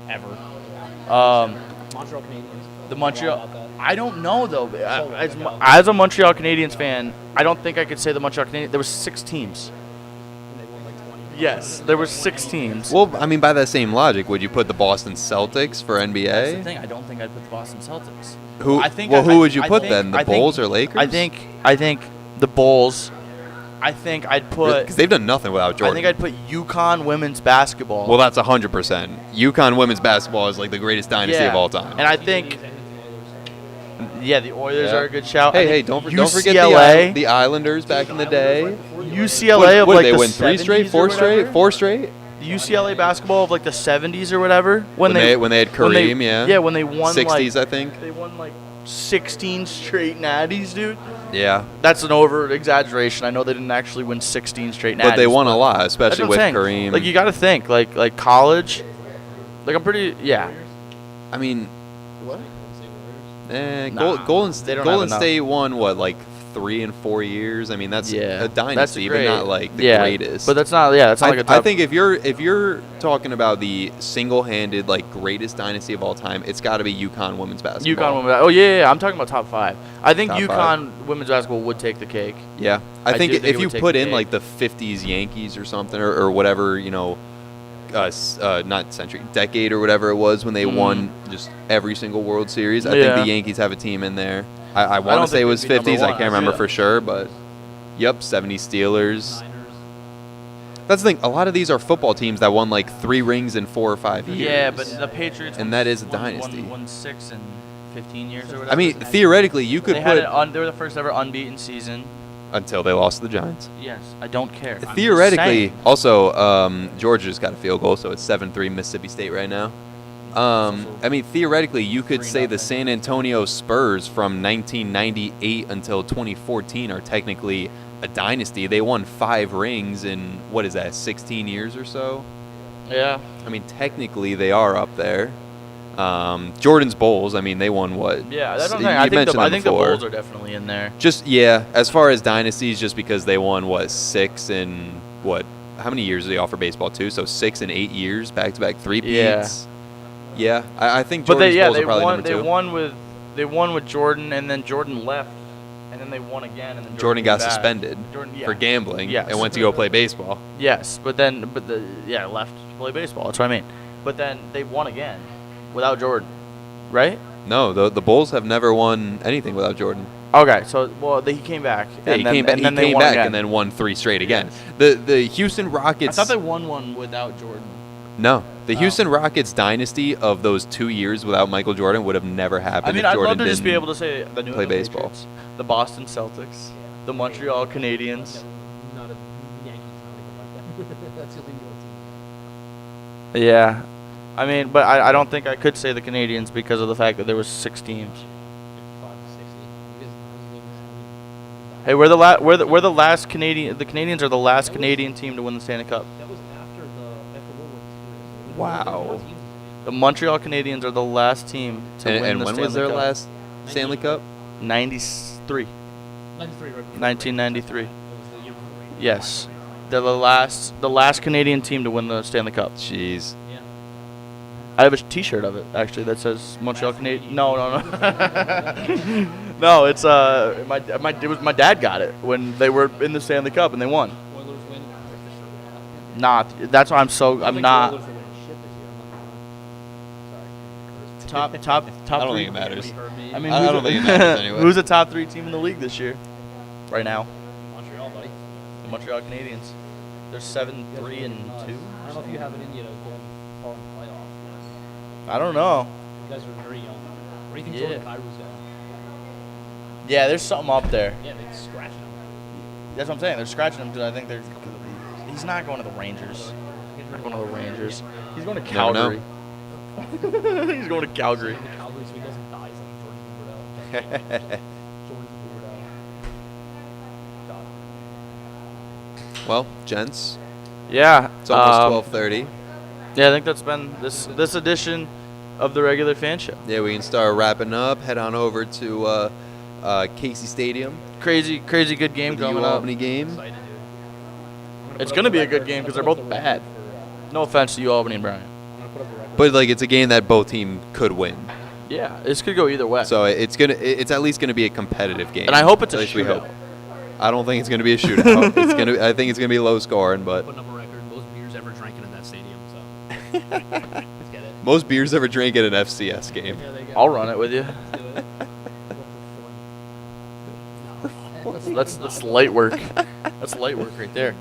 Speaker 2: ever.
Speaker 3: Montreal Canadiens.
Speaker 2: The Montreal. I don't know though. As a Montreal Canadiens fan, I don't think I could say the Montreal Canadiens. There were 6 teams.
Speaker 3: And they won like 20.
Speaker 2: Yes, there were 6 teams.
Speaker 1: Well, I mean, by that same logic, would you put the Boston Celtics for NBA?
Speaker 2: That's the thing. I don't think I'd put the Boston Celtics.
Speaker 1: Who? Who would you put then? The Bulls or Lakers?
Speaker 2: I think the Bulls. I think I'd put
Speaker 1: because they've done nothing without Jordan.
Speaker 2: I think I'd put UConn women's basketball.
Speaker 1: Well, that's 100%. UConn women's basketball is like the greatest dynasty of all time.
Speaker 2: And I think, the Oilers are a good shout.
Speaker 1: Hey, don't forget the Islanders back in the day.
Speaker 2: UCLA
Speaker 1: What
Speaker 2: of like
Speaker 1: they
Speaker 2: the
Speaker 1: win 3 straight, 4 straight, 4 straight.
Speaker 2: The UCLA basketball of like the 70s or whatever
Speaker 1: When they had Kareem,
Speaker 2: Yeah, when they won
Speaker 1: 60s, I think.
Speaker 2: They won like 16 straight natties, dude.
Speaker 1: Yeah.
Speaker 2: That's an over-exaggeration. I know they didn't actually win 16 straight natties.
Speaker 1: But they won a lot, especially with Kareem.
Speaker 2: Like, you got to think. Like college. Like, I'm pretty... Yeah.
Speaker 1: I mean...
Speaker 2: What?
Speaker 1: Golden State won, what, like 3 and 4 years? I mean, that's a dynasty, but not like the greatest.
Speaker 2: But that's not... Yeah, that's not like a top...
Speaker 1: I think if you're talking about the single-handed, like, greatest dynasty of all time, it's got to be UConn women's basketball.
Speaker 2: Oh, yeah. I'm talking about top 5. I think UConn women's basketball would take the cake.
Speaker 1: Yeah. I think if you put in, like, the 50s Yankees or something, or whatever, you know, not century, decade or whatever it was when they won just every single World Series, I think the Yankees have a team in there. I want to say it was 50s. I can't remember for sure, but, 70s Steelers. That's the thing. A lot of these are football teams that won, like, 3 rings in 4 or 5 years.
Speaker 2: Yeah, but the Patriots
Speaker 1: and that is a dynasty.
Speaker 2: Won 6 and 15 years or whatever.
Speaker 1: I mean, theoretically, you could
Speaker 2: they
Speaker 1: put
Speaker 2: they were the first ever unbeaten season.
Speaker 1: Until they lost to the Giants.
Speaker 2: Yes, I don't care.
Speaker 1: Theoretically, also, Georgia just got a field goal, so it's 7-3 Mississippi State right now. I mean, theoretically, you could say the San Antonio Spurs from 1998 until 2014 are technically a dynasty. They won 5 rings in, 16 years or so?
Speaker 2: Yeah.
Speaker 1: I mean, technically, they are up there. Jordan's Bulls, I mean, they won what?
Speaker 2: Yeah, that's what I'm saying. I think the Bulls are definitely in there.
Speaker 1: Just, yeah, as far as dynasties, just because they won, 6 and, how many years do they offer baseball, too? So 6 and 8 years, back-to-back three-peats. Yeah, I think Jordan's Bulls are probably number 2.
Speaker 2: They won with Jordan, and then Jordan left, and then they won again, and then
Speaker 1: Jordan got
Speaker 2: back.
Speaker 1: Suspended for gambling and went to go play baseball.
Speaker 2: Yes, left to play baseball. That's what I mean. But then they won again without Jordan, right?
Speaker 1: No, the Bulls have never won anything without Jordan.
Speaker 2: Okay, so he came back.
Speaker 1: Yeah,
Speaker 2: and
Speaker 1: he
Speaker 2: then,
Speaker 1: came back,
Speaker 2: and then they won again.
Speaker 1: and then won 3 straight again. The Houston Rockets.
Speaker 2: I thought they won one without Jordan.
Speaker 1: No, the Houston Rockets dynasty of those 2 years without Michael Jordan would have never happened.
Speaker 2: I mean,
Speaker 1: if
Speaker 2: I'd
Speaker 1: Jordan
Speaker 2: love to just be
Speaker 1: didn't
Speaker 2: able to say the New
Speaker 1: play
Speaker 2: England
Speaker 1: baseball.
Speaker 2: Patriots, the Boston Celtics, the Montreal Canadiens.
Speaker 3: Not a Yankees, not like that. That's the only real team.
Speaker 2: Yeah, I mean, but I don't think I could say the Canadiens because of the fact that there was 6 teams.
Speaker 3: 55 to 60.
Speaker 2: Hey, we're the last Canadian. The Canadians are the last Canadian team to win the Stanley Cup.
Speaker 3: That was after World War II.
Speaker 1: Wow.
Speaker 2: The Montreal Canadiens are the last team to win
Speaker 1: And
Speaker 2: the
Speaker 1: when
Speaker 2: Stanley
Speaker 1: was their
Speaker 2: Cup.
Speaker 1: last Stanley Cup?
Speaker 2: 93.
Speaker 3: 93, right?
Speaker 2: 1993.
Speaker 3: That was the year before the Rangers.
Speaker 2: Yes, they're the last Canadian team to win the Stanley Cup.
Speaker 1: Jeez.
Speaker 3: Yeah.
Speaker 2: I have a T-shirt of it actually that says Montreal Canadiens. No. No, it's my dad got it when they were in the Stanley Cup and they won.
Speaker 3: Oilers win.
Speaker 2: That's why I'm not
Speaker 3: Oilers are winning shit this year. I'm not gonna lie. Sorry.
Speaker 2: top
Speaker 1: I don't
Speaker 2: three.
Speaker 1: think it matters.
Speaker 2: I mean,
Speaker 1: I don't think it matters anyway.
Speaker 2: Who's the top 3 team in the league this year? Right now,
Speaker 3: Montreal, buddy.
Speaker 2: the Montreal Canadiens. They're 7-3 and 2.
Speaker 3: I don't know if you have it in you to go far in the playoffs.
Speaker 2: I don't know.
Speaker 3: You guys are very young. Where do you think
Speaker 2: Yeah.
Speaker 3: Jordan Kyrou's going?
Speaker 2: Yeah, there's something up there.
Speaker 3: Yeah, they're scratching him.
Speaker 2: That's what I'm saying. They're scratching him because I think he's not going to the Rangers. He's not going to the Rangers. He's going to
Speaker 1: Never know.
Speaker 2: Calgary. He's going to Calgary.
Speaker 3: He's going to Calgary so he doesn't die like Jordan Huberdeau. Jordan Huberdeau. God.
Speaker 1: Well, gents,
Speaker 2: Yeah.
Speaker 1: it's almost 12:30.
Speaker 2: Yeah, I think that's been this edition of the regular fan show.
Speaker 1: Yeah, we can start wrapping up. Head on over to Casey Stadium.
Speaker 2: Crazy good game
Speaker 1: for the
Speaker 2: coming up.
Speaker 1: Albany game.
Speaker 3: Excited, dude.
Speaker 2: It's going to be a good game because they're both bad. No offense to you, Albany and Bryant.
Speaker 3: I'm going to put up a record.
Speaker 1: But like, it's a game that both teams could win.
Speaker 2: Yeah, this could go either way.
Speaker 1: So it's at least gonna be a competitive game.
Speaker 2: And I hope it's
Speaker 1: At
Speaker 2: a
Speaker 1: least we
Speaker 2: shootout.
Speaker 1: hope. I don't think it's gonna be a shootout. I think it's gonna be low scoring, but
Speaker 3: Putting up a record. Most beers ever drinking in that stadium, so. Let's get it.
Speaker 1: most beers ever drank at an FCS game.
Speaker 3: Yeah, there you go.
Speaker 2: I'll run it with you.
Speaker 3: Let's do it.
Speaker 2: That's light work. That's light work right there.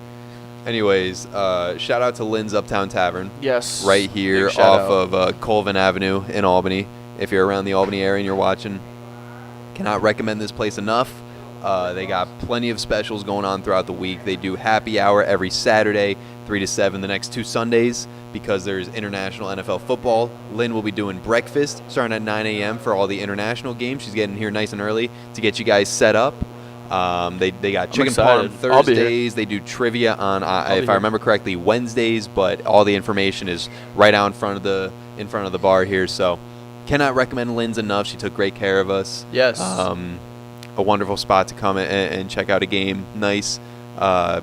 Speaker 1: Anyways, shout out to Lynn's Uptown Tavern.
Speaker 2: Yes.
Speaker 1: Right here
Speaker 2: Big shout
Speaker 1: off
Speaker 2: out.
Speaker 1: of Colvin Avenue in Albany. If you're around the Albany area and you're watching, cannot recommend this place enough. They got plenty of specials going on throughout the week. They do happy hour every Saturday, 3 to 7 the next 2 Sundays because there's international NFL football. Lynn will be doing breakfast starting at 9 a.m. for all the international games. She's getting here nice and early to get you guys set up. They got chicken parm
Speaker 2: excited. I'll be here.
Speaker 1: Thursdays. They do trivia on, if I remember correctly, Wednesdays. But all the information is right out in front of the bar here. So cannot recommend Lynn's enough. She took great care of us.
Speaker 2: Yes.
Speaker 1: A wonderful spot to come and check out a game. Nice,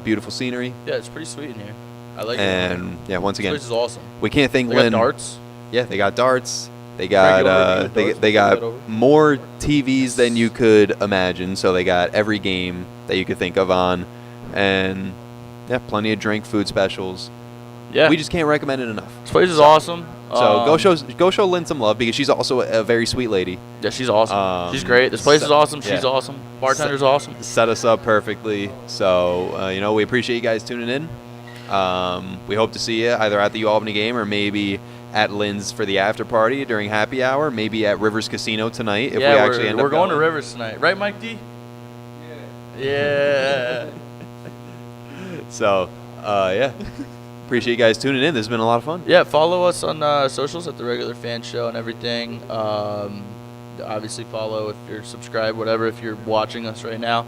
Speaker 1: beautiful scenery.
Speaker 2: Yeah, it's pretty sweet in here. I like it.
Speaker 1: And yeah, once
Speaker 2: This
Speaker 1: again,
Speaker 2: place is awesome.
Speaker 1: we can't thank
Speaker 2: They got
Speaker 1: Lynn.
Speaker 2: darts.
Speaker 1: Yeah, they got darts. They got
Speaker 2: Regular
Speaker 1: they
Speaker 2: darts,
Speaker 1: they
Speaker 2: move
Speaker 1: got
Speaker 2: that over.
Speaker 1: more TVs than you could imagine. So they got every game that you could think of on, and yeah, plenty of drink, food specials.
Speaker 2: Yeah.
Speaker 1: We just can't recommend it enough.
Speaker 2: This place is awesome.
Speaker 1: So go show Lynn some love because she's also a very sweet lady.
Speaker 2: Yeah, she's awesome. She's great. This place is awesome. She's awesome. Bartender's awesome.
Speaker 1: Set us up perfectly. So we appreciate you guys tuning in. We hope to see you either at the Albany game or maybe at Lynn's for the after party during happy hour. Maybe at Rivers Casino tonight if we
Speaker 2: Yeah,
Speaker 1: actually end up
Speaker 2: we're going to
Speaker 1: going.
Speaker 2: Rivers tonight, right, Mike D? Yeah.
Speaker 1: So, yeah. Appreciate you guys tuning in. This has been a lot of fun.
Speaker 2: Yeah, follow us on socials at The Regular Fan Show and everything. Obviously, follow if you're subscribed, whatever, if you're watching us right now.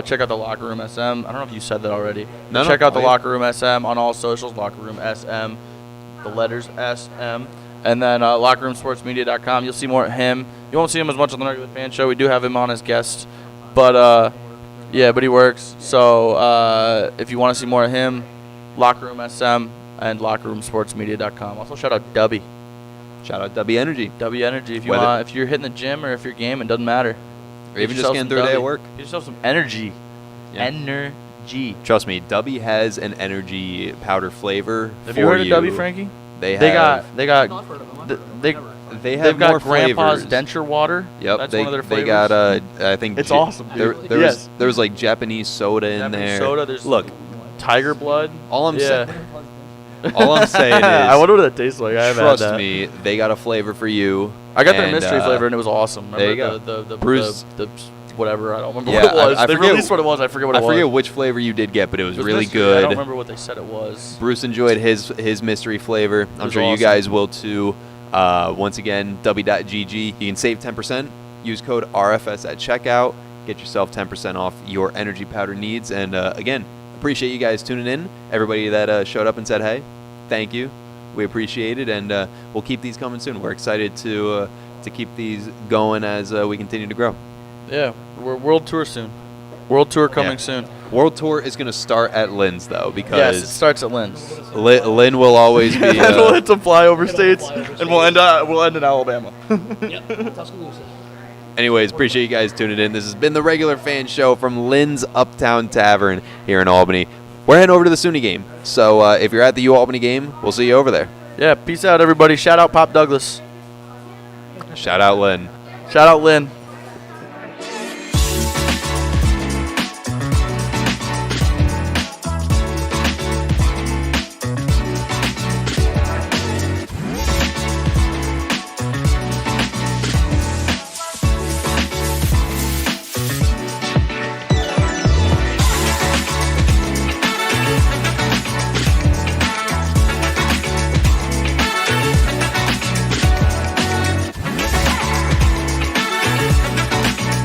Speaker 2: Check out the Locker Room SM. I don't know if you said that already. Check out the Locker Room SM on all socials, Locker Room SM, the letters SM. And then lockerroomsportsmedia.com. You'll see more of him. You won't see him as much on the Regular Fan Show. We do have him on as guest. But, yeah, but he works. So if you want to see more of him, Locker Room SM and lockerroomsportsmedia.com. Also, shout out Dubby.
Speaker 1: Shout out W Energy.
Speaker 2: W Energy. If you're hitting the gym or if you're gaming, doesn't matter.
Speaker 1: Or even just getting through a day at work.
Speaker 2: Get yourself some energy.
Speaker 1: Yeah.
Speaker 2: Energy.
Speaker 1: Trust me, W has an energy powder flavor.
Speaker 2: Have you heard of W, Frankie?
Speaker 1: They
Speaker 2: They've
Speaker 1: got
Speaker 2: got Grandpa's
Speaker 1: flavors.
Speaker 2: Denture Water.
Speaker 1: Yep,
Speaker 2: That's one of their
Speaker 1: they
Speaker 2: flavors.
Speaker 1: got I think
Speaker 2: It's awesome, dude.
Speaker 1: there was like Japanese soda in
Speaker 2: Japanese
Speaker 1: there.
Speaker 2: soda. There's
Speaker 1: Look,
Speaker 2: Tiger Blood.
Speaker 1: all I'm
Speaker 2: Yeah.
Speaker 1: saying is
Speaker 2: I wonder what that tastes like. I haven't had
Speaker 1: trust
Speaker 2: that.
Speaker 1: me, they got a flavor for you.
Speaker 2: I got their
Speaker 1: and,
Speaker 2: mystery flavor and it was awesome. Remember
Speaker 1: there you go.
Speaker 2: The
Speaker 1: Bruce-
Speaker 2: the whatever. I don't remember
Speaker 1: Yeah,
Speaker 2: what it was.
Speaker 1: I
Speaker 2: They
Speaker 1: forget-
Speaker 2: released what it was. I forget what it
Speaker 1: I
Speaker 2: was.
Speaker 1: forget which flavor you did get, but it was really
Speaker 2: mystery.
Speaker 1: good.
Speaker 2: I don't remember what they said it was.
Speaker 1: Bruce enjoyed his mystery flavor. I'm
Speaker 2: was
Speaker 1: sure you
Speaker 2: awesome.
Speaker 1: guys will too. Once again, w.gg. You can save 10%. Use code RFS at checkout. Get yourself 10% off your energy powder needs. And again, appreciate you guys tuning in. Everybody that showed up and said hey, thank you. We appreciate it, and we'll keep these coming soon. We're excited to keep these going as we continue to grow.
Speaker 2: Yeah, we're world tour soon. World tour coming
Speaker 1: Yeah.
Speaker 2: soon.
Speaker 1: World Tour is going to start at Lynn's, though,
Speaker 2: Yes, it
Speaker 1: because
Speaker 2: starts at Lynn's.
Speaker 1: Lynn will always be.
Speaker 2: We'll hit some flyover states, and we'll end in Alabama.
Speaker 3: Yep, Tuscaloosa.
Speaker 1: Anyways, appreciate you guys tuning in. This has been the Regular Fan Show from Lynn's Uptown Tavern here in Albany. We're heading over to the SUNY game, so if you're at the U-Albany game, we'll see you over there.
Speaker 2: Yeah, peace out, everybody. Shout out Pop Douglas.
Speaker 1: Shout out Lynn.
Speaker 2: Shout out Lynn.